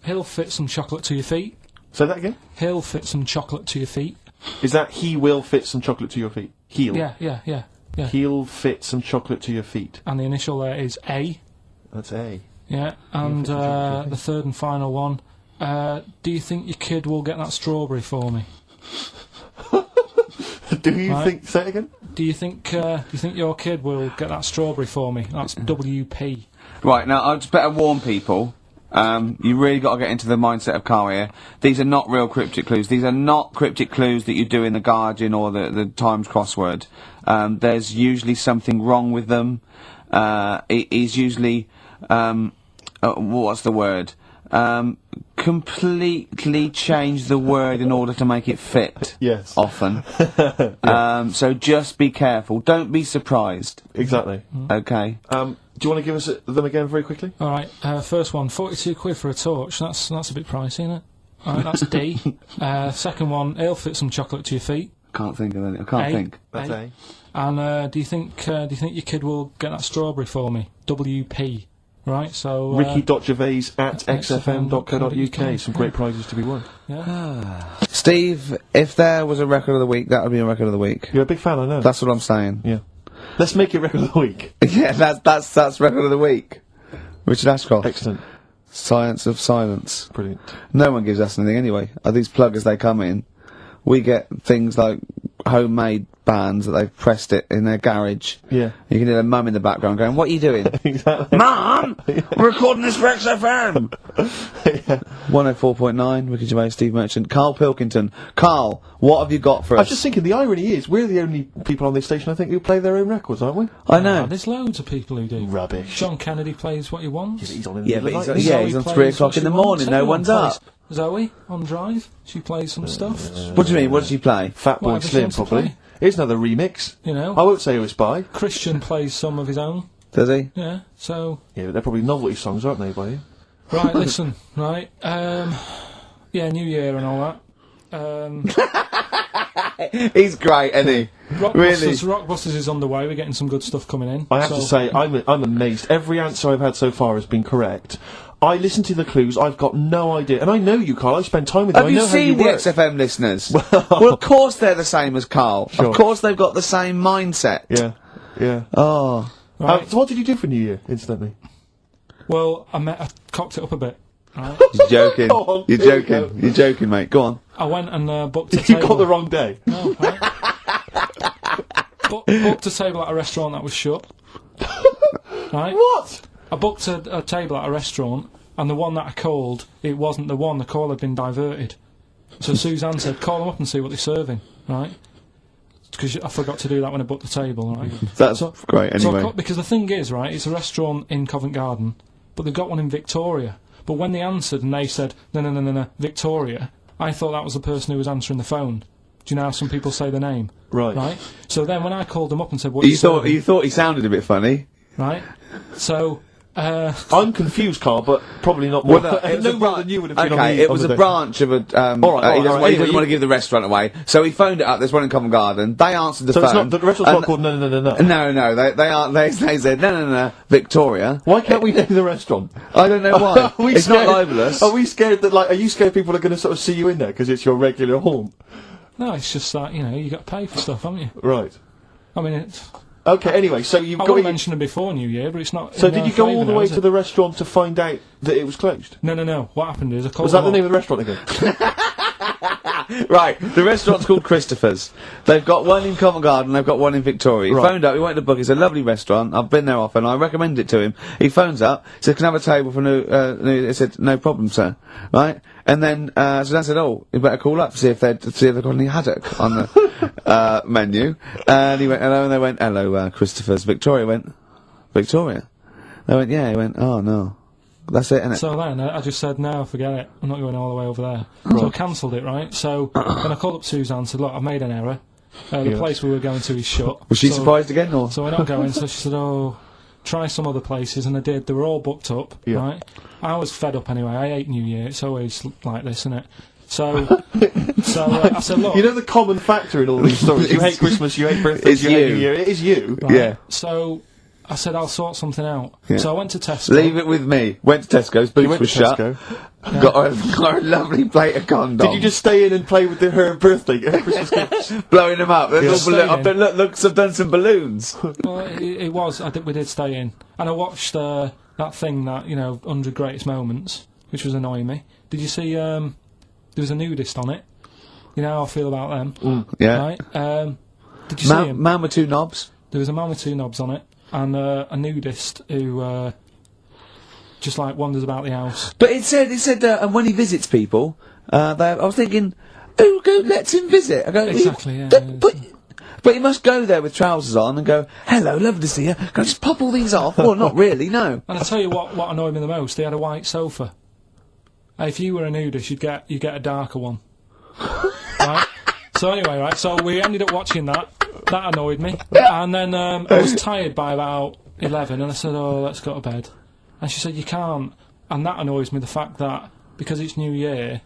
He'll fit some chocolate to your feet. Say that again. He'll fit some chocolate to your feet. Is that he will fit some chocolate to your feet? He'll. Yeah. He'll fit some chocolate to your feet. And the initial there is A. That's A. Yeah. And the third and final one. Do you think your kid will get that strawberry for me? Do you Right. think? Say it again. Do you think your kid will get that strawberry for me? That's WP. Right, now, I just better warn people. You really got to get into the mindset of Karl here. These are not real cryptic clues. These are not cryptic clues that you do in the Guardian or the Times crossword. There's usually something wrong with them. It is usually, what's the word? Completely change the word in order to make it fit. Yes. Often. So just be careful. Don't be surprised. Exactly. Okay. Do you want to give us them again very quickly? All right. First one, 42 quid for a torch. That's a bit pricey, isn't it? All right, that's D. Second one, he'll fit some chocolate to your feet. Can't think of any. I can't think. That's A. And do you think your kid will get that strawberry for me? WP. Right. So Ricky.gervais@xfm.co.uk. Some great prizes to be won. Yeah. Steve, if there was a record of the week, that would be a record of the week. You're a big fan, I know. That's what I'm saying. Yeah. Let's make it record of the week. Yeah, that's record of the week. Richard Ashcroft. Excellent. Science of Silence. Brilliant. No one gives us anything anyway. These pluggers, they come in. We get things like homemade bands that they've pressed it in their garage. Yeah. You can hear their mum in the background going, "What are you doing?" Exactly. Mum! We're recording this for XFM! Yeah. 104.9, Ricky Gervais, Steve Merchant, Karl Pilkington. Karl, what have you got for I us? was just thinking, the irony is, we're the only people on this station, I think, who play their own records, aren't we? I know. There's loads of people who do. Rubbish. John Kennedy plays what he wants. He's on in the Yeah, middle but of the he's, night. yeah, Zoe he's on plays 3 what o'clock she in the wants. morning, no Everyone one's plays. up. Zoe, on Drive, she plays some stuff. What do you mean, what does he play? Fatboy Whatever she Slim, wants to probably. play. Here's another remix. You know. I won't say who it's by. Christian plays some of his own. Does he? Yeah, so... Yeah, but they're probably novelty songs, aren't they, by you? Right, listen, right, yeah, New Year and all that. He's great, isn't he? Rockbusters is on the way, we're getting some good stuff coming in. I have to say, I'm amazed. Every answer I've had so far has been correct. I listen to the clues, I've got no idea. And I know you, Karl, I spend time with you, Have I you know how you seen the work. XFM listeners? Well, of course they're the same as Karl. Sure. Of course they've got the same mindset. Yeah, yeah. Oh. Right. So what did you do for New Year, incidentally? Well, I cocked it up a bit, right? You're joking. Go on, You're here we joking. go. You're joking, mate. Go on. I went and booked a You table. got the wrong day. No, right? Booked a table at a restaurant that was shut. Right? What? I booked a table at a restaurant, and the one that I called, it wasn't the one. The call had been diverted. So Suzanne said, call them up and see what they're serving, right? Because I forgot to do that when I booked the table, right? That's great, anyway. Because the thing is, right, it's a restaurant in Covent Garden, but they've got one in Victoria. But when they answered and they said, no, Victoria, I thought that was the person who was answering the phone. Do you know how some people say the name? Right. So then when I called them up and said, what You thought he sounded a bit funny. Right? So... I'm confused, Karl, but probably not more. No more than you would have been. Okay, it was a branch of a. All he doesn't right, want to give the restaurant away, so he phoned it up. There's one in Covent Garden. They answered the So phone. it's not the restaurant's not called No. No. They said no, Victoria. Why can't we name the restaurant? I don't know why. Are we It's scared? not libelous. Are we scared that are you scared people are going to sort of see you in there because it's your regular haunt? No, it's just that, you got to pay for stuff, haven't you? Right. I mean, it's... Okay. Anyway, so you've I got. would have mentioned it before New Year, but it's not... So in did our you go favour all the now, way is to it? the restaurant to find out that it was closed? No. What happened is I called Was that the them name up. of the restaurant again? Right, the restaurant's called Christopher's. They've got one in Covent Garden, they've got one in Victoria. He Right. phoned up, he went to book, it's a lovely restaurant, I've been there often, I recommend it to him. He phones up, said, can I have a table for he said, no problem, sir. Right? And then, Suzanne said, oh, you better call up, see if they've got any haddock on the, menu. And he went, hello, and they went, hello, Christopher's. Victoria went, Victoria? They went, yeah, he went, oh no. That's it, innit? So then I just said, no, forget it. I'm not going all the way over there. So I cancelled it, right? So then I called up Suzanne and said, look, I've made an error. The place we were going to is shut. Was she So- surprised again, or? So we're not going. So she said, oh, try some other places. And I did. They were all booked up, Yeah. right? I was fed up anyway. I hate New Year. It's always like this, isn't it? So, I said, look. You know the common factor in all these stories. You hate Christmas, you hate birthdays, It's you hate you. New Year. It is you. Right? Yeah. So I said, I'll sort something out. Yeah. So I went to Tesco. Leave it with me. Went to Tesco's, boots You went were to shut. Tesco. Got a lovely plate of condoms. Did you just stay in and play with her birthday Christmas gifts? blowing them up? Yeah. I've done some balloons. Well, it was. We did stay in. And I watched that thing that, 100 Greatest Moments, which was annoying me. Did you see, there was a nudist on it? You know how I feel about them. Yeah. Right? Did you see him? Man with two knobs. There was a man with two knobs on it, and a nudist who just wanders about the house. But it said, and when he visits people, I was thinking, who lets him visit? I go, Exactly, yeah. But he must go there with trousers on and go, hello, lovely to see you. Can I just pop all these off? Well, not really, no. And I tell you what annoyed me the most. They had a white sofa. If you were a nudist, you'd get a darker one. Right? So anyway, right. So we ended up watching that. That annoyed me. And then I was tired by about 11, and I said, "Oh, let's go to bed." And she said, "You can't." And that annoys me. The fact that because it's New Year,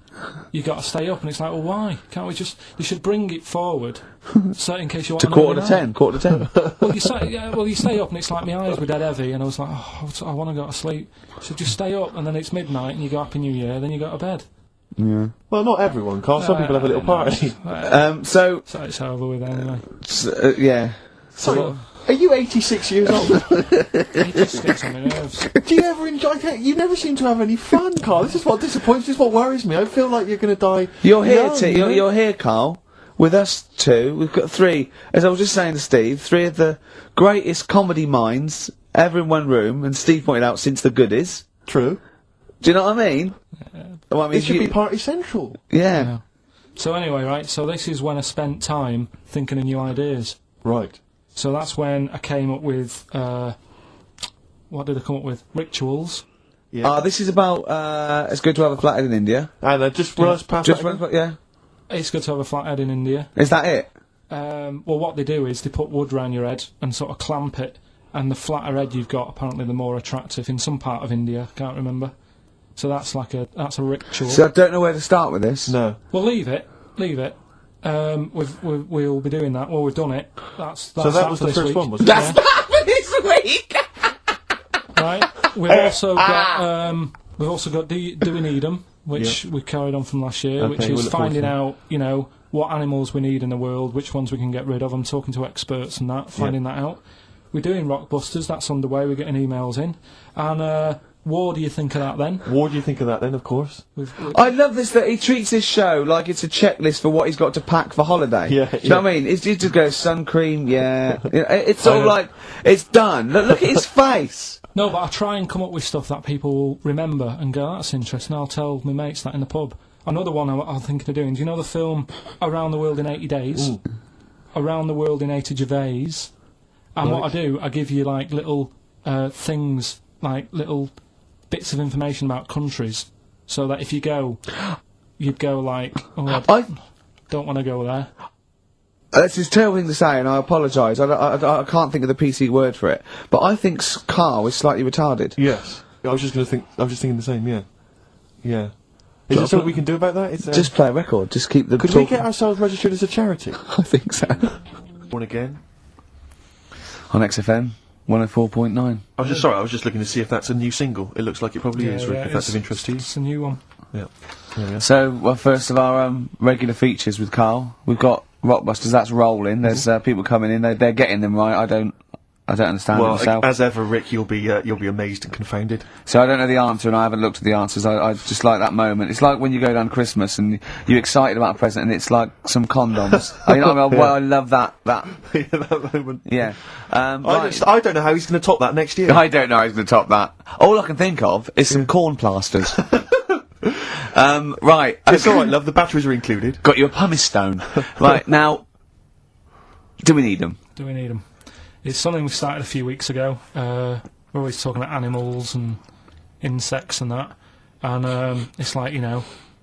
you got to stay up, and it's like, well, why can't we just? You should bring it forward, so in case you want To quarter to 10. Well, you stay up, and it's like my eyes were dead heavy, and I was like, oh, I want to go to sleep. So just stay up, and then it's midnight, and you go Happy New Year, then you go to bed. Yeah. Well, not everyone, Karl. Some people have a little party. So it's over with anyway. yeah. Sorry, are you 86 years old? It just gets on my nerves. Do you ever enjoy? You never seem to have any fun, Karl. This is what disappoints. This is what worries me. I feel like you're going to die. You're here, young, you know? you're here, Karl. with us two, we've got three, as I was just saying to Steve, three of the greatest comedy minds ever in one room, and Steve pointed out since the goodies. True. Do you know what I mean? Well, I mean It should be Party Central. Yeah. So anyway, right, so this is when I spent time thinking of new ideas. Right. So that's when I came up with, what did I come up with? Rituals. Yeah. This is about, it's good to have a flathead in India. And just run us past Just that again? yeah. It's good to have a flathead in India. Is that it? Well, what they do is they put wood round your head and sort of clamp it, and the flatter head you've got, apparently the more attractive in some part of India, can't remember. So that's like that's a ritual. So I don't know where to start with this. No. Well, leave it. We'll be doing that. Well, we've done it. That's So that was for the this first week. one, was it? That's that for this week! Right. We've also got do we need them, which we carried on from last year, Okay, which we'll is look forward finding to out, what animals we need in the world, which ones we can get rid of. I'm talking to experts and that, finding that out. We're doing Rockbusters. That's underway. We're getting emails in. And what do you think of that then? What do you think of that then, of course? I love this, that he treats this show like it's a checklist for what he's got to pack for holiday. Yeah, Do you know what I mean? He just goes, sun cream, yeah. It's sort of like, it's done. Look at his face. No, but I try and come up with stuff that people will remember and go, that's interesting. I'll tell my mates that in the pub. Another one I'm thinking of doing, do you know the film Around the World in 80 Days? Ooh. Around the World in 80 Gervais. And what I do, I give you like little things, like little bits of information about countries, so that if you go, you'd go like, oh, I don't want to go there. That's a terrible thing to say, and I apologise. I can't think of the PC word for it. But I think Karl is slightly retarded. Yes. I was just thinking the same, yeah. Yeah. Is there something we can do about that? It's, Just play a record. Just keep the. could we get ourselves registered as a charity? I think so. One again. On XFM 104.9. I was just looking to see if that's a new single. It looks like it probably is, Rick, if that's of interest to you. It's a new one. Yeah. There we are. So, well, first of our regular features with Karl, we've got Rockbusters. That's rolling. There's people coming in. They're getting them right. I don't understand it Well, myself. as ever, Rick, you'll be amazed and confounded. So I don't know the answer, and I haven't looked at the answers. I just like that moment. It's like when you go down Christmas and you're excited about a present, and it's like some condoms. You know what I mean? Well, I love that. Yeah, that moment. Yeah. I don't know how he's going to top that next year. I don't know how he's going to top that. All I can think of is some corn plasters. Right. It's all right, love. The batteries are included. Got you a pumice stone. Right, now, do we need them? Do we need them? It's something we started a few weeks ago. We're always talking about animals and insects and that. And it's like,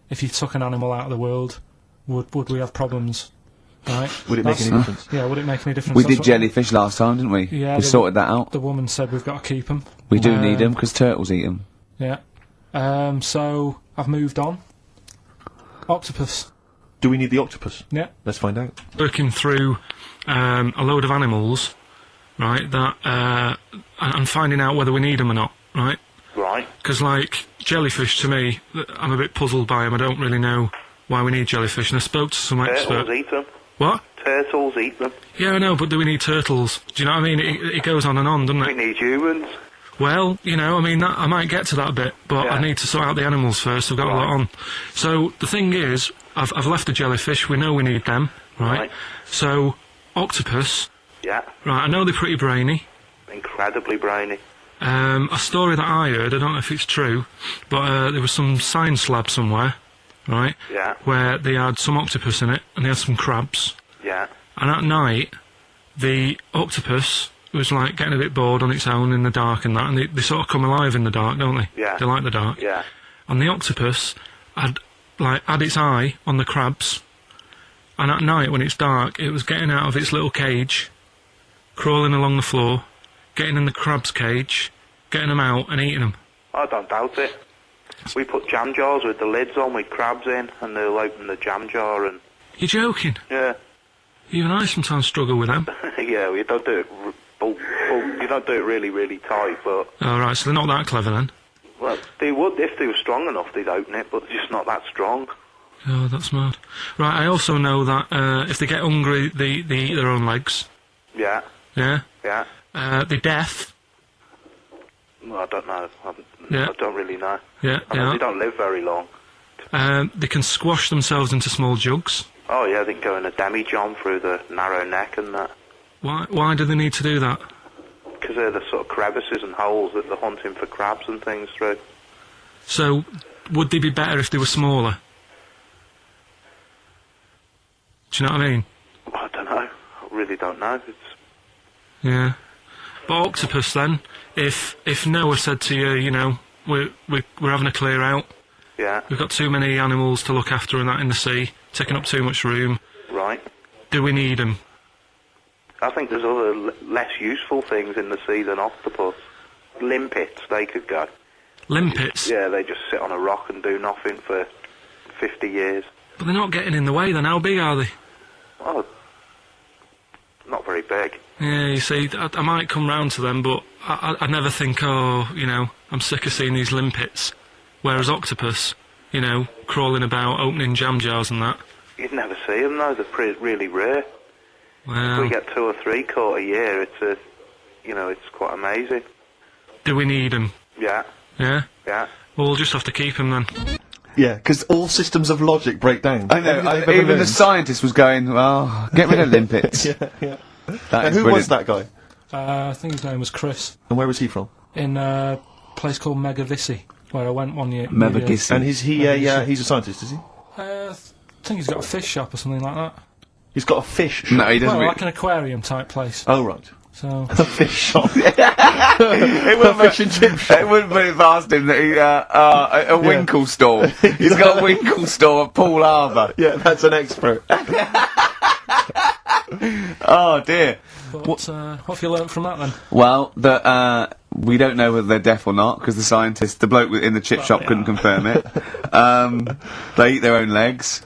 if you took an animal out of the world, would we have problems? Right? Would it make any difference? Yeah, would it make any difference? We That's did jellyfish last time, didn't we? Yeah, we sorted that out. The woman said we've got to keep them. We do need them, because turtles eat them. Yeah. So, I've moved on. Octopus. Do we need the octopus? Yeah. Let's find out. Working through a load of animals, right, that, and finding out whether we need them or not, right? Right. Because, like, jellyfish, to me, I'm a bit puzzled by them. I don't really know why we need jellyfish, and I spoke to some Turtles expert. eat them. What? Turtles eat them. Yeah, I know, but do we need turtles? Do you know what I mean? It goes on and on, doesn't We it? need humans. Well, I might get to that bit, but I Yeah. need to sort out the animals first. I've got a lot on. So, the thing is, I've left the jellyfish. We know we need them, right? Right. So, octopus. Yeah. Right, I know they're pretty brainy. Incredibly brainy. A story that I heard, I don't know if it's true, but there was some science lab somewhere, right? Yeah. Where they had some octopus in it, and they had some crabs. Yeah. And at night, the octopus was like getting a bit bored on its own in the dark and that, and they sort of come alive in the dark, don't they? Yeah. They like the dark. Yeah. And the octopus had its eye on the crabs, and at night when it's dark, it was getting out of its little cage, crawling along the floor, getting in the crab's cage, getting them out and eating them. I don't doubt it. We put jam jars with the lids on with crabs in, and they'll open the jam jar and... You're joking? Yeah. Even I sometimes struggle with them. Yeah, we don't do it... you don't do it really, really tight, but... Oh, right, so they're not that clever then? Well, they would, if they were strong enough, they'd open it, but they're just not that strong. Oh, that's mad. Right, I also know that if they get hungry, they eat their own legs. Yeah. Yeah? Yeah. They're deaf. Well, I don't know. Yeah. I don't really know. Yeah, I they know are. they don't live very long. They can squash themselves into small jugs. Oh yeah, they can go in a demi-john through the narrow neck and that. Why do they need to do that? Because they're the sort of crevices and holes that they're hunting for crabs and things through. So, would they be better if they were smaller? Do you know what I mean? I don't know. I really don't know. Yeah. But octopus then, if Noah said to you, you know, we're having a clear out, Yeah. we've got too many animals to look after and that in the sea, taking up too much room, Right. do we need them? I think there's other less useful things in the sea than octopus. Limpets, they could go. Limpets? Yeah, they just sit on a rock and do nothing for 50 years. But they're not getting in the way then, how big are they? Oh, not very big. Yeah, you see, I might come round to them, but I never think, oh, you know, I'm sick of seeing these limpets. Whereas octopus, you know, crawling about, opening jam jars and that. You'd never see them though, they're really rare. Well, We get 2 or 3 caught a year, it's quite amazing. do we need them? Yeah, Yeah? yeah. Well, we'll just have to keep them then. Yeah, because all systems of logic break down. I know. Everything they've ever Even the learned. scientist was going, well, get rid of limpets. Yeah. That And is who was brilliant. that guy? I think his name was Chris, And where was he from? in a place called Megavisi, where I went one year. Megavisi. And he's a scientist, is he? I think he's got a fish shop or something like that. He's got a fish shop. No, he doesn't. Well, really- like an aquarium type place. Oh, right. So, A fish shop. It wouldn't fish and chip shop. It wouldn't put it past him that he, a winkle store. He's got a winkle store at Poole Harbour. Yeah, that's an expert. Oh dear. but, what have you learnt from that then? Well, that we don't know whether they're deaf or not because the scientist, the bloke in the chip shop, they couldn't are. confirm it. They eat their own legs.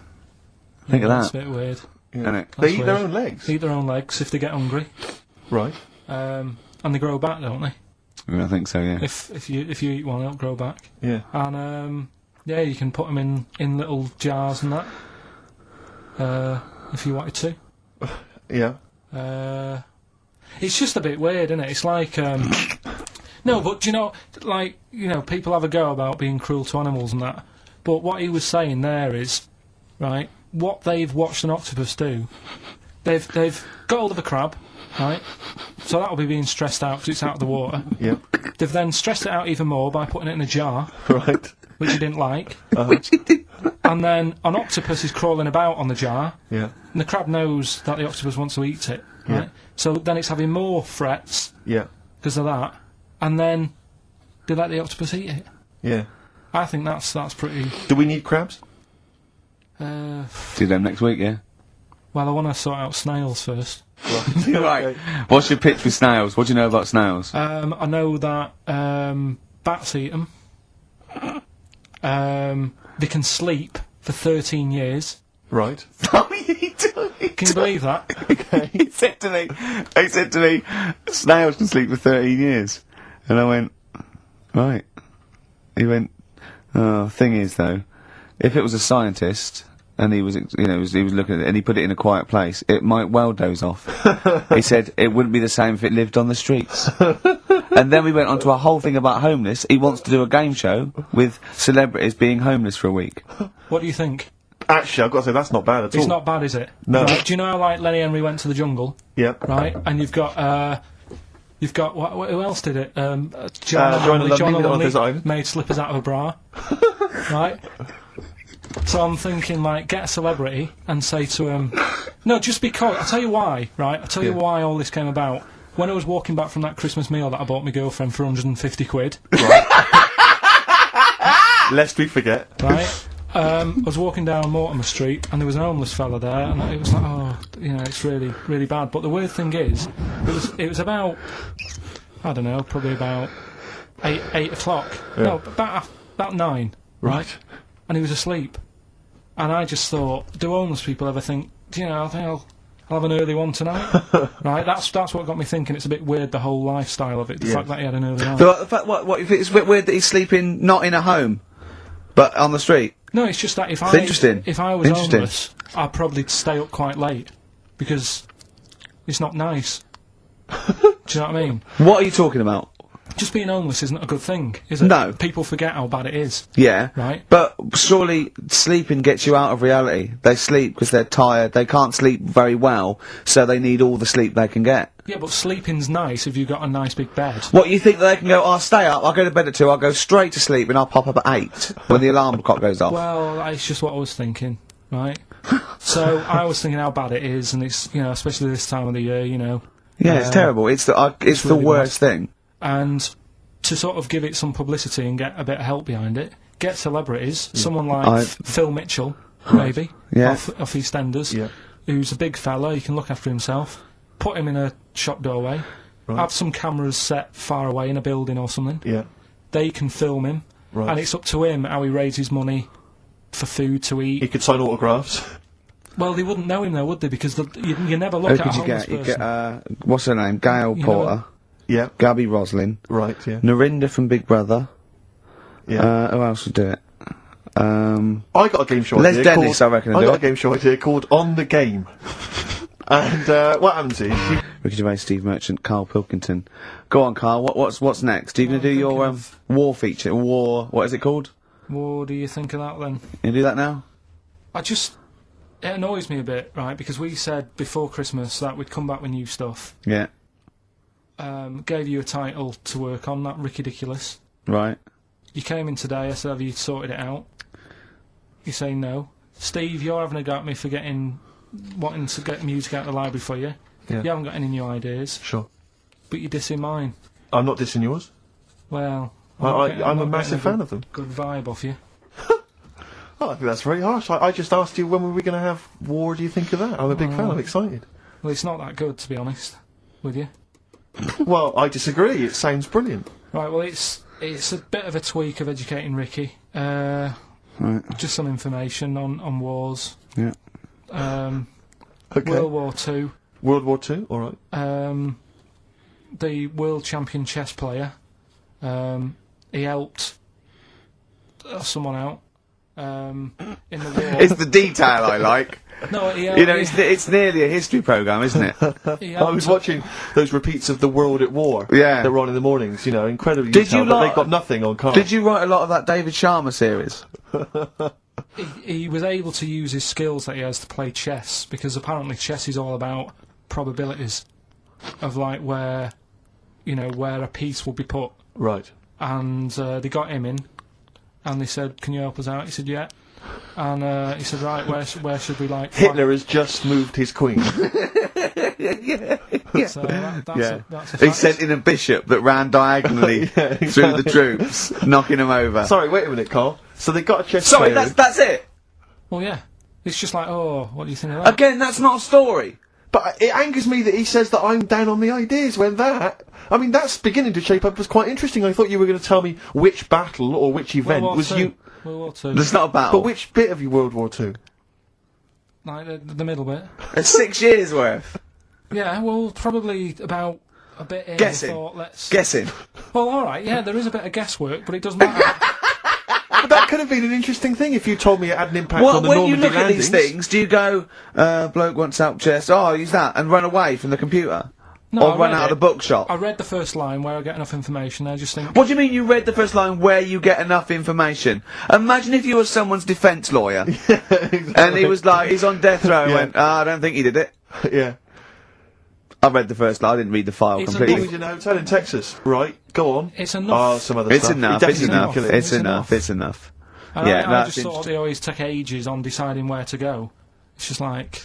Think of That's that. a bit weird. Isn't it? They eat their weird. own legs. Eat their own legs if they get hungry. Right. And they grow back, don't they? I think so. Yeah. If you eat one, it'll grow back. Yeah. And yeah, you can put them in little jars and that. If you wanted to. Yeah. It's just a bit weird, isn't it? It's like no, but do you know, like, you know, people have a go about being cruel to animals and that. But what he was saying there is, right, what they've watched an octopus do, they've got hold of a crab, right? So that'll be being stressed out because it's out of the water. Yeah. They've then stressed it out even more by putting it in a jar, Right. which he didn't like. And then an octopus is crawling about on the jar, Yeah. and the crab knows that the octopus wants to eat it, right? Yeah. So then it's having more frets Yeah. because of that, and then they let the octopus eat it. Yeah. I think that's pretty. Do we need crabs? Do them next week. Yeah. Well, I want to sort out snails first. Right. What's your pitch with snails? What do you know about snails? I know that bats eat them. They can sleep for 13 years. Right. Can you believe that? He said to me, snails can sleep for 13 years. And I went, right. He went, oh, thing is though, if it was a scientist, and he was, you know, he was looking at it, and he put it in a quiet place, it might well doze off. He said it wouldn't be the same if it lived on the streets. And then we went on to a whole thing about homeless. He wants to do a game show with celebrities being homeless for a week. What do you think? Actually, I've got to say, that's not bad at all. It's not bad, is it? No. Right, do you know how, like, Lenny Henry went to the jungle, Yeah. right? And you've got who else did it? John Joanna Lumley on Lumley his own. made slippers out of a bra, right? So I'm thinking, like, get a celebrity and say to him, no, just because. I'll tell you why, right? I'll tell you why all this came about. When I was walking back from that Christmas meal that I bought my girlfriend for 150 quid, Lest we forget. right? I was walking down Mortimer Street and there was an homeless fella there, and it was like, oh, you know, it's really, really bad. But the weird thing is, it was about, I don't know, probably about 8 o'clock. Yeah. No, about 9, Right. and he was asleep. And I just thought, do homeless people ever think, you know, I think I'll have an early one tonight? Right, that's what got me thinking. It's a bit weird, the whole lifestyle of it, the Yeah. fact that he had an early one. So, what if it's a bit weird that he's sleeping not in a home, but on the street? No, it's just that if interesting. I was Interesting. homeless, I'd probably stay up quite late because it's not nice. Do you know what I mean? What are you talking about? just being homeless isn't a good thing, is it? No. People forget how bad it is. Yeah. Right. But surely sleeping gets you out of reality. They sleep because they're tired. They can't sleep very well, so they need all the sleep they can get. Yeah, but sleeping's nice if you've got a nice big bed. What, you think they can go, I'll stay up, I'll go to bed at 2, I'll go straight to sleep, and I'll pop up at 8 when the alarm clock goes off? Well, that's just what I was thinking, right? So I was thinking how bad it is, and it's, you know, especially this time of the year, you know. Yeah, it's terrible. It's the really worst thing. And to sort of give it some publicity and get a bit of help behind it, get celebrities, someone like Phil Mitchell, maybe, Yeah. off EastEnders, Yeah. who's a big fella, he can look after himself, put him in a shop doorway, have some cameras set far away in a building or something, Yeah. they can film him, Right. and it's up to him how he raises money for food to eat. He could sign autographs. Well, they wouldn't know him though, would they? Because you never look Who at a could you homeless get? You person. get, what's her name? Gail You know Porter, Yeah. Gabby Roslin, Right, yeah. Narinda from Big Brother. Yeah. Who else would do it? I got a game show Les idea Dennis, called, I reckon, I do got it. a game show idea called On the Game. And what happens is Ricky Gervais, Steve Merchant, Carl Pilkington. Go on, Carl. What's next? Are you going to do your thinking of- war feature? What is it called? What do you think of that then? You do that now? It annoys me a bit, right? Because we said before Christmas that we'd come back with new stuff. Yeah. Gave you a title to work on, that Ridiculous. Right. You came in today, I said, have you sorted it out? You say no. Steve, you're having a go at me for wanting to get music out of the library for you. Yeah. You haven't got any new ideas, Sure. but you're dissing mine. I'm not dissing yours. Well, I'm not a massive getting fan of them. Good vibe off you. Oh, I think that's very harsh. I just asked you when were we going to have war. Do you think of that? I'm a big fan. I'm excited. Well, it's not that good, to be honest with you. Well, I disagree. It sounds brilliant. Right, well, it's a bit of a tweak of educating Ricky. Right. Just some information on wars. Yeah. Okay. World War II. World War Two. All right. The world champion chess player. He helped someone out in the war. It's the detail I like. No, he You know, it's nearly a history programme, isn't it? he I was helped- watching those repeats of The World at War. Yeah. That were on in the mornings. You know, incredibly Did detailed, you but lot- they've got nothing on Karl. Did you write a lot of that David Sharma series? he was able to use his skills that he has to play chess, because apparently chess is all about probabilities of like where a piece will be put. Right. Mm. And they got him in, and they said, "Can you help us out?" He said, "Yeah." And he said, "Right, where should we like?" fly?" Hitler has just moved his queen. So that's Yeah. that's a He fact. sent in a bishop that ran diagonally Yeah, through the troops, knocking them over. Sorry, wait a minute, Karl. So they got a chess Sorry, player. that's it. Well, yeah. It's just like, oh, what do you think of that? Again, that's not a story. But it angers me that he says that I'm down on the ideas when I mean, that's beginning to shape up as quite interesting. I thought you were going to tell me which battle or which event World War was II. you. World War II. There's not a battle. But which bit of your World War Two? Like the middle bit. It's 6 years worth. Yeah, well, probably about a bit in. Guessing. I thought, let's... Guessing. Well, alright, yeah, there is a bit of guesswork, but it doesn't matter. But that could have been an interesting thing if you told me it had an impact Well, on the when you Normandy look landings. at these things, do you go, bloke wants help chest, oh, I'll use that, and run away from the computer? No, or I run read out of it. the bookshop? I read the first line where I get enough information, I just think... What do you mean you read the first line where you get enough information? Imagine if you were someone's defence lawyer, and he was like, he's on death row, and Yeah. went, I don't think he did it. Yeah. I read the first line, I didn't read the file It's He completely. was in a hotel in Texas. Right, go on. It's enough. Oh, some other It's stuff. enough, He it's definitely enough, didn't kill it. it's enough, it's enough. And Yeah, I that's just thought they always take ages on deciding where to go. It's just like,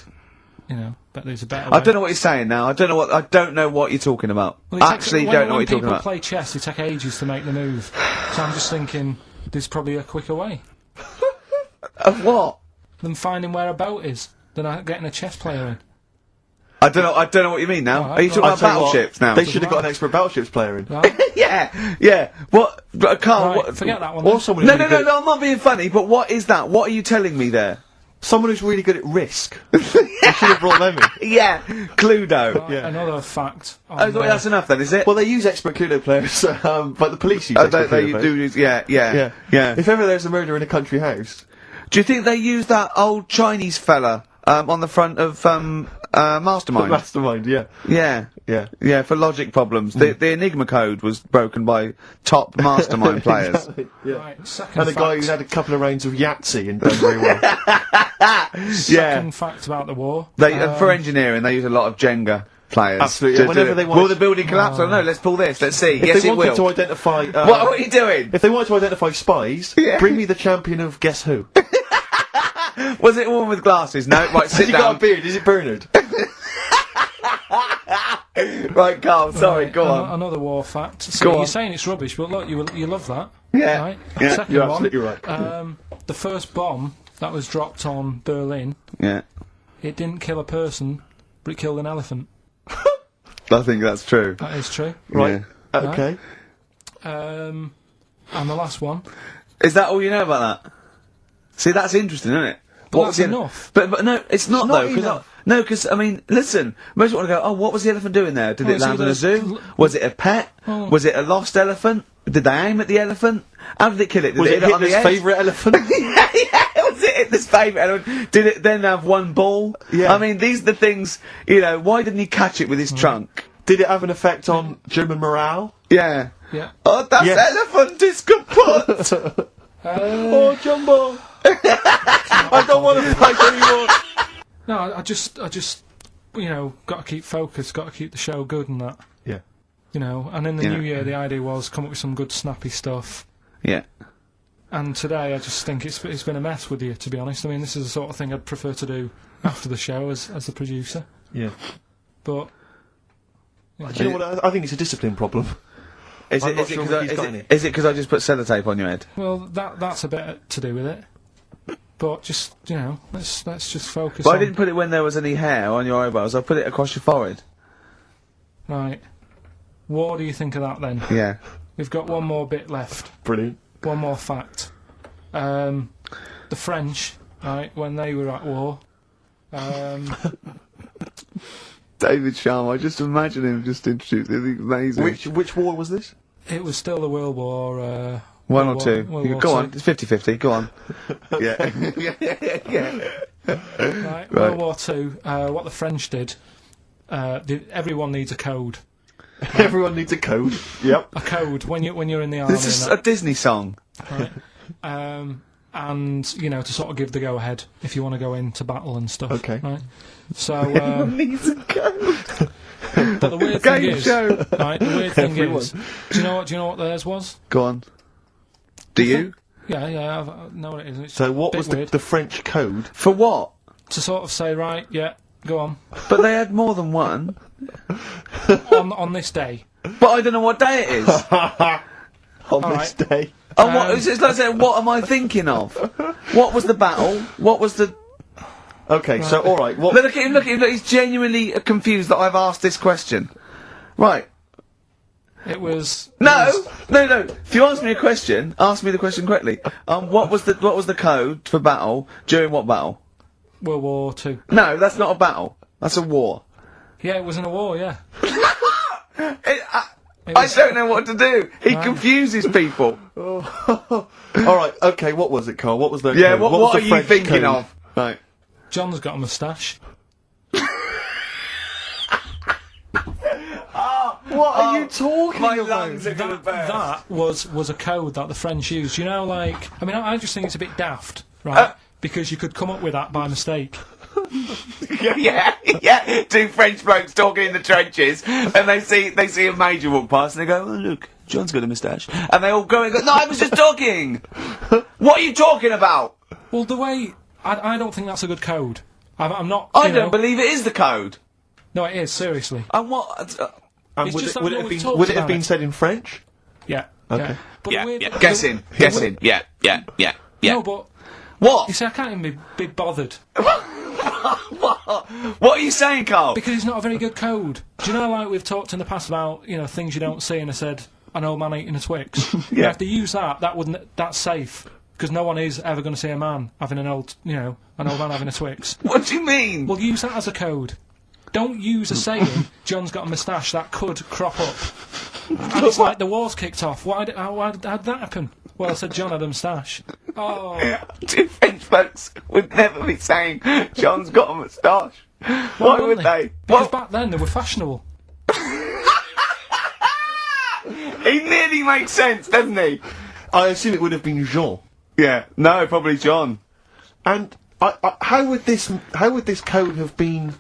but there's a better way. I don't know what you're saying now, I don't know what you're talking about. Well, it takes- Actually when- don't know when what you're talking people about. play chess, they take ages to make the move. So I'm just thinking, there's probably a quicker way Of what? than finding where a boat is, than getting a chess player in. I don't know what you mean now. Alright, Are you well, talking I'll about tell you what, battleships now? They should have got an expert battleships player in. Right? Yeah. What, Carl? Right, What, forget that one. Or then. someone No, who's no, really no, good- no, I'm not being funny, but what is that? What are you telling me there? Someone who's really good at risk. They should have brought them in. Yeah, Cluedo. Right, yeah. Another fact. On, Oh, that's enough then, is it? Well, they use expert Cluedo players, but the police use Oh, expert they Cluedo do, players. yeah. If ever there's a murder in a country house, Do you think they use that old Chinese fella, on the front of, Mastermind. Mastermind, yeah. Yeah. Yeah. Yeah, for logic problems. The Enigma code was broken by top Mastermind players. Exactly, yeah. Right, second And a guy fact. who's had a couple of rounds of Yahtzee and done very well. Second fact about the war. For engineering, they use a lot of Jenga players. Absolutely, to whenever do it. they want- Will the building collapse? Oh no, let's pull this. Let's see. If Yes, they it wanted will. to identify... What are you doing? If they wanted to identify spies, Yeah. bring me the champion of Guess Who. Was it a woman with glasses? No, right, sit Has he got a down. beard? Is it Bernard? Right, Carl, sorry, Right, go on. Another war fact. So Go you're on. saying it's rubbish, but look, you love that. Yeah. Right? Yeah, Second you're one, absolutely right. the first bomb that was dropped on Berlin, Yeah, it didn't kill a person, but it killed an elephant. I think that's true. That is true. Right. Yeah. Okay. And the last one. Is that all you know about that? See, that's interesting, isn't it? But What that's was the- enough. But no, it's not not though. enough. Because I mean, listen. Most people want to go. Oh, what was the elephant doing there? Did Well, it it's land in a either- zoo? Was it a pet? Oh. Was it a lost elephant? Did they aim at the elephant? How did it kill it? Did Was it hit on the Hitler's edge? favourite elephant? yeah, was it Hitler's favourite elephant? Did it then have one ball? Yeah. I mean, these are the things. You know, why didn't he catch it with his trunk? Did it have an effect on German morale? Yeah. Yeah. Oh, that Yes. elephant is kaput. Oh, Jumbo! I don't want to fight anymore! No, I just, got to keep focused, got to keep the show good and that. Yeah. And in the Yeah. new year, the idea was come up with some good snappy stuff. Yeah. And today, I just think it's been a mess with you, to be honest. I mean, this is the sort of thing I'd prefer to do after the show as the producer. Yeah. But Do you know what? I think it's a discipline problem. Is I'm it? not Is it sure because if he's got any. is it 'cause I just put sellotape on your head? well, that's a bit to do with it. But just let's just focus. But on I didn't put it when there was any hair on your eyebrows. I put it across your forehead. Right. What do you think of that then? Yeah. We've got one more bit left. Brilliant. One more fact. The French, right, when they were at war, David Sharma, I just imagine him just introducing. It's amazing. Which war was this? it was still the World War. One or World two. War- You World go War on. It's 50-50. Go on. yeah. II. Right, World War Two. What the French did. Everyone needs a code. Everyone needs a code. Yep. A code when you're in the army. This is and a Disney song. that, right? And to sort of give the go ahead if you want to go into battle and stuff. Okay. Right. So. Needs a code. But the weird thing Game is, show. right? The weird thing Everyone. is, do you know what theirs was? Go on. Do you? Yeah, I know what it is. It's So a what bit was weird. the French code? For what? To sort of say, right, yeah, go on But they had more than one. on this day. But I don't know what day it is. On All this right. day. Oh, what, it's like saying, what am I thinking of? What was the battle? What was the... Okay, so alright, what... Look at him, look, he's genuinely confused that I've asked this question. Right. It was No! If you ask me a question, ask me the question correctly. What was the code for battle during what battle? World War Two. No, that's not a battle. That's a war. Yeah, it was in a war. Yeah. I don't know what to do. He confuses people. Alright, okay, what was it, Carl? What was the Yeah, code? what was are the you French thinking code? of? Right. John's got a moustache. What are you talking My about? lungs are gonna burst. That was a code that the French used. I just think it's a bit daft, right? Because you could come up with that by mistake. yeah. Two French blokes talking in the trenches, and they see a major walk past, and they go, "Oh, look, John's got a moustache," and they all go and go, "No, I was just talking. What are you talking about?" Well, the way I don't think that's a good code. I'm not. I don't believe it is the code. No, it is seriously. And what? And It's would just it, that would it no have one's been, talked would it have about been it. said in French? Yeah. Okay. Yeah. But the weird, Guessing. Yeah. No, but What? you see, I can't even be bothered What are you saying, Carl? because it's not a very good code. Do you know, like we've talked in the past about things you don't see, and I said an old man eating a Twix. Yeah. If they use that's safe because no one is ever going to see a man having an old man having a Twix. What do you mean? Well, use that as a code. Don't use a saying, John's got a moustache, that could crop up. And it's like the war's kicked off. How'd that happen? Well, I said John had a moustache. Oh. Two French blokes would never be saying John's got a moustache. Why would they? Because back then they were fashionable. He nearly makes sense, doesn't he? I assume it would have been Jean. Yeah. No, probably John. And how would this code have been?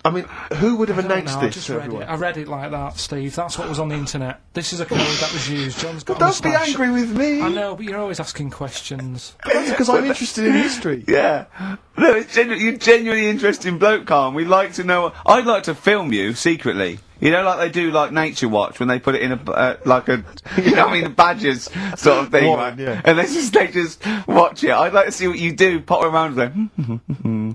I mean, who would have announced I this just to read everyone? it. I read it like that, Steve. That's what was on the internet. This is a code that was used. John's got a Don't be moustache. angry with me. I know, but you're always asking questions. That's because I'm interested in history. Yeah. No, you're genuinely interesting bloke, Karl. We'd like to know. I'd like to film you secretly. You know, like they do, like Nature Watch, when they put it in like a, you know what I mean, a Badgers sort of thing, Warren, right? yeah. And they just watch it. I'd like to see what you do, pop around and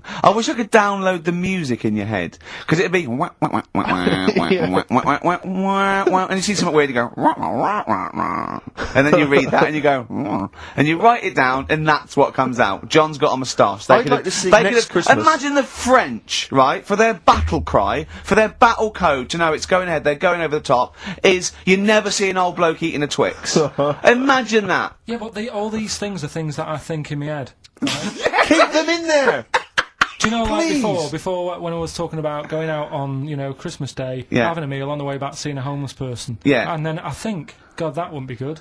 go, I wish I could download the music in your head. Because it'd be, wah, wah, wah, wah, wah, wah, wah, wah, wah, wah, wah, and you see something weird, you go, wah, wah, wah, wah, wah. And then you read that and you go, wah, and you write it down, and that's what comes out. John's got a moustache. I'd like to see next Christmas. Imagine the French, right, for their battle cry, for their battle code to know it's going ahead, they're going over the top, is you never see an old bloke eating a Twix. Imagine that. Yeah, but all these things are things that I think in my head. Keep them in there. Do you know, like Please. before when I was talking about going out on, you know, Christmas Day, Yeah. having a meal on the way back, seeing a homeless person. Yeah. And then I think, God, that wouldn't be good.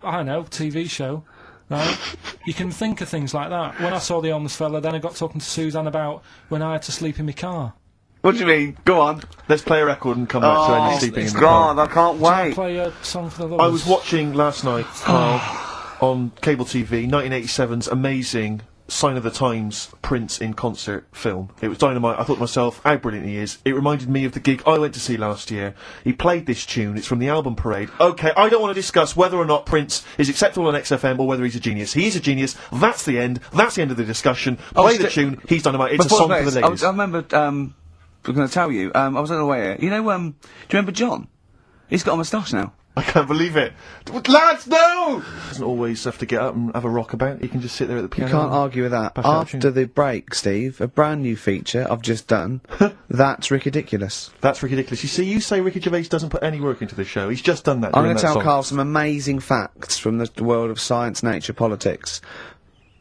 I don't know, TV show. Right? You can think of things like that. When I saw the homeless fella, then I got talking to Suzanne about when I had to sleep in my car. What do you mean? Go on. Let's play a record and come back to any sleeping in the God, car. I can't Shall I wait. play a song for the lovers? I was watching last night, Karl, on cable TV, 1987's amazing Sign of the Times Prince in concert film. It was dynamite. I thought to myself, how brilliant he is. It reminded me of the gig I went to see last year. He played this tune. It's from the album Parade. Okay, I don't want to discuss whether or not Prince is acceptable on XFM or whether he's a genius. He is a genius. That's the end. That's the end of the discussion. Play the tune. He's dynamite. It's a song for the ladies. I remember, I'm going to tell you, I was on the way here. You know, do you remember John? He's got a moustache now. I can't believe it. Lads, no! Doesn't always have to get up and have a rock about. He can just sit there at the You piano. can't argue with that. Bash out a After tune. the break, Steve, a brand new feature I've just done. That's ridiculous. That's ridiculous. You see, you say Ricky Gervais doesn't put any work into the show. He's just done that I'm during going that to tell song. Karl some amazing facts from the world of science, nature, politics.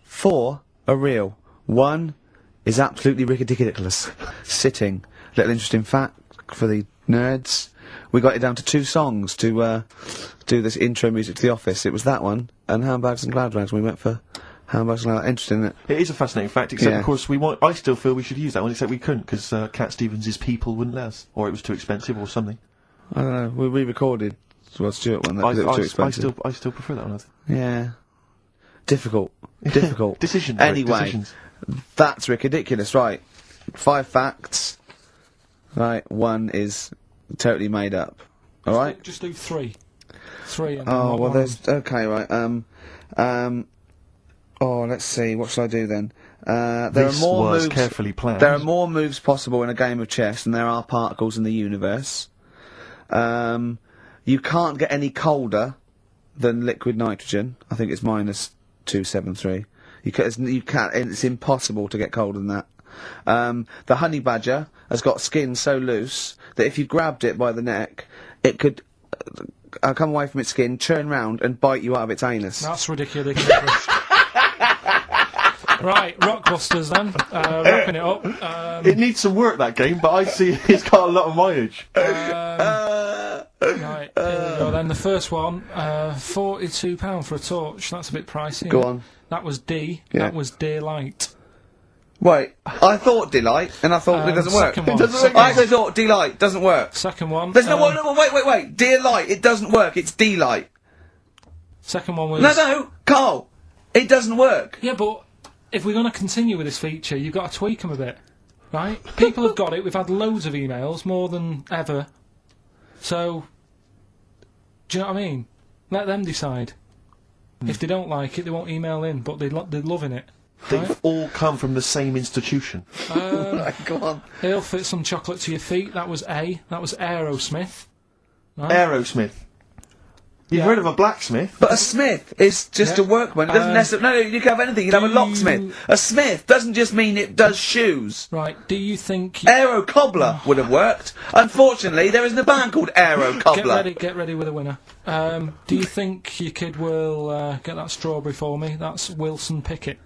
4 are real. 1 is absolutely ridiculous. Sitting. Little interesting fact for the nerds. We got it down to 2 songs to do this intro music to The Office. It was that one and Handbags and Glad Rags. We went for Handbags and Glad Rags. Interesting, isn't it? It is a fascinating fact, except Yeah. of course I still feel we should use that one, except we couldn't, because Cat Stevens' People wouldn't let us. Or it was too expensive or something. I don't know. We re-recorded Stuart one. That was too expensive. I still prefer that one, I think. Yeah. Difficult. Difficult. Decisions, Rick, Anyway, decisions. that's ridiculous. Right. 5 facts. Right. 1 is totally made up. All right. Just do 3. 3. And Oh then well, one. there's okay. Right. Oh, let's see. What shall I do then? There This are more was moves. carefully planned. There are more moves possible in a game of chess than there are particles in the universe. You can't get any colder than liquid nitrogen. I think it's -273. You can't. It's impossible to get colder than that. The honey badger has got skin so loose that if you grabbed it by the neck, it could come away from its skin, turn round, and bite you out of its anus. That's ridiculous. Right, Rockbusters then. Wrapping it up. It needs some work, that game, but I see it's got a lot of mileage. Right, here we go then. The first one, £42 for a torch. That's a bit pricey. Go on. That was D. Yeah. That was Daylight. Wait, I thought delight, and I thought it doesn't work. second one. I also thought delight doesn't work. Second one. There's no, wait, dear light, it doesn't work, it's delight. Second one was. No, Karl, it doesn't work. Yeah, but if we're going to continue with this feature, you've got to tweak them a bit, right? People have got it. We've had loads of emails, more than ever. So, do you know what I mean? Let them decide. If they don't like it, they won't email in, but they're loving it. They've Right? all come from the same institution. Right, go on. He'll fit some chocolate to your feet. That was A. That was Aerosmith. Right? Aerosmith. You've Yeah. heard of a blacksmith? But a smith is just a workman. It doesn't necessarily. No, you can have anything. You can have a do locksmith. you- A smith doesn't just mean it does shoes. Right, do you think... Aero cobbler would have worked. Unfortunately, there isn't a band called Aero Cobbler. Get ready with a winner. Do you think your kid will get that strawberry for me? That's Wilson Pickett.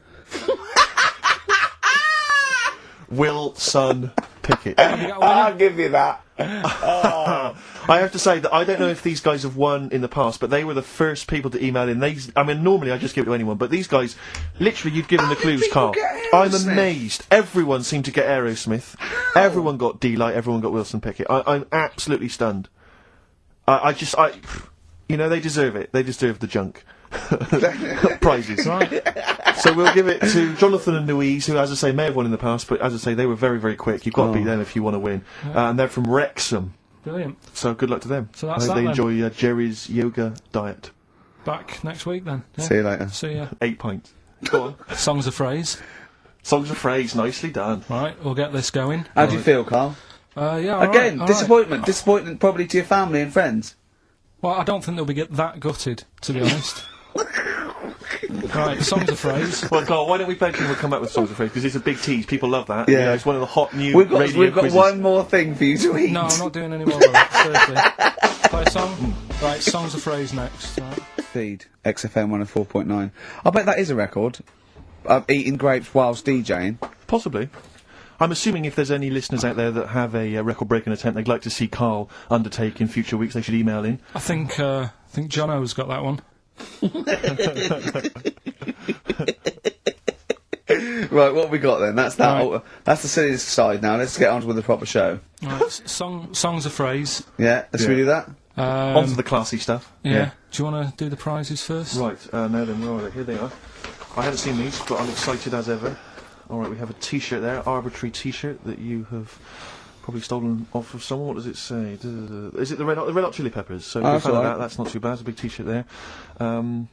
Wilson Pickett. I'll give you that. I have to say that I don't know if these guys have won in the past, but they were the first people to email in. I mean, normally I just give it to anyone, but these guys, literally, you've given the clues, Carl. I'm amazed. Everyone seemed to get Aerosmith. Everyone got D-Light. Everyone got Wilson Pickett. I'm absolutely stunned. You know, they deserve it. They deserve the junk. Prizes. Right. So we'll give it to Jonathan and Louise, who, as I say, may have won in the past, but as I say, they were very, very quick. You've got to beat them if you want to win. And they're from Wrexham. Brilliant. So good luck to them. So I that's hope that they then. enjoy Jerry's yoga diet. Back next week then. Yeah. See you later. See ya. 8 pints. Go on. Songs of phrase. Songs of phrase, nicely done. Right, we'll get this going. How do you feel, Carl? Yeah, Again, all disappointment. right. Disappointment probably to your family and friends. Well, I don't think they'll be that gutted, to be honest. Right, songs of phrase. Well, Carl, why don't we play and we'll come back with songs of phrase, because it's a big tease. People love that. Yeah. You know, it's one of the hot new We've got quizzes. one more thing for you to eat. No, I'm not doing any more of that, seriously. Play a song? Right, songs of phrase next. Right. Feed XFM 104.9. I bet that is a record. Eating grapes whilst DJing. Possibly. I'm assuming if there's any listeners out there that have a record-breaking attempt they'd like to see Carl undertake in future weeks, they should email in. I think Jono's got that one. Right, what have we got then? That's that. Right. That's the silliest side now. Let's get on with the proper show. Right, songs of phrase. Yeah, let's we do that? On to the classy stuff. Yeah. Do you want to do the prizes first? Right, now then, where are they? Here they are. I haven't seen these, but I'm excited as ever. Alright, we have a t-shirt there, arbitrary t-shirt that you have probably stolen off of someone. What does it say? Is it the Red Hot Chili Peppers? So if you found that, that's not too bad. It's a big t-shirt there. On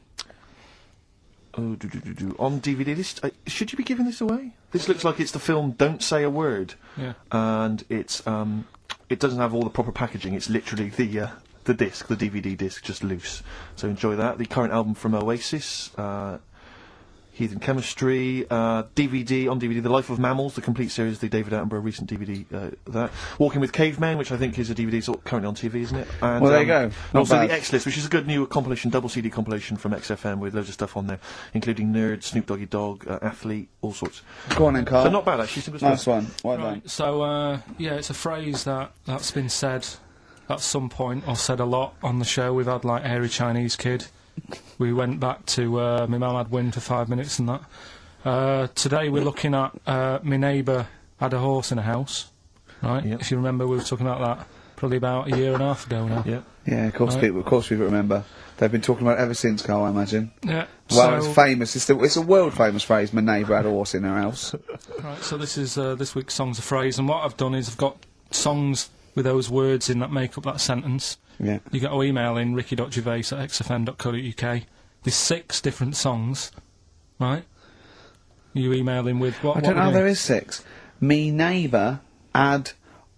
DVD, this should you be giving this away? This looks like it's the film Don't Say a Word. Yeah. And it's it doesn't have all the proper packaging. It's literally the disc, the DVD disc, just loose. So enjoy that. The current album from Oasis. Heathen Chemistry, DVD, on DVD, The Life of Mammals, the complete series, the David Attenborough recent DVD, that. Walking with Cavemen, which I think is a DVD, it's currently on TV, isn't it? And, Well, there you go. And Not also bad. the X-List, which is a good new compilation, double CD compilation from XFM with loads of stuff on there, including Nerd, Snoop Doggy Dogg, Athlete, all sorts. Go on then, Carl. So not bad, actually. Simple Nice stuff. one. Well done. Right, so, yeah, it's a phrase that's been said at some point, or said a lot on the show. We've had, like, Hairy Chinese Kid. We went back to, my mum had wind for 5 minutes and that. Today we're looking at, my neighbour had a horse in a house, right? Yep. If you remember, we were talking about that probably about a year and a half ago now. Yeah. Yeah, of course, Right. people. Of course, people remember. They've been talking about it ever since, Carl. I imagine. Yeah. Well, so, it's famous. It's a world famous phrase. My neighbour had a horse in her house. right, so this is this week's songs of phrase, and what I've done is I've got songs with those words in that make up that sentence. Yeah. You got to email in ricky.gervais@xfm.co.uk. There's 6 different songs, right? You email in with what? I don't know. There is 6. Me neighbour had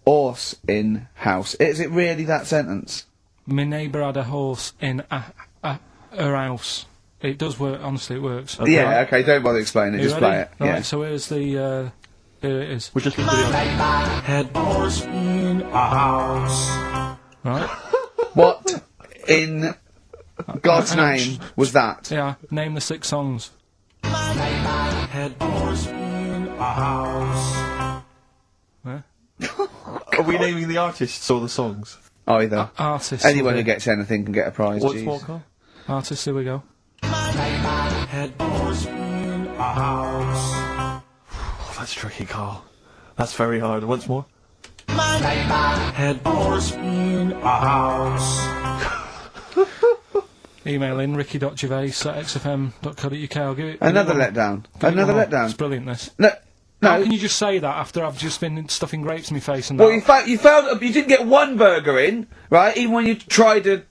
horse in house. Is it really that sentence? My neighbour had a horse in her house. It does work. Honestly, it works. Okay. Yeah. Okay. Don't bother explaining it. Are you Just ready? play it. Right, Yeah. so here's the. Here it is. We're just listening to the Had horse in a house. Right. What in God's hang on, name was that? Yeah. Name the 6 songs. Had horse in a house. Yeah. Are we naming the artists or the songs? Either. Artists. Anyone will who be- gets anything can get a prize. What's jeez. more, Carl? Artists. Here we go. Had horse in a house. Oh, that's tricky, Carl. That's very hard. Once more. Had horse in a house. Email in ricky.gervais@xfm.co.uk. I'll give it. Another give it one. letdown. Give it Another one more. letdown. It's brilliant. This. No. How No. can you just say that after I've just been stuffing grapes in my face and Well, that? you failed. You didn't get one burger in, right? Even when you tried to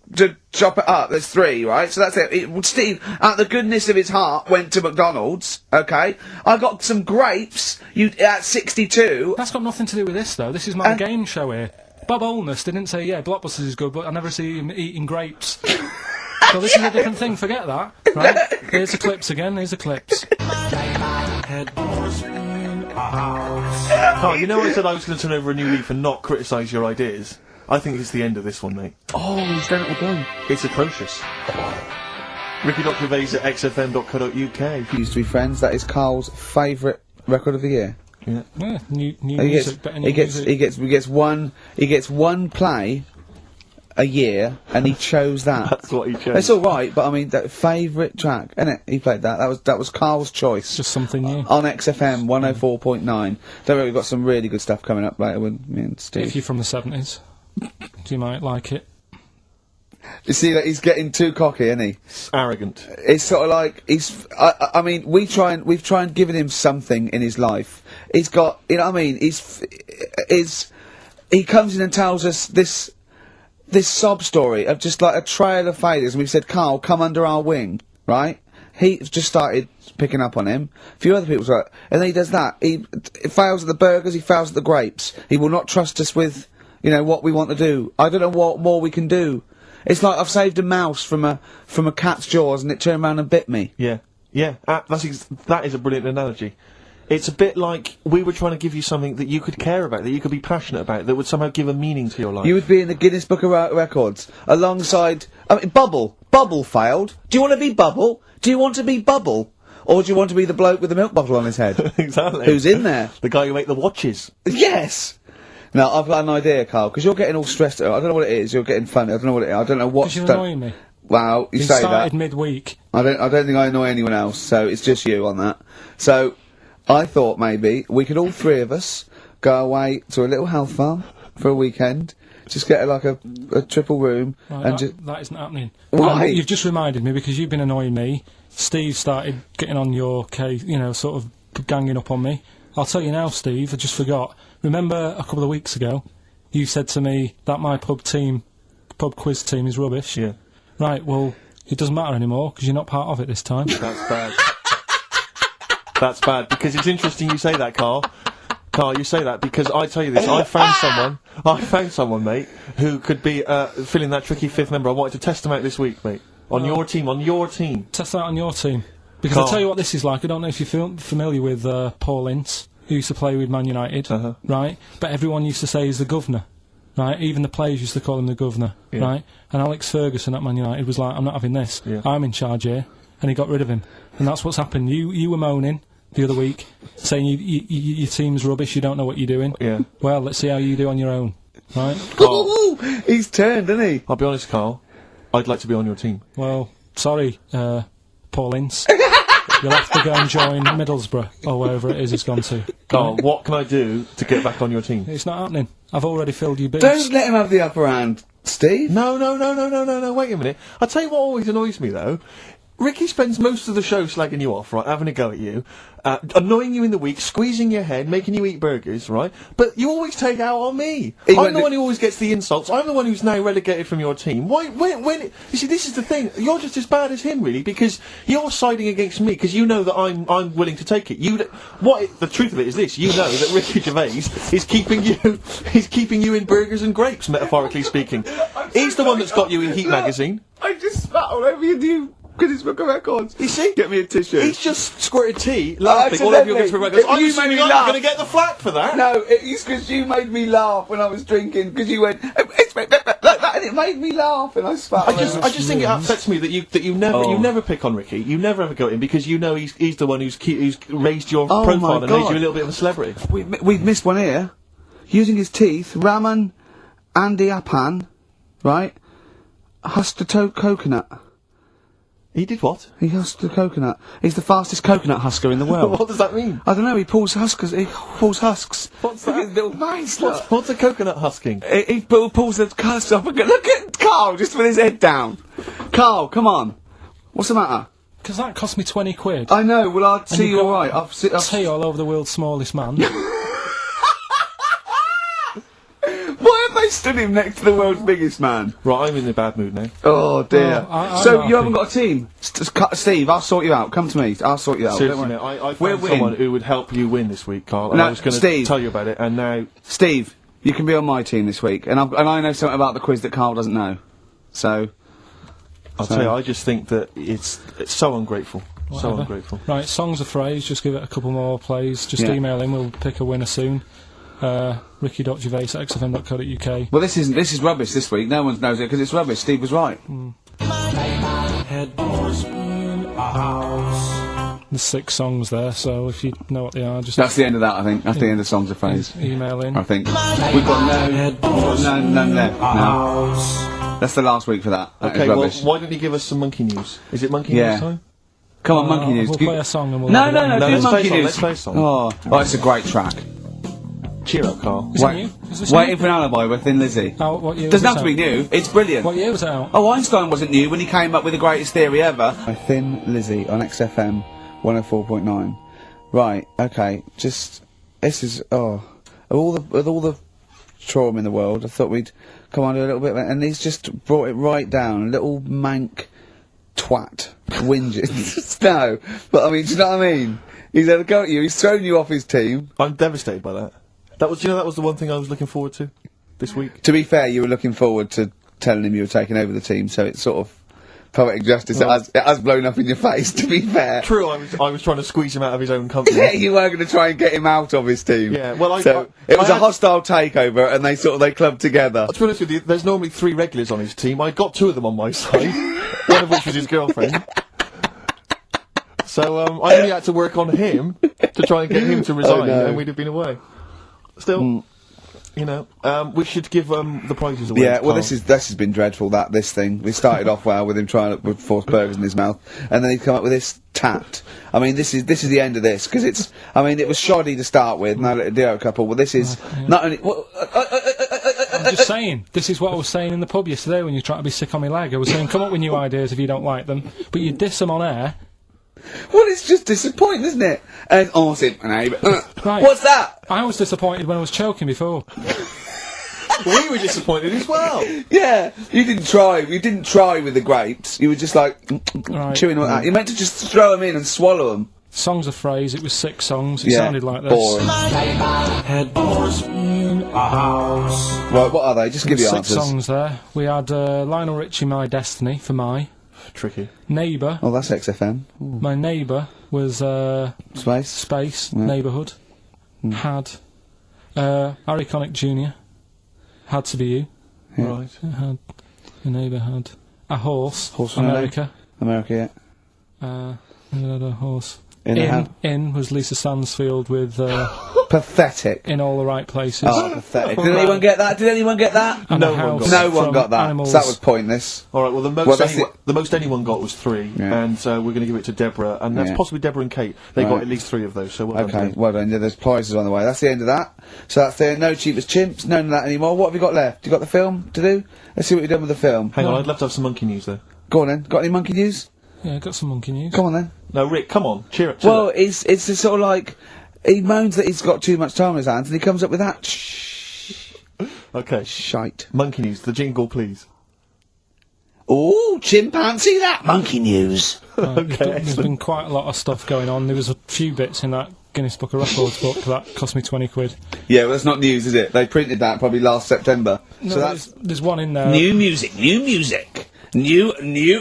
chop it up, there's 3, right? So that's it. Steve, out the goodness of his heart, went to McDonald's. Okay, I got some grapes. You at 62. That's got nothing to do with this, though. This is my game show here. Bob Holness didn't say, yeah, Blockbusters is good, but I never see him eating grapes. So this is a different thing. Forget that. Right? Here's the clips again. Here's the clips. Had horse in a house. Carl, you know I said I was going to turn over a new leaf and not criticise your ideas? I think it's the end of this one, mate. Oh, he's done it again. It's atrocious. Ricky.gervais@xfm.co.uk. Used to be friends. That is Carl's favourite record of the year. Yeah, new He music, better new music. he gets one play a year, and he chose that. That's what he chose. It's all right, but I mean, that favourite track, innit? He played that. That was Karl's choice. Just something new. On XFM 104.9. Don't worry, we've got some really good stuff coming up later with me and Steve. If you're from the 70s, you might like it. You see that he's getting too cocky, isn't he? Arrogant. It's sort of like he's. I mean, we've tried giving him something in his life. He's got, you know what I mean? He comes in and tells us this sob story of just like a trail of failures, and we said, Karl, come under our wing, right? He just started picking up on him. A few other people's like, and then he does that. He fails at the burgers, he fails at the grapes. He will not trust us with, you know, what we want to do. I don't know what more we can do. It's like I've saved a mouse from a cat's jaws, and it turned around and bit me. Yeah. That is a brilliant analogy. It's a bit like we were trying to give you something that you could care about, that you could be passionate about, that would somehow give a meaning to your life. You would be in the Guinness Book of Records alongside. I mean, Bubble. Bubble failed. Do you want to be Bubble? Do you want to be Bubble? Or do you want to be the bloke with the milk bottle on his head? Exactly. Who's in there? The guy who made the watches. Yes! Now, I've got an idea, Karl, because you're getting all stressed out. I don't know what it is. You're getting funny. I don't know what it is. I don't know what. Because you're annoying me. Wow, you It say started that. midweek. I don't think I annoy anyone else, so it's just you on that. So, I thought maybe we could all three of us go away to a little health farm for a weekend. Just get a triple room Right, and just. that isn't happening. Why? You've just reminded me, because you've been annoying me. Steve started getting on your case, you know, sort of ganging up on me. I'll tell you now, Steve, I just forgot. Remember a couple of weeks ago, you said to me that my pub quiz team is rubbish. Yeah. Right, well, it doesn't matter anymore, because you're not part of it this time. That's bad. That's bad, because it's interesting you say that, Karl. Karl, you say that because I tell you this, I found someone, mate, who could be filling that tricky fifth member. I wanted to test him out this week, mate. On your team. Test that on your team. Because Karl. I'll tell you what this is like. I don't know if you're familiar with Paul Ince, who used to play with Man United, right? But everyone used to say he's the governor, right? Even the players used to call him the governor, right? And Alex Ferguson at Man United was like, I'm not having this. Yeah. I'm in charge here. And he got rid of him. And that's what's happened. You were moaning the other week, saying your team's rubbish, you don't know what you're doing. Yeah. Well, let's see how you do on your own, right? Ooh, he's turned, isn't he? I'll be honest, Karl. I'd like to be on your team. Well, sorry, Paul Ince. You'll have to go and join Middlesbrough, or wherever it is it's gone to. Karl, what can I do to get back on your team? It's not happening. I've already filled your boots. Don't let him have the upper hand, Steve. No, wait a minute. I'll tell you what always annoys me, though. Ricky spends most of the show slagging you off, right, having a go at you, annoying you in the week, squeezing your head, making you eat burgers, right? But you always take out on me. I'm the one who always gets the insults. I'm the one who's now relegated from your team. Why? When? You see, this is the thing. You're just as bad as him, really, because you're siding against me because you know that I'm willing to take it. The truth of it is this: you know that Ricky Gervais is keeping you in burgers and grapes, metaphorically speaking. He's the one that's got you in Heat magazine. I just spat all over your new Guinness Book of Records. You see? Get me a tissue. He's just squirted tea, laughing all over your Guinness Book of Records. You made me laugh. I'm going to get the flak for that. No, it's because you made me laugh when I was drinking, because you went, it's like that, and it made me laugh, and I spat all over. I just think it upsets me that you never pick on Ricky. You never ever go at him because you know he's the one who's raised your profile and made you a little bit of a celebrity. We've missed one here. Using his teeth, Raman Andiapan, right, husked a coconut. He did what? He husked a coconut. He's the fastest coconut husker in the world. What does that mean? I don't know, he pulls husks. What's Look that? at his little face, look. What's a coconut husking? He pulls the husks up and look at Karl, just with his head down. Karl, come on. What's the matter? Because that cost me 20 quid. I know, well, I'll see you you've alright. got tea all over the world's smallest man. Why have they stood him next to the world's biggest man? Right, I'm in a bad mood now. Oh, dear. I'm So, not you haven't happy. got a team? Steve, I'll sort you out. Come to me. I'll sort you out. Seriously, Don't worry. mate, I We'll found win. someone who would help you win this week, Karl. And No, I was going to Steve. tell you about it, and now... Steve, you can be on my team this week. And I know something about the quiz that Karl doesn't know. So... I'll tell you, I just think that it's so ungrateful. So Whatever. ungrateful. Right, songs of phrase, just give it a couple more plays. Just Yeah. email in, we'll pick a winner soon. ricky.gervais@xfm.co.uk. Well, this is rubbish this week. No one knows it because it's rubbish. Steve was right. Head was in a house. There's 6 songs there, so if you know what they are, just That's the end of that, I think. That's the end of Songs of Phrase. email in. I think. We've got none left. No. That's the last week for that. That is Okay, well, rubbish. why don't you give us some monkey news? Is it monkey Yeah. news time? Come on, Monkey News. We'll play a song and we'll... No, have it on. do let's play Monkey a song, News. let's play a song. Oh, it's a great track. Cheer up, Carl. Is it new? Is this Waiting new? for an Alibi with Thin Lizzy. Oh, what year Doesn't was have to be it out? new. It's brilliant. What year was it out? Oh, Einstein wasn't new when he came up with the greatest theory ever. Thin Lizzy on XFM 104.9. Right, okay, this is, of all the trauma in the world, I thought we'd come on to a little bit, and he's just brought it right down, little mank twat, whinges. No, but I mean, do you know what I mean? He's had a go at you, he's thrown you off his team. I'm devastated by that. That was the one thing I was looking forward to this week. To be fair, you were looking forward to telling him you were taking over the team, so it's sort of poetic justice. It has blown up in your face, to be fair. True, I was trying to squeeze him out of his own company. Yeah, you were going to try and get him out of his team. Yeah, well, it was a hostile takeover, and they clubbed together. To be honest with you, there's normally 3 regulars on his team. I got 2 of them on my side, one of which was his girlfriend. So I only had to work on him to try and get him to resign, no. and we'd have been away. Still, you know, we should give the prizes away. Yeah, to well, Carl. this has been dreadful. This thing. We started off well with him trying to force burgers in his mouth, and then he's come up with this tat. I mean, this is the end of this because it's. I mean, it was shoddy to start with. Now let it do a couple. Well, this is not only. I'm just saying, this is what I was saying in the pub yesterday when you try to be sick on my leg. I was saying, come up with new ideas if you don't like them, but you diss them on air. Well, it's just disappointing, isn't it? And Right. What's that? I was disappointed when I was choking before. We were disappointed as well. Yeah, you didn't try. You didn't try with the grapes. You were just like Right. chewing on that. You meant to just throw them in and swallow them. Songs of Phrase, it was 6 songs. It Yeah, sounded like this. boring. Headboards in a house. Right, what are they? Just give you 6 answers. songs there. We had Lionel Richie, My Destiny, for My. Tricky. Neighbour. Oh, that's XFM. My Neighbour was Space. Space, Yeah. Neighbourhood. Had Harry Connick Jr. Had to Be You. Yeah. Right. Had the Neighbour had a horse. Horse from America. America, yeah. Had a horse. In a hat. In was Lisa Stansfield with Pathetic. In All the Right Places. Oh, pathetic. Did anyone get that? Did anyone get that? And No a one house got No one from got that. Animals. So that was pointless. All right. Well, Well, that's the most anyone got was 3, Yeah. and we're going to give it to Deborah, and that's Yeah. possibly Deborah and Kate. They Right. got at least 3 of those. So well done, Okay, Deb. well done. Yeah, there's prizes on the way. That's the end of that. So that's the no cheapest chimps, none of that anymore. What have you got left? You got the film to do? Let's see what you've done with the film. Hang on, I'd love to have some monkey news though. Go on then. Got any monkey news? Yeah, got some monkey news. Come on then. No, Rick, come on, cheer up. Well, it's just sort of like he moans that he's got too much time on his hands, and he comes up with that Okay, shite. monkey news. The jingle, please. Ooh, chimpanzee that monkey news. There's been quite a lot of stuff going on. There was a few bits in that Guinness Book of Records book that cost me 20 quid. Yeah, well, that's not news, is it? They printed that probably last September. No, so that's there's one in there. new music, new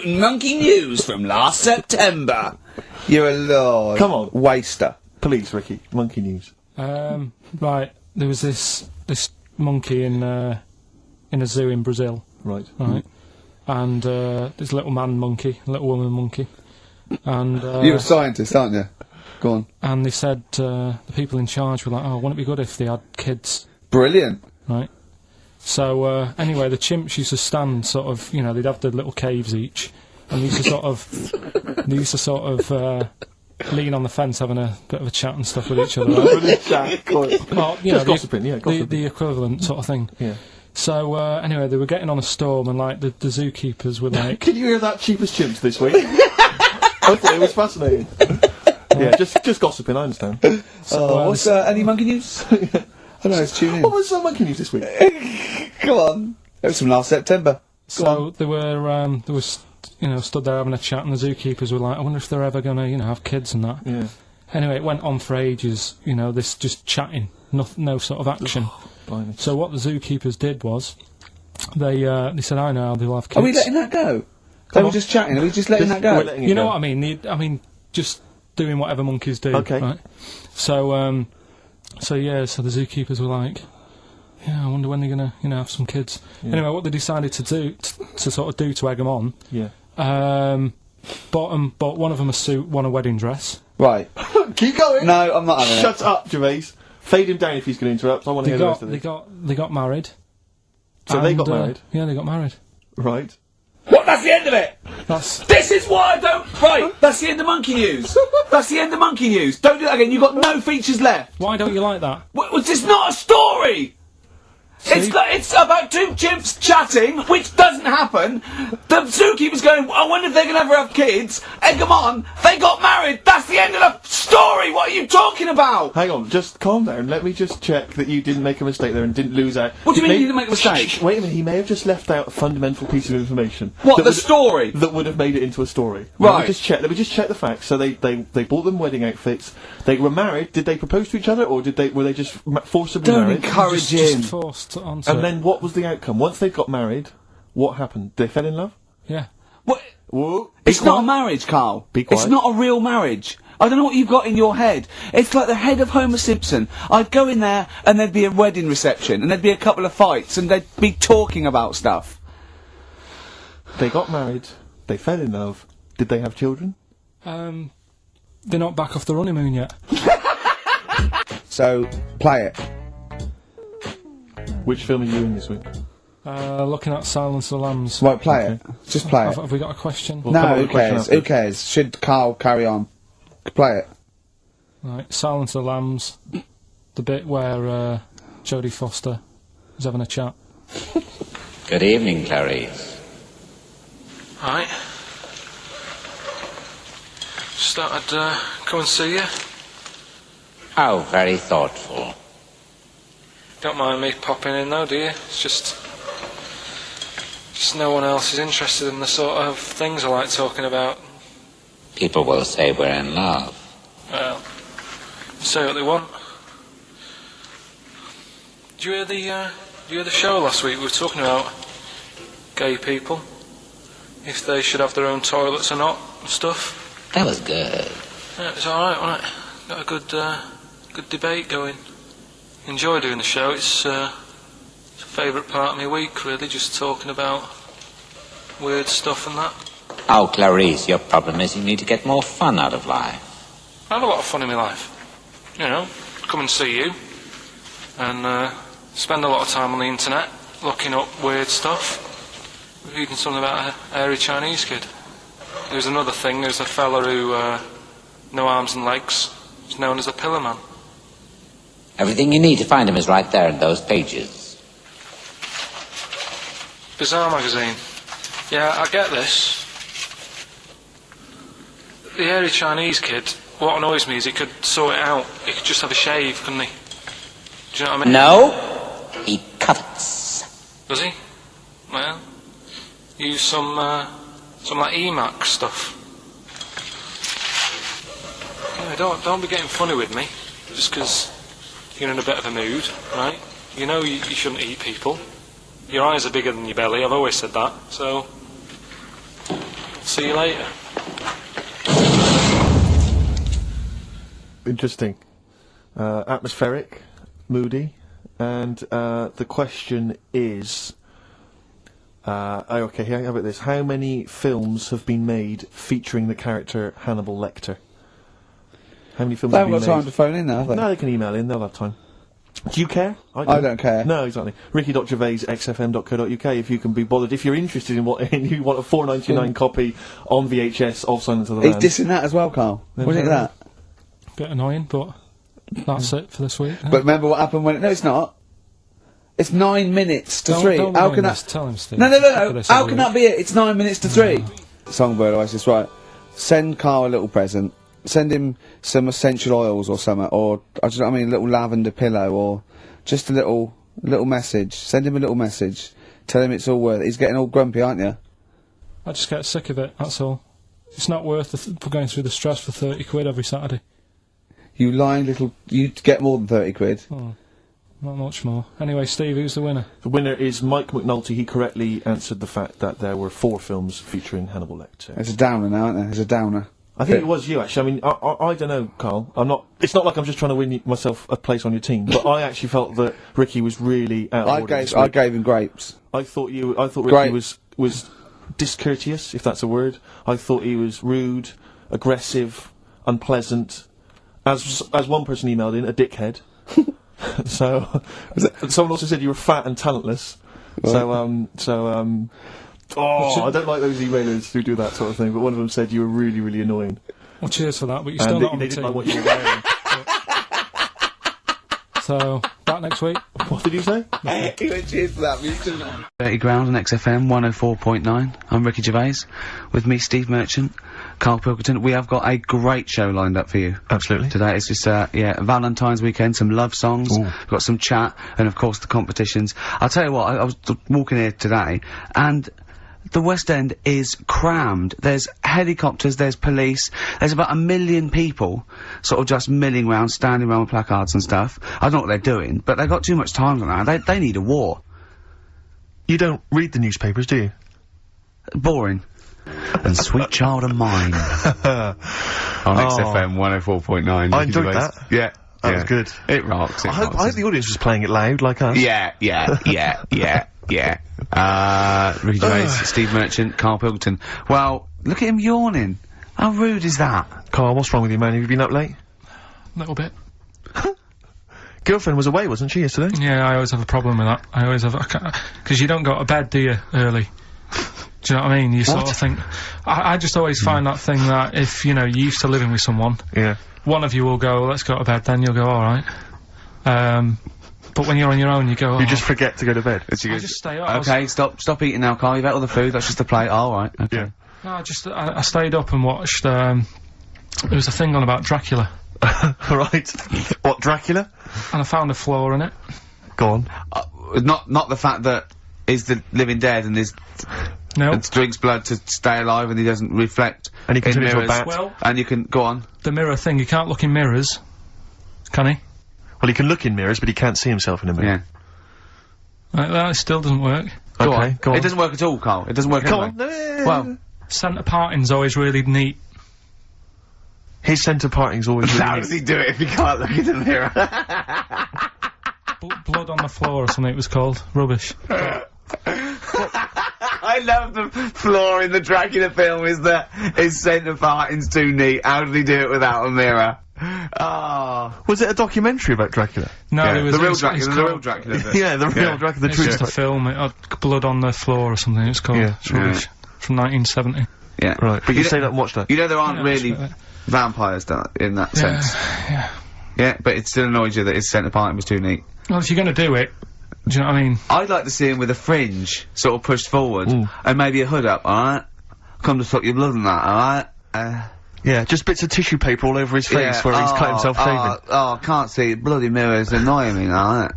monkey news from last September. You're a lord. Come on. Waster. Please, Ricky, monkey news. Right, there was this monkey in a zoo in Brazil, Right. right? And this little man monkey, little woman monkey, and You're a scientist, aren't you? Go on. and they said the people in charge were like, "Oh, wouldn't it be good if they had kids?" Brilliant. Right. So anyway, the chimps used to stand sort of, they'd have their little caves each, and they used to sort of lean on the fence having a bit of a chat and stuff with each other. Right? Well, Just gossiping, yeah, gossiping. The equivalent sort of thing. Yeah. So anyway, they were getting on a storm, and like the zookeepers were like, Can you hear that cheapest chimps this week? I thought it was fascinating. Yeah, just gossiping. I understand. What's any monkey news? I don't know. Let's tune in. What was monkey news this week? Come on. That was from last September. so they were stood there having a chat, and the zookeepers were like, I wonder if they're ever gonna have kids and that. Yeah. Anyway, it went on for ages. This just chatting, no sort of action. Blimey. So what the zookeepers did was, they said, I know they'll have kids. Are we letting that go? They were just chatting. Are we just letting that go? We're letting it You know go. what I mean? Just doing whatever monkeys do. Okay. Right? So the zookeepers were like, yeah, I wonder when they're gonna, have some kids. Yeah. Anyway, what they decided to do, to egg them on, Yeah. bought one of them a suit, one a wedding dress, Right. Keep going! No, I'm not having it. Shut up, Gervais. Fade him down if he's going to interrupt. I want to hear the rest of this. They got married. So they got married? Yeah, they got married. Right. What? That's the end of it! That's... This is why I don't... Right, that's the end of Monkey News. That's the end of Monkey News. Don't do that again. You've got no features left. Why don't you like that? It's not a story! It's about two chimps chatting, which doesn't happen. The zookeeper's going, I wonder if they're going to ever have kids. Egg them on. They got married. That's the end of the story. What are you talking about? Hang on, just calm down. Let me just check that you didn't make a mistake there and didn't lose out. What do you mean you didn't make a mistake? Wait a minute, he may have just left out a fundamental piece of information. What, the story? That would have made it into a story. Right. Let me just check the facts. So they bought them wedding outfits. They were married. Did they propose to each other, or were they just forcibly Don't married? encourage him. Just forced onto And it. then what was the outcome? Once they got married, what happened? They fell in love? Yeah. What? Whoa. It's not a marriage, Karl. Be quiet. It's not a real marriage. I don't know what you've got in your head. It's like the head of Homer Simpson. I'd go in there and there'd be a wedding reception and there'd be a couple of fights and they'd be talking about stuff. They got married. They fell in love. Did they have children? They're not back off the honeymoon yet. So, play it. Which film are you in this week? Looking at Silence of the Lambs. Right, play it. Just play it. Have we got a question? Well, come No, on who with a question cares? after. Who cares? Should Karl carry on? Play it. Right, Silence of the Lambs. The bit where Jodie Foster is having a chat. Good evening, Clarice. Right. Just thought I'd come and see you. How very thoughtful. Don't mind me popping in though, do you? It's just no one else is interested in the sort of things I like talking about. People will say we're in love. Well, say what they want. Did you hear the show last week? We were talking about gay people, if they should have their own toilets or not, and stuff. That was good. Yeah, it was alright, wasn't it? Got a good debate going. Enjoy doing the show. It's a favourite part of my week, really, just talking about weird stuff and that. Oh, Clarice, your problem is you need to get more fun out of life. I have a lot of fun in my life. You know, come and see you, and spend a lot of time on the internet looking up weird stuff. Reading something about a hairy Chinese kid. There's another thing. There's a fella who no arms and legs. He's known as a pillar man. Everything you need to find him is right there in those pages. Bizarre magazine. Yeah, I get this. The hairy Chinese kid, what annoys me is he could sort it out. He could just have a shave, couldn't he? Do you know what I mean? No, he covets. Does he? Well, use some like Emacs stuff. Yeah, don't be getting funny with me, just 'cause you're in a bit of a mood, right? You know you shouldn't eat people. Your eyes are bigger than your belly, I've always said that, so... See you later. Interesting. Atmospheric, moody, and the question is... okay, how about this? How many films have been made featuring the character Hannibal Lecter? How many films They have haven't been got made? time to phone in now, have they? No, they can email in, they'll have time. Do you care? I don't care. No, exactly. Ricky.gervais@xfm.co.uk if you can be bothered. If you're interested in what you want a $4.99 copy on VHS of Silence of the He's Lambs. dissing that as well, Karl. What do you think of that? Bit annoying, but that's it for this week. But remember what happened when... No, it's not. It's 9 minutes to 3. Don't How ruin can this. that... Tell him, Steve. No. After this How every can week. that be it? It's 9 minutes to 3. Songbird Oasis, right. Send Karl a little present. Send him some essential oils or something, or, I just know what I mean, a little lavender pillow, or just a little message. Send him a little message. Tell him it's all worth it. He's getting all grumpy, aren't you? I just get sick of it, that's all. It's not worth going through the stress for 30 quid every Saturday. You lying little... You'd get more than 30 quid. Oh, not much more. Anyway, Steve, who's the winner? The winner is Mike McNulty. He correctly answered the fact that there were 4 films featuring Hannibal Lecter. There's a downer now, isn't there? There's a downer. I think it was you, actually. I mean, I don't know, Karl. I'm not... It's not like I'm just trying to win myself a place on your team, but I actually felt that Ricky was really out of order this I week. gave him grapes. I thought Ricky Great. was discourteous, if that's a word. I thought he was rude, aggressive. unpleasant. As one person emailed in, a dickhead. So, someone also said you were fat and talentless. I don't like those emailers who do that sort of thing, but one of them said you were really, really annoying. Well, cheers for that, but you're still not on the they didn't team. like what you were wearing. So, back next week. What did you say? Cheers for that. Dirty Ground on XFM 104.9. I'm Ricky Gervais. With me, Steve Merchant, Karl Pilkington. We have got a great show lined up for you. Absolutely. Today it's just, Valentine's weekend, some love songs, Ooh. we've got some chat, and of course the competitions. I'll tell you what, I was walking here today, and the West End is crammed. There's helicopters, there's police, there's about 1 million people sort of just milling round, standing around with placards and stuff. I don't know what they're doing, but they've got too much time on that. They need a war. You don't read the newspapers, do you? Boring. And Sweet Child of Mine. On XFM 104.9. I enjoyed that. Yeah. That was good. It rocks. I hope the audience was playing it loud, like us. Yeah. Ricky Gervais, Steve Merchant, Karl Pilkington. Well, look at him yawning. How rude is that? Karl, what's wrong with you, man? Have you been up late? A little bit. Girlfriend was away, wasn't she, yesterday? Yeah, I always have a problem with that. I always have, because you don't go to bed, do you, early? Do you know what I mean? You sort of think, I just always find that thing that if, you know, you're used to living with someone, Yeah. one of you will go, let's go to bed, then you'll go, alright. But when you're on your own, you go, You just forget to go to bed. I just stay up. Okay, stop eating now, Karl. You've ate all the food. That's just the plate. All right. Okay. Yeah. No, I stayed up and watched, there was a thing on about Dracula, Right. What, Dracula? and I found a flaw in it. Go on. Not the fact that he's the living dead and No. and drinks blood to stay alive and he doesn't reflect. And he can in turn into a mirrors. bat. Well, And you can go on. the mirror thing, you can't look in mirrors, can he? Well, he can look in mirrors, but he can't see himself in a mirror. Yeah. That still doesn't work. Go Okay, on. go on. It doesn't work at all, Karl. It doesn't work. Go anyway. on. Well, Centre parting's always really neat. His centre parting's always really how neat. does he do it if he can't look in the mirror? Blood on the floor or something it was called. Rubbish. I love the flaw in the Dracula film is that his centre parting's too neat. How did he do it without a mirror? Oh. Was it a documentary about Dracula? No, Yeah, there was the real it's Dracula. The real called- Dracula. Yeah, the real Dracula, the It's true just a story. film. It had blood on the floor or something. It's called. Yeah. It's rubbish. From 1970. Yeah. Right, but you know- say that and watch that. You know there aren't Yeah, really that's right. vampires in that sense. Yeah. Yeah, but it still annoys you that his centre parting was too neat. Well, if you're going to do it, do you know what I mean? I'd like to see him with a fringe sort of pushed forward and maybe a hood up. All right, come to suck your blood and that. All right. Yeah, just bits of tissue paper all over his face where he's cut himself shaving. I can't see it. Bloody mirrors annoying me. All right.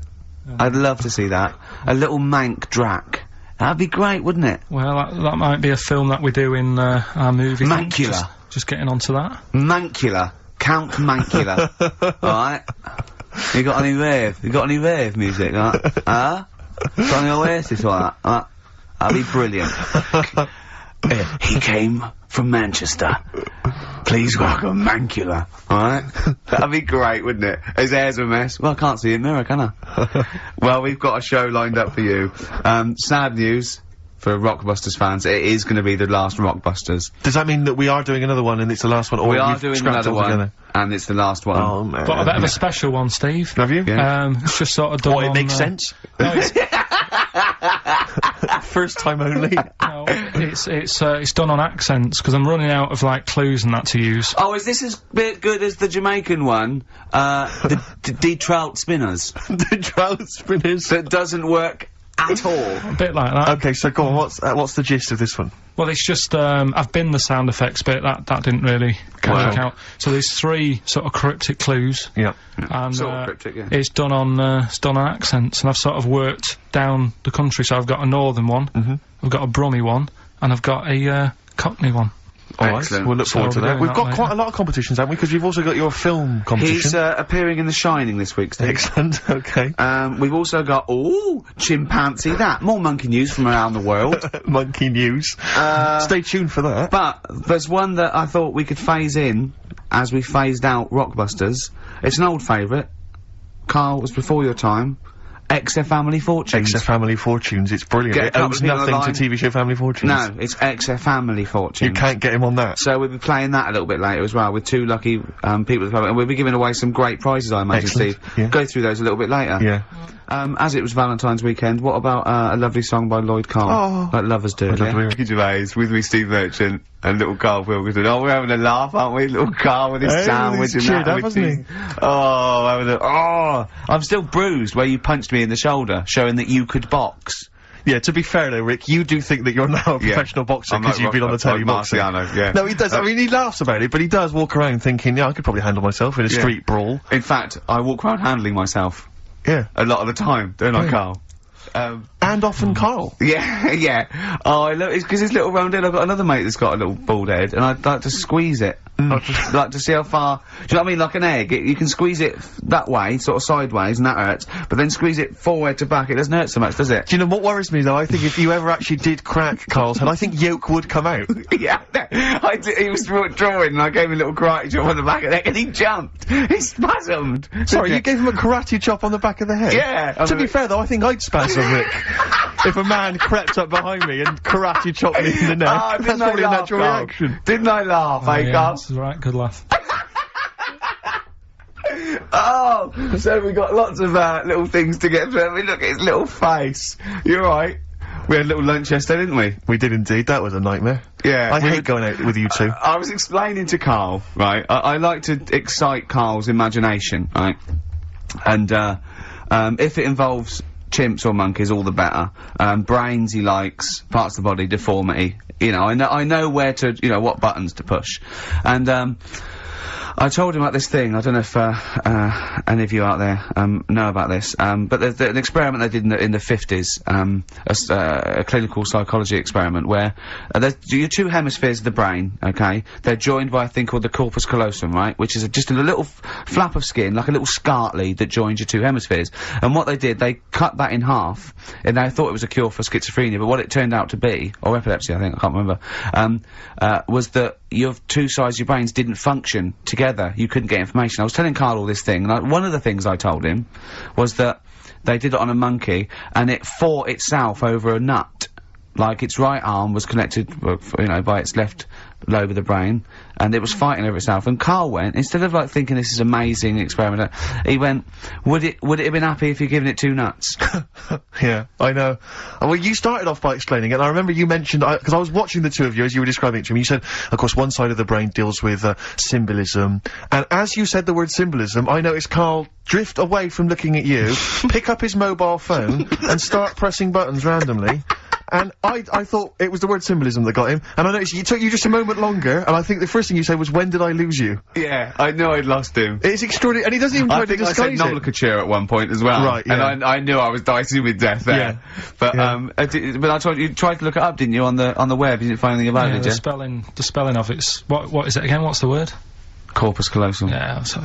I'd love to see that. A little mank Drac. That'd be great, wouldn't it? Well, that might be a film that we do in our movie. thing. Mancula. Just getting onto that. Mancula. Count Mancula. Alright? You got any rave? You got any rave music, huh? Got any Oasis or that? That'd be brilliant. He came from Manchester. Please welcome Mancula. Alright? That'd be great, wouldn't it? His hair's a mess. Well, I can't see a mirror, can I? Well, we've got a show lined up for you. Sad news for Rockbusters fans. It is going to be the last Rockbusters. Does that mean that we are doing another one and it's the last one, or We are we've doing scrapped another one, altogether? and it's the last one. Oh, man. But a bit of a special one, Steve. Have you? Yeah. It's just sort of done What, it on, makes sense? No, it's, First time only. no, it's done on accents because I'm running out of like clues and that to use. Oh, is this as bit good as the Jamaican one? The D-Trout Spinners. The drought spinners. That doesn't work at all. A bit like that. Okay, so go on, what's the gist of this one? Well, it's just I've been the sound effects bit that didn't really work out. So there's 3 sort of cryptic clues, Yeah. and Sort of cryptic, yeah. it's done on accents, and I've sort of worked down the country. So I've got a northern one, I've got a Brummie one, and I've got a Cockney one. Alright, Excellent. we'll look forward to we're that. doing We've that got later. quite a lot of competitions, haven't we? Because you've also got your film competition. He's appearing in The Shining this week, Steve. Excellent, okay. We've also got, chimpanzee that. More monkey news from around the world. Monkey news. Stay tuned for that. But there's one that I thought we could phase in as we phased out Rockbusters. It's an old favourite. Karl, was before your time. XF Family Fortunes. XF Family Fortunes, it's brilliant. Get It owes up nothing the to TV show Family Fortunes. No, it's XF Family Fortunes. You can't get him on that. So we'll be playing that a little bit later as well with 2 lucky people at the club, and we'll be giving away some great prizes, I imagine, Excellent. Steve. Yeah. Go through those a little bit later. Yeah. As it was Valentine's weekend, what about a lovely song by Lloyd Karl? Oh. Like lovers do. I'd love to hear it. Ricky Gervais with me, Steve Merchant, and little Karl Wilkinson. Oh, we're having a laugh, aren't we? Little Karl with his Hey, sandwich he's and cheered that. up, with hasn't his- Oh, I'm still bruised where you punched me in the shoulder, showing that you could box. Yeah, to be fair though, Rick, you do think that you're now a professional boxer I'm because like you've been on the telly boxing. Marciano, yeah. No, he does. I mean, he laughs about it, but he does walk around thinking, yeah, I could probably handle myself in a street brawl. In fact, I walk around handling myself Yeah. a lot of the time, don't I, Karl? And often Karl. Yeah, yeah. Oh, I love it's because his little round head. I've got another mate that's got a little bald head, and I'd like to squeeze it. I'd just like to see how far. Do you know what I mean? Like an egg, you can squeeze it that way, sort of sideways, and that hurts. But then squeeze it forward to back, it doesn't hurt so much, does it? Do you know what worries me though? I think if you ever actually did crack Karl's head, I think yolk would come out. Yeah, he was drawing, and I gave him a little karate chop on the back of the neck, and he jumped. He spasmed. Sorry, you gave him a karate chop on the back of the head? Yeah. To be fair though, I think I'd spasm, Rick. If a man crept up behind me and karate chopped me in the neck, Oh, that's didn't I probably a laugh, natural Karl? reaction. Didn't I laugh, Oh, eh, yeah, Karl? this is right, good laugh. Oh, so we got lots of little things to get through. I mean, look at his little face. You're right. We had a little lunch yesterday, didn't we? We did indeed, that was a nightmare. Yeah. I hate going out with you two. I was explaining to Karl, right? I like to excite Karl's imagination, right? And if it involves chimps or monkeys, all the better. Brains he likes, parts of the body, deformity. You know, I know where to, you know, what buttons to push. And I told him about this thing. I don't know if any of you out there know about this, but there's an experiment they did in the 50s, a clinical psychology experiment where there's your 2 hemispheres of the brain. Okay, they're joined by a thing called the corpus callosum, right, which is just a little flap of skin, like a little scarlet lead that joins your 2 hemispheres. And what they did, they cut that in half, and they thought it was a cure for schizophrenia. But what it turned out to be, or epilepsy, I think, I can't remember, was that your 2 sides of your brains didn't function together. You couldn't get information. I was telling Karl all this thing, and one of the things I told him was that they did it on a monkey, and it fought itself over a nut. Like, its right arm was connected, you know, by its left lobe of the brain, and it was fighting over itself. And Karl went, instead of, like, thinking this is amazing experiment, he went, would it have been happy if you'd given it 2 nuts? Yeah, I know. Well, you started off by explaining it, and I remember you mentioned, because I was watching the 2 of you as you were describing it to me, you said, of course, one side of the brain deals with, symbolism, and as you said the word symbolism, I noticed Karl drift away from looking at you, pick up his mobile phone, and start pressing buttons randomly. And I thought it was the word symbolism that got him, and I noticed it took you just a moment longer, and I think the first thing you said was, when did I lose you? Yeah, I knew I'd lost him. It's extraordinary, and he doesn't even try to I disguise said it. nomenclature at one point as well. Right, yeah. And I knew I was dicing with death there. Yeah. But, Yeah. but I told you tried to look it up, didn't you, on the web? You didn't find anything about Yeah, it, did the spelling of it's, what is it again, what's the word? Corpus callosum. Yeah, so,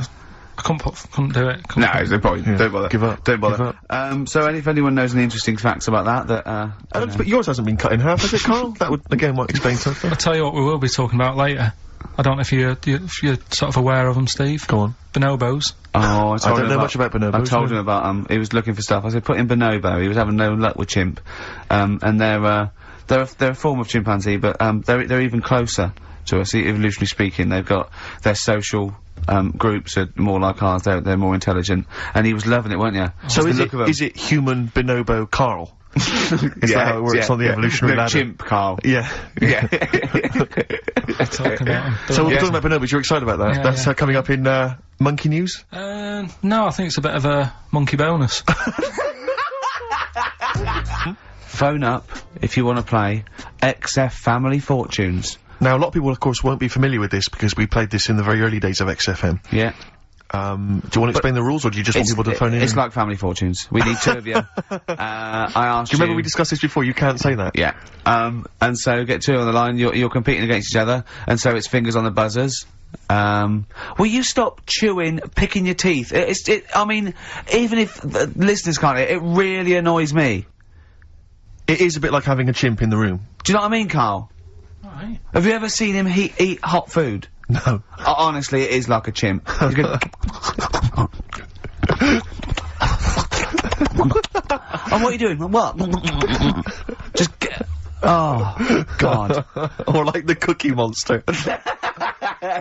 I couldn't do it. No, there's no point. Yeah. Don't bother. Give up. Don't bother. Give up. So if anyone knows any interesting facts about that, But yours hasn't been cut in half, has it, Karl? That would, again, might explain something. I'll tell you what we will be talking about later. I don't know if you're sort of aware of them, Steve. Go on. Bonobos. Oh, I don't know much about bonobos. I told no. him about, he was looking for stuff. I said, put in bonobo. He was having no luck with chimp. And they're a form of chimpanzee, but, they're even closer to us, evolutionarily speaking. They've got their social, groups are more like ours. They're more intelligent. And he was loving it, weren't you? So Just the look of 'em. is it human bonobo Karl? Is that how it works on the evolutionary No, ladder? chimp, Karl. Yeah. Yeah. Talking about 'em. So we're Yeah. talking about bonobos, you're excited about that? Yeah, That's yeah. coming up in, Monkey News? No, I think it's a bit of a monkey bonus. Phone up if you want to play XF Family Fortunes. Now, a lot of people, of course, won't be familiar with this because we played this in the very early days of XFM. Yeah. Do you want to explain the rules, or do you just want people to phone in? It's like Family Fortunes. We need 2 of you. I asked Do you remember we discussed this before? You can't say that. Yeah. And so get 2 on the line. You're competing against each other, and so it's fingers on the buzzers. Will you stop chewing, picking your teeth? I mean, even if the listeners can't hear it, it really annoys me. It is a bit like having a chimp in the room. Do you know what I mean, Karl? Right. Have you ever seen him eat hot food? No. Honestly, it is like a chimp. He's gonna what are you doing? What? Just get... Oh, God. Or like the Cookie Monster.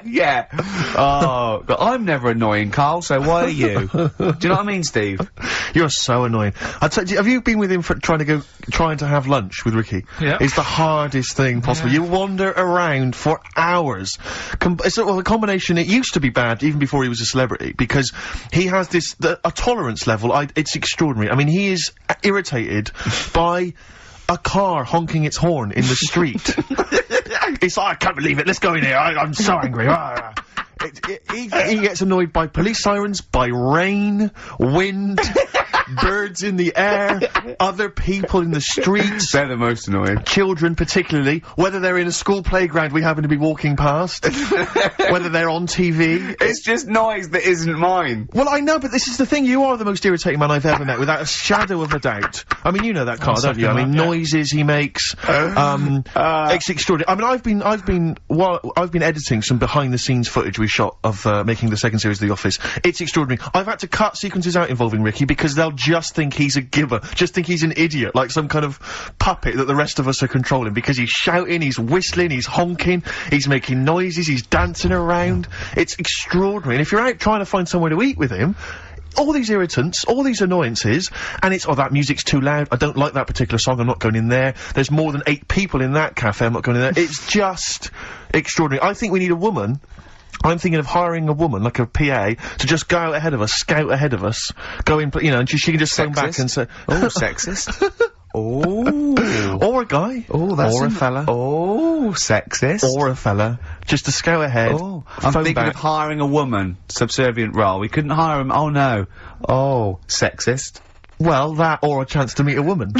Yeah. Oh, God. I'm never annoying, Carl, so why are you? Do you know what I mean, Steve? You're so annoying. Have you been with him for trying to have lunch with Ricky? Yeah. It's the hardest thing possible. You wander around for hours. It's a combination. It used to be bad even before he was a celebrity because he has a tolerance level. It's extraordinary. I mean, he is irritated by a car honking its horn in the street. It's like, I can't believe it, let's go in here, I'm so angry. He gets annoyed by police sirens, by rain, wind, birds in the air, other people in the streets. They're the most annoying. Children particularly, whether they're in a school playground we happen to be walking past, whether they're on TV. It's just noise that isn't mine. Well, I know, but this is the thing, you are the most irritating man I've ever met, without a shadow of a doubt. I mean, you know that, Karl, don't you? I mean, noises he makes, it's extraordinary. I mean, I've been editing some behind-the-scenes footage we shot of, making the second series of The Office. It's extraordinary. I've had to cut sequences out involving Ricky because they'll just think he's a gibber, just think he's an idiot, like some kind of puppet that the rest of us are controlling, because he's shouting, he's whistling, he's honking, he's making noises, he's dancing around. It's extraordinary. And if you're out trying to find somewhere to eat with him, all these irritants, all these annoyances, and it's, oh, that music's too loud, I don't like that particular song, I'm not going in there, there's more than 8 people in that cafe, I'm not going in there. It's just extraordinary. I think we need a woman. I'm thinking of hiring a woman, like a PA, to just go out ahead of us, scout ahead of us, go in, you know, and she can just phone back and say... Oh, sexist. Oh. Or a guy. Oh, that's... Or a fella. Oh, sexist. Or a fella. Just to scout ahead. Oh, I'm thinking of hiring a woman, subservient role. We couldn't hire him. Oh, no. Oh, sexist. Well, that or a chance to meet a woman.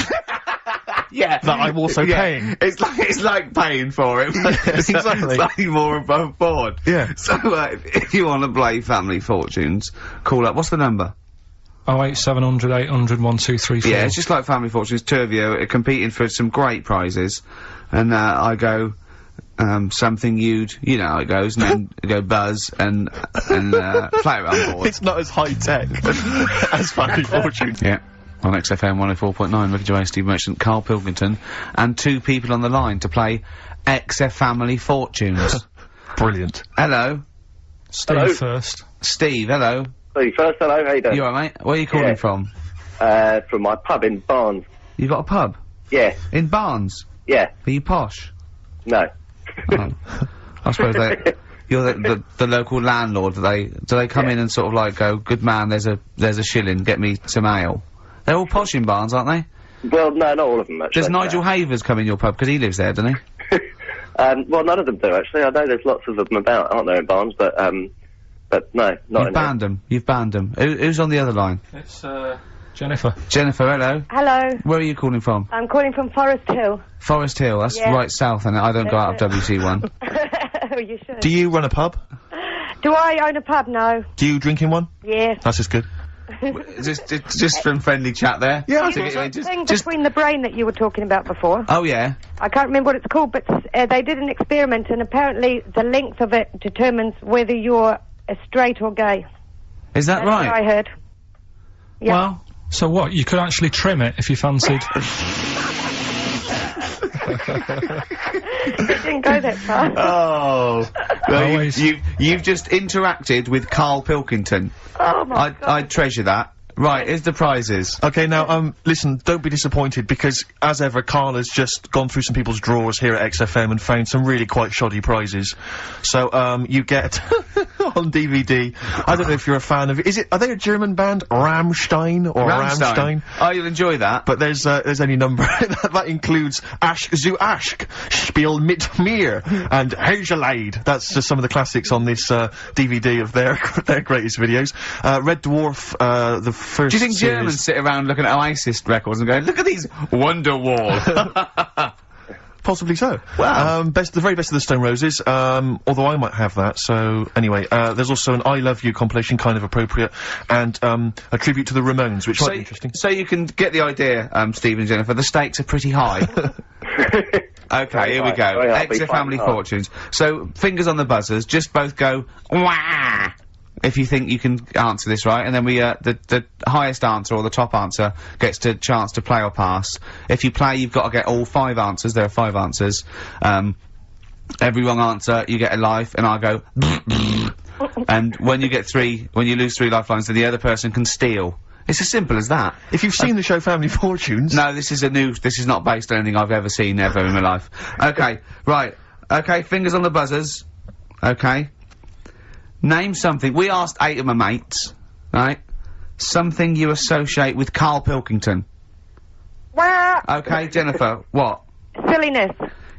Yeah. That I'm also paying. It's like paying for it. Exactly. Slightly more above board. Yeah. So, if you want to play Family Fortunes, call up. What's the number? 08700 800 1234. Yeah, it's just like Family Fortunes. 2 of you are competing for some great prizes. And, I go, something you know how it goes, and then I go buzz and play around board. It's not as high-tech as Family Fortunes. Yeah. On XFM 104.9, Ricky Gervais, Steve Merchant, Karl Pilkington, and 2 people on the line to play XF Family Fortunes. Brilliant. Hello. Steve first. Steve, hello. Steve first, hello, how you doing? You alright, mate? Where are you calling from? From my pub in Barnes. You got a pub? Yeah. In Barnes? Yeah. Are you posh? No. Oh. I suppose you're the local landlord, do they come in and sort of like go, good man, there's a shilling, get me some ale? They're all posh in Barnes, aren't they? Well, no, not all of them, actually. Does Nigel Havers come in your pub, because he lives there, doesn't he? Well, none of them do, actually. I know there's lots of them about, aren't there, in Barnes, but no, not You've banned them. You've banned them. Who's on the other line? It's, Jennifer. Jennifer, hello. Hello. Where are you calling from? I'm calling from Forest Hill. Forest Hill, that's Yeah. right south, and I don't go out of WC1. Oh, you should. Do you run a pub? Do I own a pub? No. Do you drink in one? Yes. That's just good. just from friendly chat there? Yeah, I There's think a thing between the brain that you were talking about before. Oh, yeah? I can't remember what it's called, but they did an experiment, and apparently the length of it determines whether you're straight or gay. Is that That's right? what I heard. Yeah. Well, so what? You could actually trim it if you fancied. It didn't go that far. Oh. Well, Always. you've just interacted with Karl Pilkington. Oh my God. I treasure that. Right, here's the prizes. Okay, now, listen, don't be disappointed, because, as ever, Karl has just gone through some people's drawers here at XFM and found some really quite shoddy prizes. So, you get, on DVD, I don't know if you're a fan of, are they a German band? Rammstein, or Rammstein? Oh, you'll enjoy that. But there's any number, that includes Asch zu Asch, Spiel mit mir, and Hergelade. That's just some of the classics on this, DVD of their greatest videos. Red Dwarf, the first Do you think series. Germans sit around looking at Oasis records and going, look at these Wonderwall? Possibly so. Wow. The very best of the Stone Roses, although I might have that, so anyway, there's also an I Love You compilation, kind of appropriate, and, a tribute to the Ramones, which might be interesting. So you can get the idea, Steve and Jennifer, the stakes are pretty high. Okay, here we go. Very hard, Extra be Family fighting hard. Fortunes. So, fingers on the buzzers, just both go, wah! if you think you can answer this right, and then we, the highest answer or the top answer gets the chance to play or pass. If you play, you've got to get all 5 answers. There are 5 answers. Every wrong answer, you get a life, and I go, and when you lose 3 lifelines, then the other person can steal. It's as simple as that. If you've seen the show Family Fortunes... No, this is not based on anything I've ever seen ever in my life. Okay, right. Okay, fingers on the buzzers. Okay. Name something. We asked 8 of my mates, right? Something you associate with Karl Pilkington. Okay, Jennifer, what? Silliness.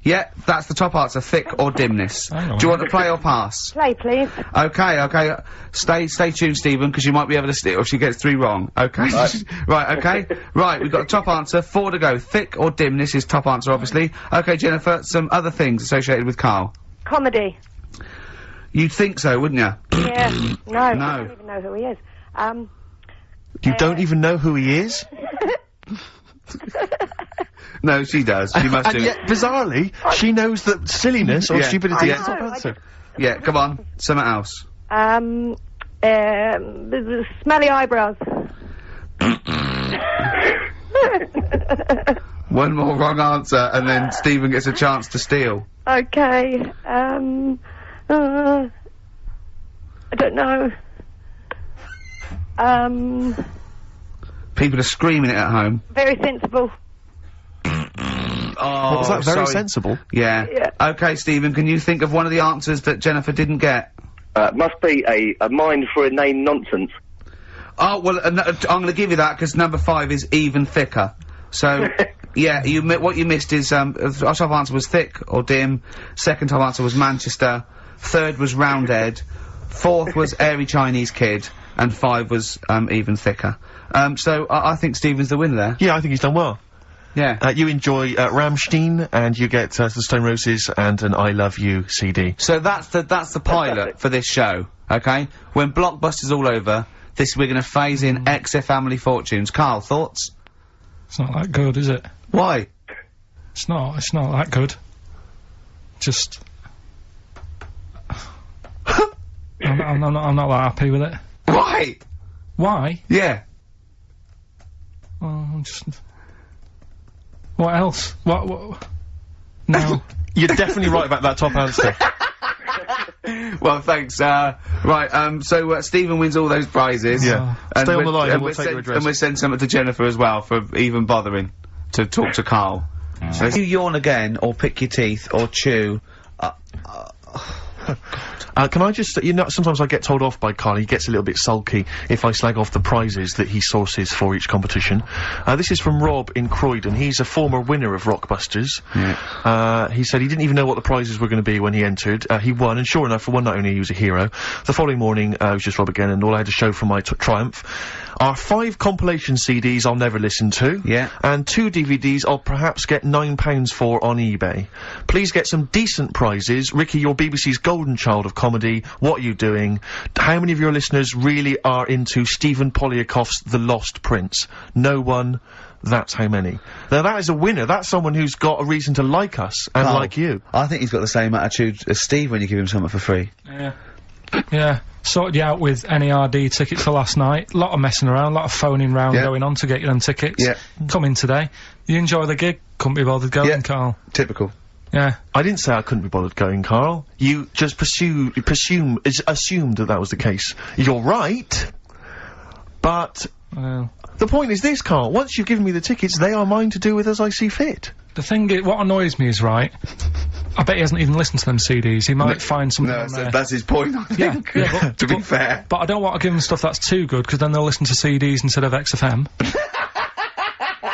Yeah, that's the top answer. Thick or dimness. Do you want to play or pass? Play, please. Okay. Stay tuned, Stephen, because you might be able to steal if she gets 3 wrong. Okay? Right, okay. Right, we've got a top answer. 4 to go. Thick or dimness is top answer, obviously. Okay, Jennifer, some other things associated with Karl. Comedy. You'd think so, wouldn't you? Yeah. No. I don't even know who he is. You don't even know who he is? No, she does. She must do. And yet, bizarrely, she knows that silliness or stupidity is the top I answer. Yeah, come on. Something else. Smelly eyebrows. One more wrong answer, and then Stephen gets a chance to steal. Okay. I don't know. People are screaming it at home. Very sensible. Oh, What was that? Very sorry. sensible. Yeah. Yeah. Okay, Stephen, can you think of one of the answers that Jennifer didn't get? Must be a mind for inane nonsense. Oh, well, I'm gonna give you that, because number 5 is even thicker. So, yeah, what you missed is, our top answer was thick or dim, second top answer was Manchester, third was Roundhead, 4th was airy Chinese kid, and 5 was, even thicker. So, I think Stephen's the winner there. Yeah, I think he's done well. Yeah. You enjoy Rammstein, and you get the Stone Roses and an I Love You CD. So that's the pilot for this show, okay? When Blockbuster's all over, we're gonna phase in XF Family Fortunes. Karl, thoughts? It's not that good, is it? Why? It's not that good. Just... I'm not that happy with it. Why? Why? Yeah. Oh, I'm just... What else? What? No. You're definitely right about that top answer. Well, thanks, right, so, Stephen wins all those prizes. Yeah. And Stay on the we'll- line and and we'll take your address. And we'll send something to Jennifer as well for even bothering to talk to Karl. So if you yawn again, or pick your teeth, or chew, Can I just, sometimes I get told off by Karl, he gets a little bit sulky if I slag off the prizes that he sources for each competition. This is from Rob in Croydon. He's a former winner of Rockbusters. Yeah. He said he didn't even know what the prizes were going to be when he entered. He won, and sure enough, for one night only, he was a hero. The following morning, it was just Rob again, and all I had to show for my triumph are 5 compilation CDs I'll never listen to. Yeah. And 2 DVDs I'll perhaps get £9 for on eBay. Please get some decent prizes. Ricky, you're BBC's golden child of comedy. What are you doing? How many of your listeners really are into Stephen Polyakoff's The Lost Prince? No one. That's how many. Now that is a winner. That's someone who's got a reason to like us and Karl, like you. I think he's got the same attitude as Steve when you give him something for free. Yeah. Yeah. Sorted you out with NERD tickets for last night. A lot of messing around, a lot of phoning round going on to get you them tickets. Yeah. Come in today. You enjoy the gig. Couldn't be bothered going, Karl. Typical. Yeah. I didn't say I couldn't be bothered going, Karl. You just assumed that was the case. You're right, but Well, the point is this, Karl. Once you've given me the tickets, they are mine to do with as I see fit. the thing is, what annoys me is, right, I bet he hasn't even listened to them CDs. He might find something on there. That's his point, I think. Yeah, to be fair. But I don't want to give them stuff that's too good, because then they'll listen to CDs instead of XFM.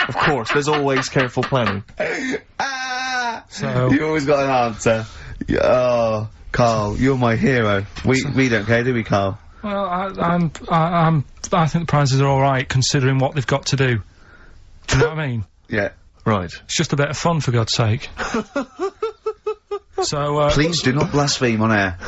Of course, there's always careful planning. So... You always got an answer. Oh, Karl, you're my hero. We don't care, do we, Karl? Well, I think the prizes are alright, considering what they've got to do. Do you know what I mean? Yeah. Right. It's just a bit of fun, for God's sake. So, Please do not blaspheme on air.